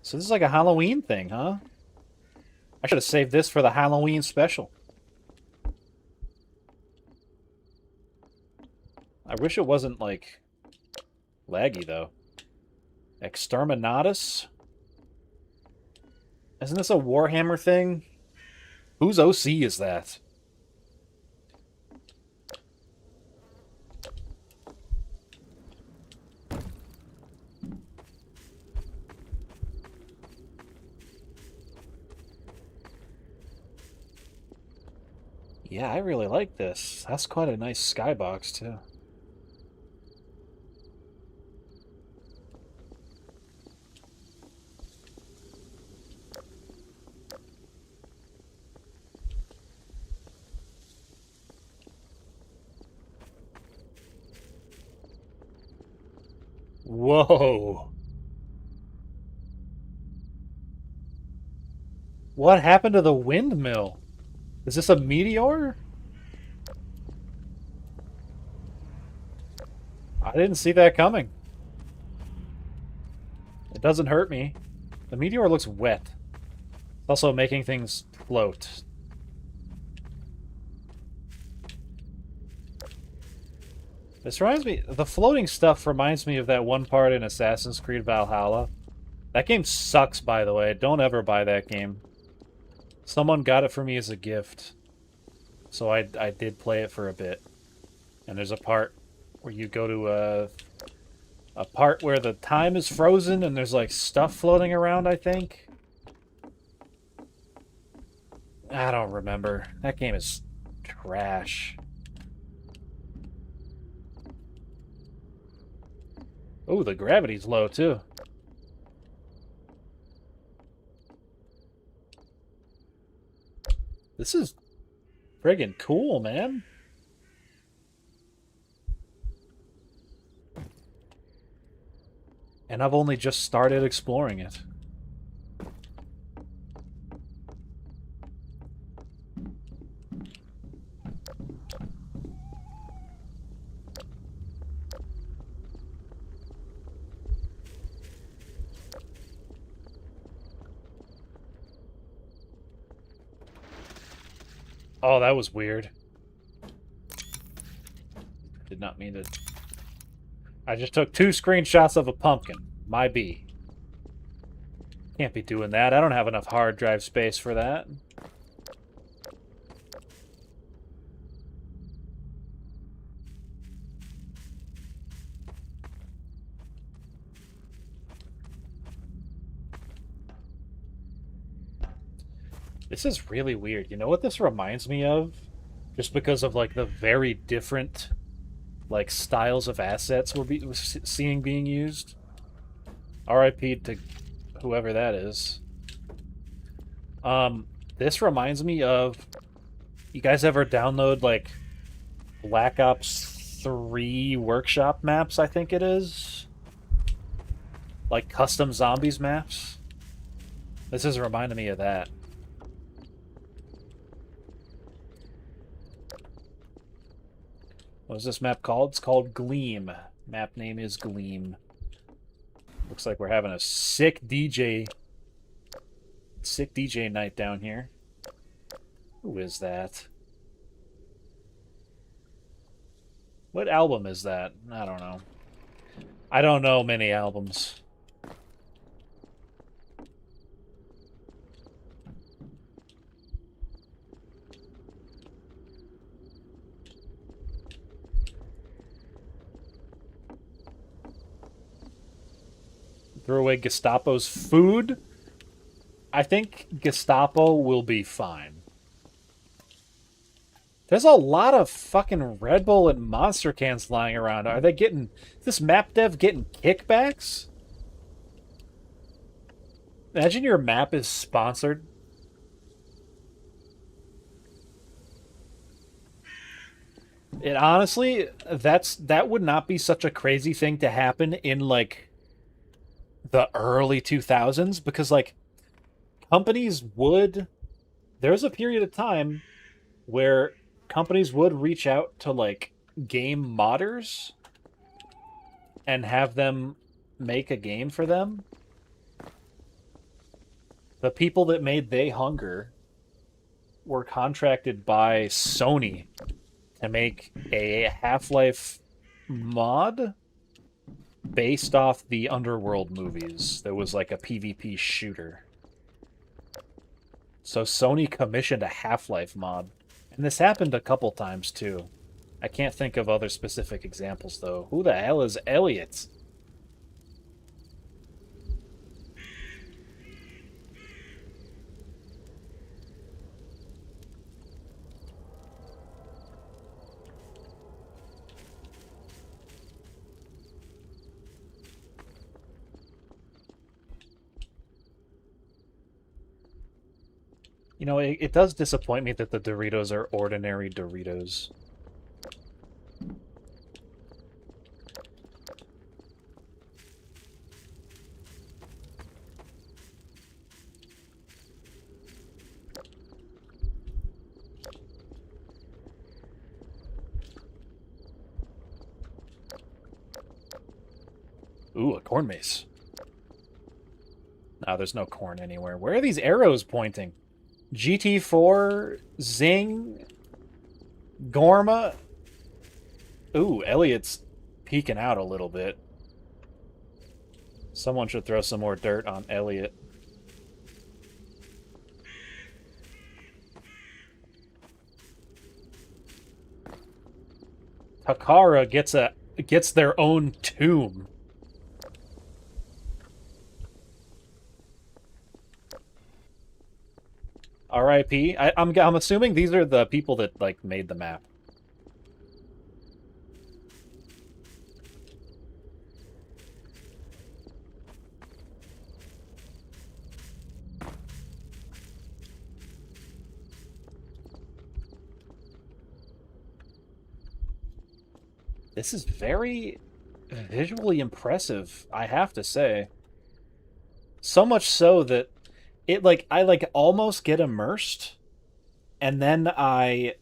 So this is like a Halloween thing, huh? I should have saved this for the Halloween special. I wish it wasn't, like, laggy, though. Exterminatus? Isn't this a Warhammer thing? Whose OC is that? Yeah, I really like this. That's quite a nice skybox, too. Whoa. What happened to the windmill? Is this a meteor? I didn't see that coming. It doesn't hurt me. The meteor looks wet. It's also making things float. This reminds me... The floating stuff reminds me of that one part in Assassin's Creed Valhalla. That game sucks, by the way. Don't ever buy that game. Someone got it for me as a gift. So I did play it for a bit. And there's a part where you go to a part where the time is frozen and there's like stuff floating around, I think. I don't remember. That game is trash. Oh, the gravity's low, too. This is friggin' cool, man. And I've only just started exploring it. Oh, that was weird. Did not mean to... I just took 2 screenshots of a pumpkin. My B. Can't be doing that. I don't have enough hard drive space for that. This is really weird. You know what this reminds me of? Just because of, like, the very different, like, styles of assets we're seeing being used. RIP to whoever that is. This reminds me of... You guys ever download, like, Black Ops 3 workshop maps, I think it is? Like, custom zombies maps? This is reminding me of that. What is this map called? It's called Gleam. Map name is Gleam. Looks like we're having a sick DJ night down here. Who is that? What album is that? I don't know. I don't know many albums. Throw away Gestapo's food? I think Gestapo will be fine. There's a lot of fucking Red Bull and Monster cans lying around. Are they getting... Is this map dev getting kickbacks? Imagine your map is sponsored. It honestly, that would not be such a crazy thing to happen in, like... the early 2000s, because like companies would, there's a period of time where companies would reach out to like game modders and have them make a game for them. The people that made They Hunger were contracted by Sony to make a Half-Life mod based off the Underworld movies. There was like a PvP shooter. So Sony commissioned a Half-Life mod. And this happened a couple times too. I can't think of other specific examples though. Who the hell is Elliot? You know, it does disappoint me that the Doritos are ordinary Doritos. Ooh, a corn mace. No, there's no corn anywhere. Where are these arrows pointing? GT4, Zing, Gorma. Ooh, Elliot's peeking out a little bit. Someone should throw some more dirt on Elliot. Takara gets their own tomb. R.I.P. I'm assuming these are the people that like made the map. This is very visually impressive, I have to say. So much so that I like almost get immersed, and then I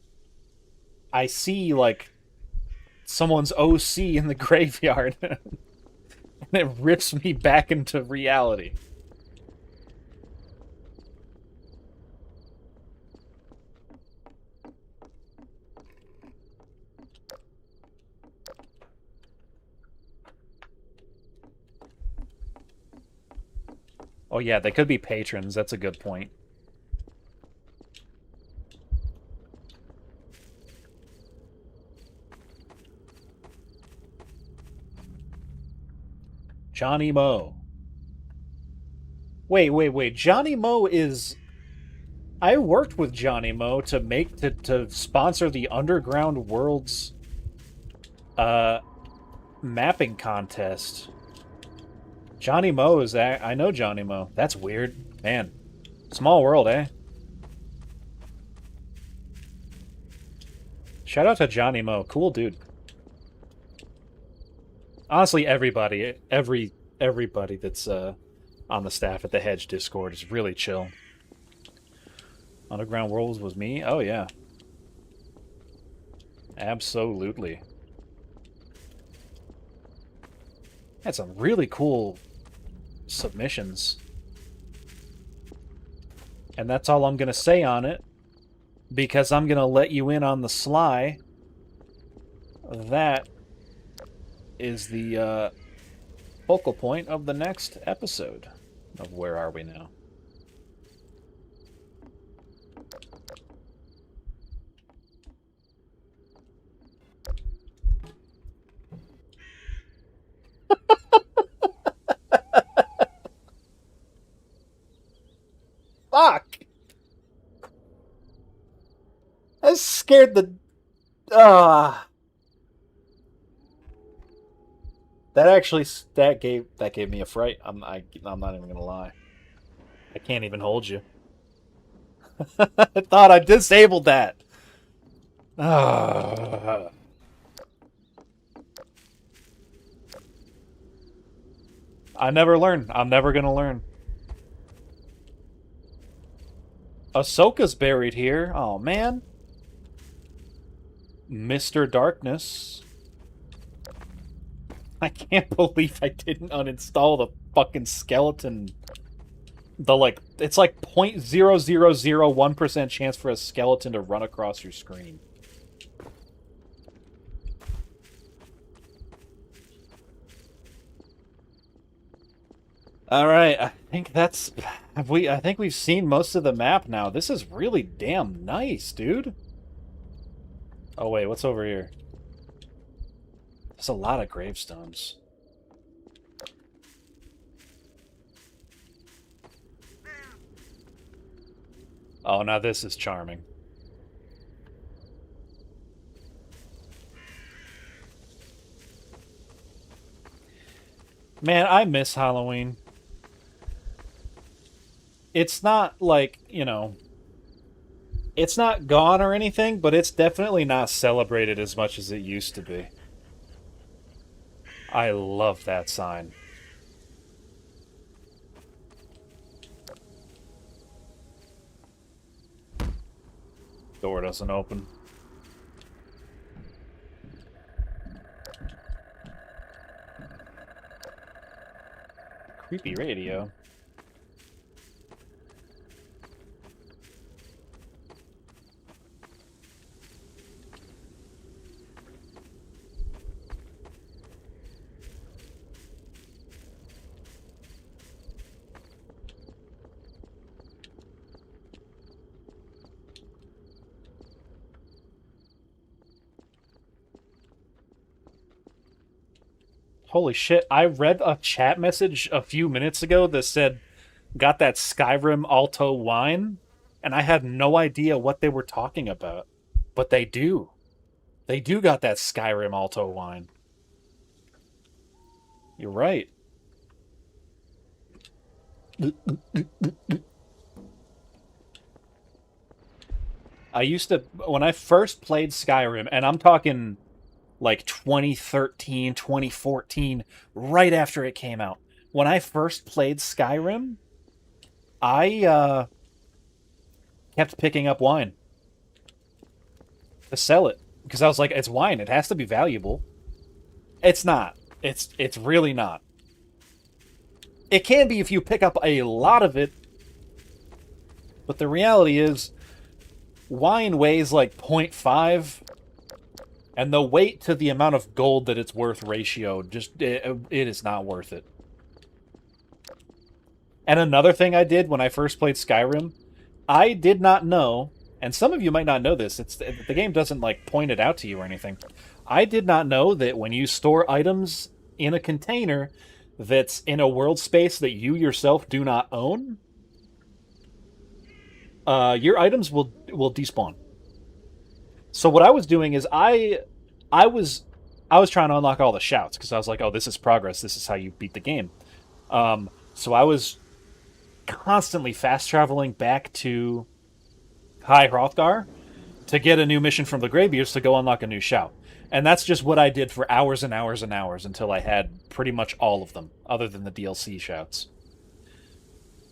see like someone's OC in the graveyard, and it rips me back into reality. Oh yeah, they could be patrons. That's a good point. Johnny Mo. Wait. Johnny Mo is... I worked with Johnny Mo to sponsor the Underground Worlds mapping contest. Johnny Mo is that... I know Johnny Mo. That's weird. Man. Small world, eh? Shout out to Johnny Mo. Cool dude. Honestly, everybody that's on the staff at the Hedge Discord is really chill. Underground Worlds was me? Oh, yeah. Absolutely. Had some really cool submissions. And that's all I'm going to say on it, because I'm going to let you in on the sly. That is the focal point of the next episode of Where Are We Now? Fuck! I scared the... That gave me a fright. I'm not even gonna lie. I can't even hold you. I thought I disabled that. I never learn. I'm never gonna learn. Ahsoka's buried here. Oh man. Mr. Darkness. I can't believe I didn't uninstall the fucking skeleton. It's like 0.0001% chance for a skeleton to run across your screen. All right, I think we've seen most of the map now. This is really damn nice, dude. Oh wait, what's over here? There's a lot of gravestones. Oh, now this is charming. Man, I miss Halloween. It's not like, you know, it's not gone or anything, but it's definitely not celebrated as much as it used to be. I love that sign. Door doesn't open. Creepy radio. Holy shit, I read a chat message a few minutes ago that said, got that Skyrim Alto wine? and I had no idea what they were talking about. But they do. They do got that Skyrim Alto wine. You're right. I used to, when I first played Skyrim, and I'm talking like 2013, 2014, right after it came out. When I first played Skyrim, I kept picking up wine to sell it because I was like, it's wine. It has to be valuable. It's not. It's really not. It can be if you pick up a lot of it, but the reality is wine weighs like 0.5, and the weight to the amount of gold that it's worth ratio, just it is not worth it. And another thing I did when I first played Skyrim, I did not know, and some of you might not know this, the game doesn't like point it out to you or anything. I did not know that when you store items in a container that's in a world space that you yourself do not own, your items will despawn. So what I was doing is I was trying to unlock all the shouts because I was like, oh, this is progress. This is how you beat the game. So I was constantly fast traveling back to High Hrothgar to get a new mission from the Greybeards to go unlock a new shout. And that's just what I did for hours and hours and hours until I had pretty much all of them, other than the DLC shouts.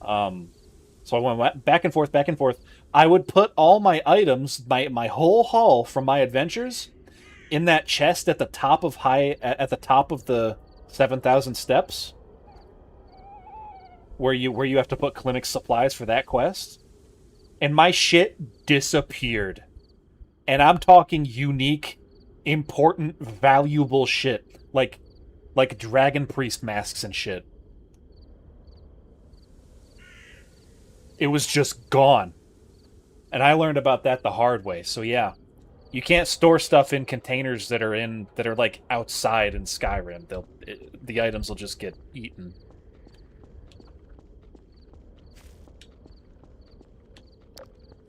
So I went back and forth, back and forth. I would put all my items, my whole haul from my adventures, in that chest at the top of the 7,000 steps, where you have to put clinic supplies for that quest, and my shit disappeared. And I'm talking unique, important, valuable shit, like dragon priest masks and shit. It was just gone. And I learned about that the hard way. So yeah, you can't store stuff in containers that are like outside in Skyrim. The items will just get eaten.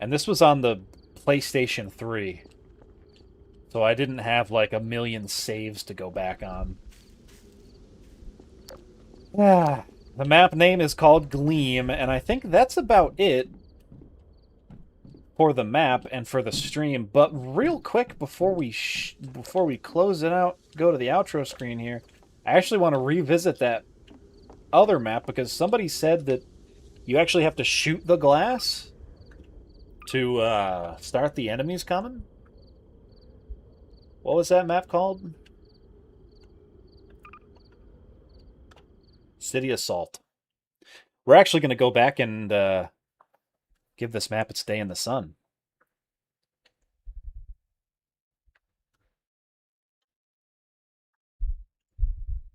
And this was on the PlayStation 3. So I didn't have like a million saves to go back on. Ah, the map name is called Gleam, and I think that's about it for the map and for the stream. But real quick, before we close it out, go to the outro screen here, I actually want to revisit that other map because somebody said that you actually have to shoot the glass to start the enemies coming. What was that map called? City Assault. We're actually going to go back and give this map its day in the sun.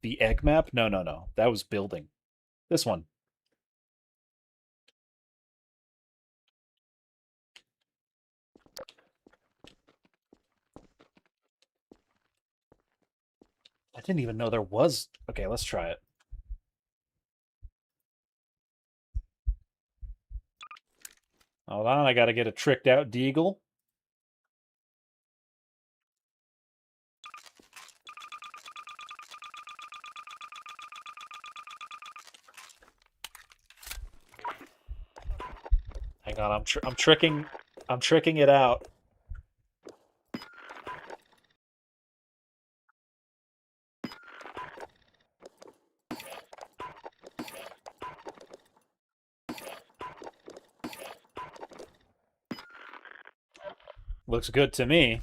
The egg map? No. That was building. This one. I didn't even know there was... Okay, let's try it. Hold on, I gotta get a tricked out deagle. Hang on, I'm tricking it out. Looks good to me.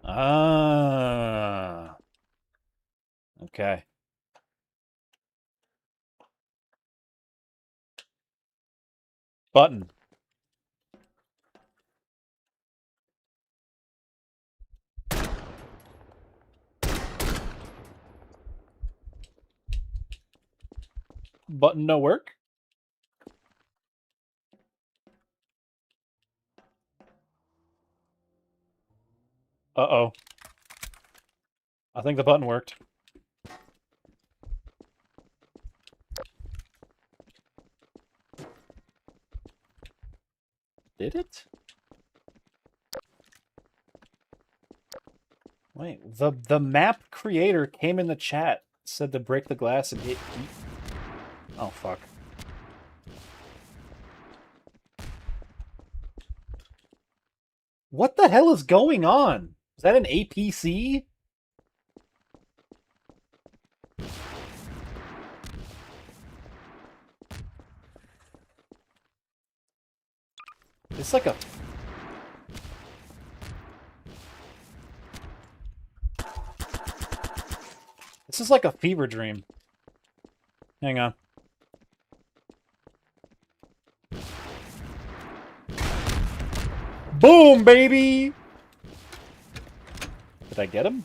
Ah. Okay. Button. Button no work? Uh-oh. I think the button worked. Did it? Wait, the map creator came in the chat, said to break the glass and hit E. Oh, fuck. What the hell is going on? Is that an APC? It's like a... This is like a fever dream. Hang on. Boom, baby! Did I get him?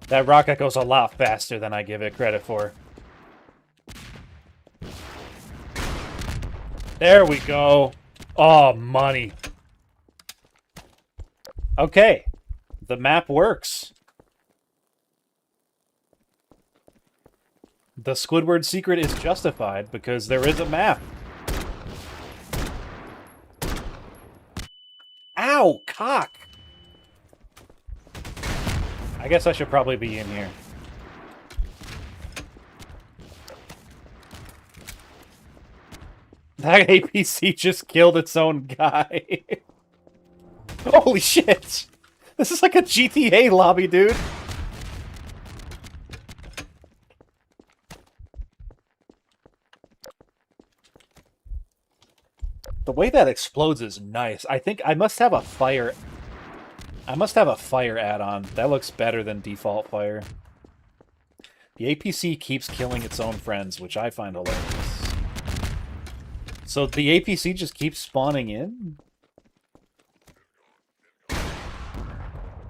That rocket goes a lot faster than I give it credit for. There we go. Oh, money. Okay. The map works. The Squidward secret is justified because there is a map. Ow, cock! I guess I should probably be in here. That APC just killed its own guy. Holy shit! This is like a GTA lobby, dude. The way that explodes is nice. I think I must have a fire... I must have a fire add-on. That looks better than default fire. The APC keeps killing its own friends, which I find hilarious. So the APC just keeps spawning in?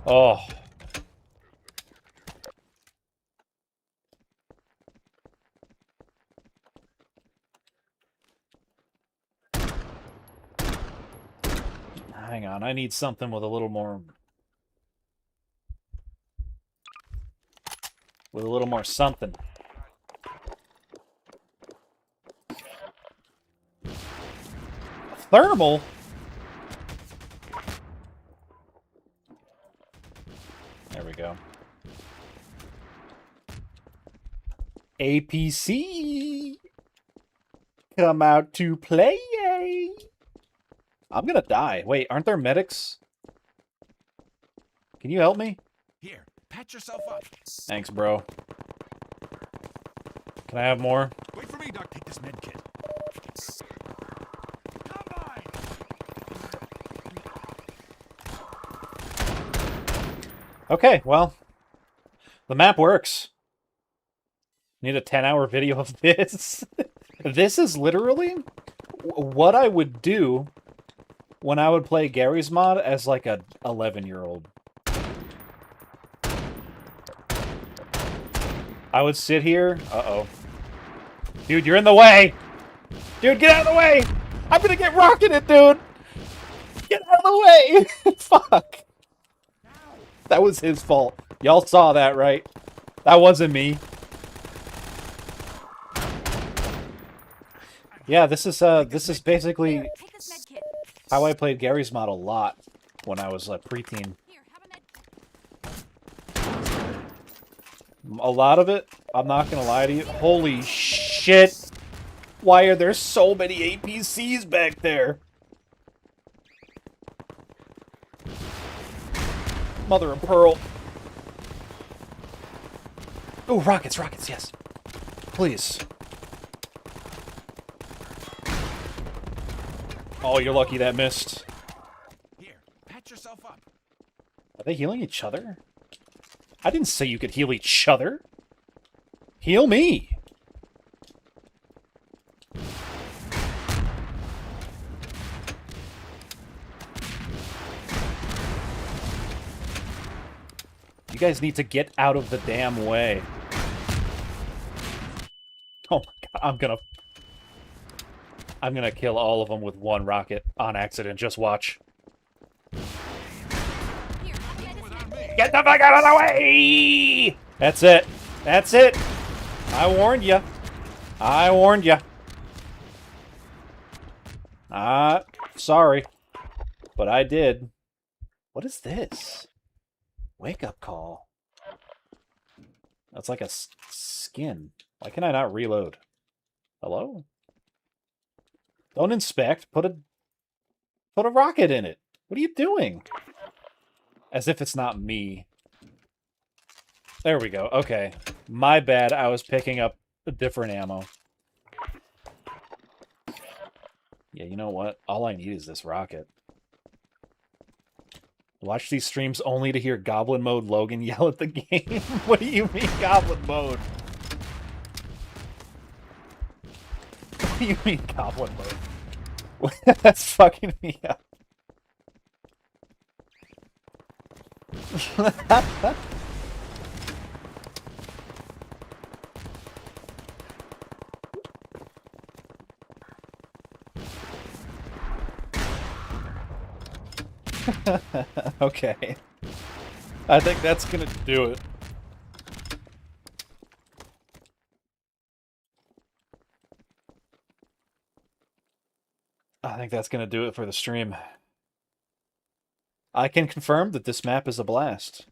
Oh. Hang on, I need something with a little more... With a little more something. Thermal? There we go. APC! Come out to play! I'm gonna die. Wait, aren't there medics? Can you help me? Here, patch yourself up. Thanks, bro. Can I have more? Wait for me, Doc. Take this med kit. Come by. Okay, well, the map works. Need a 10-hour video of this. This is literally what I would do when I would play Gary's mod as like a 11-year-old. I would sit here. Uh-oh. Dude, you're in the way! Dude, get out of the way! I'm gonna get rocketed, dude! Get out of the way! Fuck! That was his fault. Y'all saw that, right? That wasn't me. Yeah, this is basically Take this med kit. how I played Gary's mod a lot when I was a preteen. Here, have a med kit. A lot of it, I'm not gonna lie to you. Holy shit! Why are there so many APCs back there? Mother of pearl. Oh, rockets, rockets, yes. Please. Oh, you're lucky that missed. Here, patch yourself up. Are they healing each other? I didn't say you could heal each other. Heal me. You guys need to get out of the damn way. Oh my god, I'm gonna... I'm gonna kill all of them with one rocket on accident. Just watch. Here, Without me. Get the fuck out of the way! That's it. That's it. I warned you. I warned you. Sorry. But I did. What is this? Wake up call. That's like a skin. Why can I not reload? Hello? Don't inspect. Put a rocket in it. What are you doing? As if it's not me. There we go. Okay. My bad. I was picking up a different ammo. Yeah, you know what? All I need is this rocket. Watch these streams only to hear Goblin Mode Logan yell at the game. What do you mean, Goblin Mode? What do you mean, Goblin Mode? That's fucking me up. Okay. I think that's gonna do it. I think that's gonna do it for the stream. I can confirm that this map is a blast.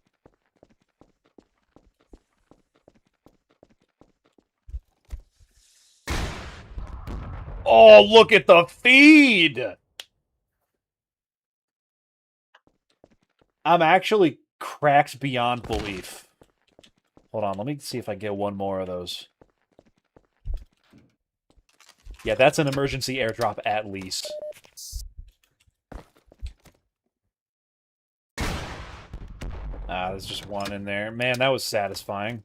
Oh, look at the feed! I'm actually cracked beyond belief. Hold on, let me see if I get one more of those. Yeah, that's an emergency airdrop at least. Ah, there's just one in there. Man, that was satisfying.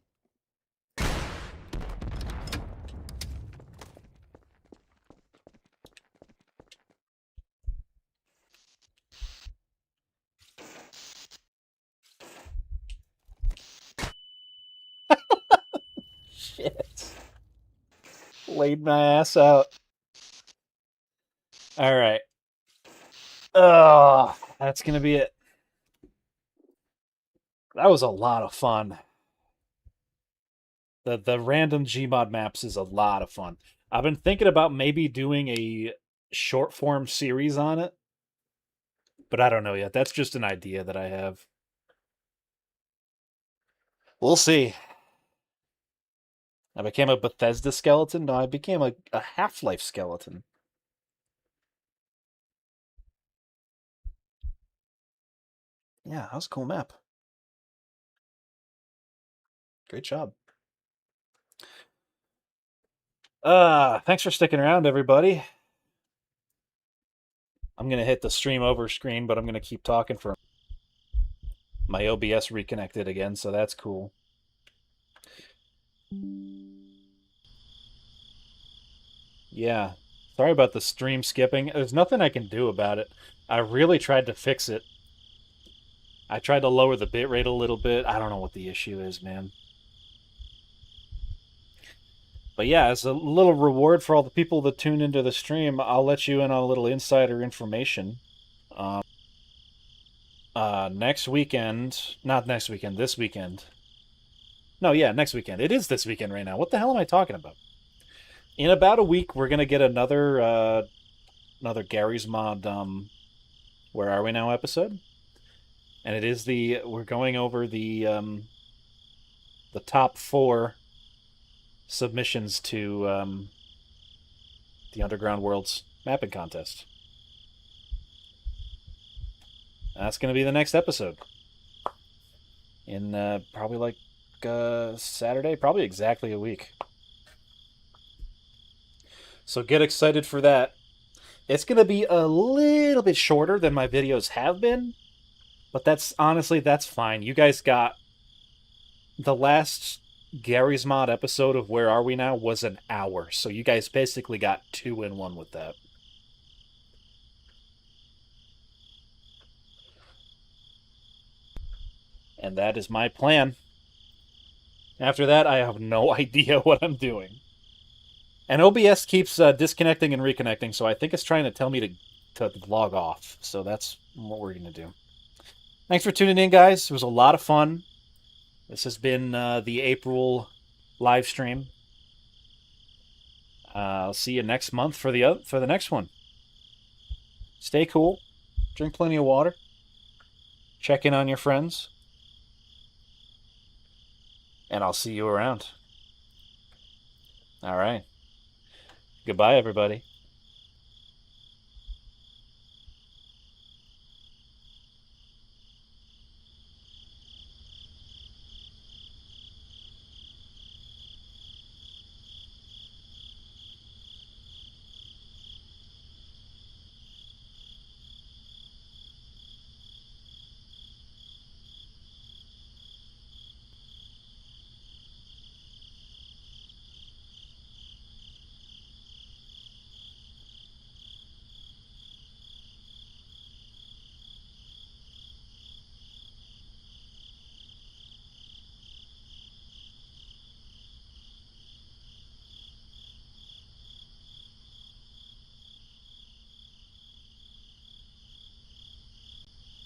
Shit. Laid my ass out. Alright. Ugh, that's gonna be it. That was a lot of fun. The random Gmod maps is a lot of fun. I've been thinking about maybe doing a short form series on it. But I don't know yet. That's just an idea that I have. We'll see. I became a Bethesda skeleton? No, I became a Half-Life skeleton. Yeah, that was a cool map. Great job. Thanks for sticking around, everybody. I'm going to hit the stream over screen, but I'm going to keep talking for... My OBS reconnected again, so that's cool. Yeah. Sorry about the stream skipping. There's nothing I can do about it. I really tried to fix it. I tried to lower the bitrate a little bit. I don't know what the issue is, man. But yeah, as a little reward for all the people that tuned into the stream, I'll let you in on a little insider information. Next weekend... Not next weekend, this weekend. No, yeah, next weekend. It is this weekend right now. What the hell am I talking about? In about a week, we're going to get another Gary's Mod, Where Are We Now episode. And it is we're going over the top 4 submissions to the Underground Worlds mapping contest. That's going to be the next episode. In probably like Saturday, probably exactly a week. So get excited for that. It's going to be a little bit shorter than my videos have been, but that's fine. You guys got the last Gary's Mod episode of Where Are We Now was an hour, so you guys basically got 2 in 1 with that. And that is my plan. After that, I have no idea what I'm doing. And OBS keeps disconnecting and reconnecting, so I think it's trying to tell me to log off. So that's what we're going to do. Thanks for tuning in, guys. It was a lot of fun. This has been the April live stream. I'll see you next month for the next one. Stay cool. Drink plenty of water. Check in on your friends. And I'll see you around. All right. Goodbye, everybody.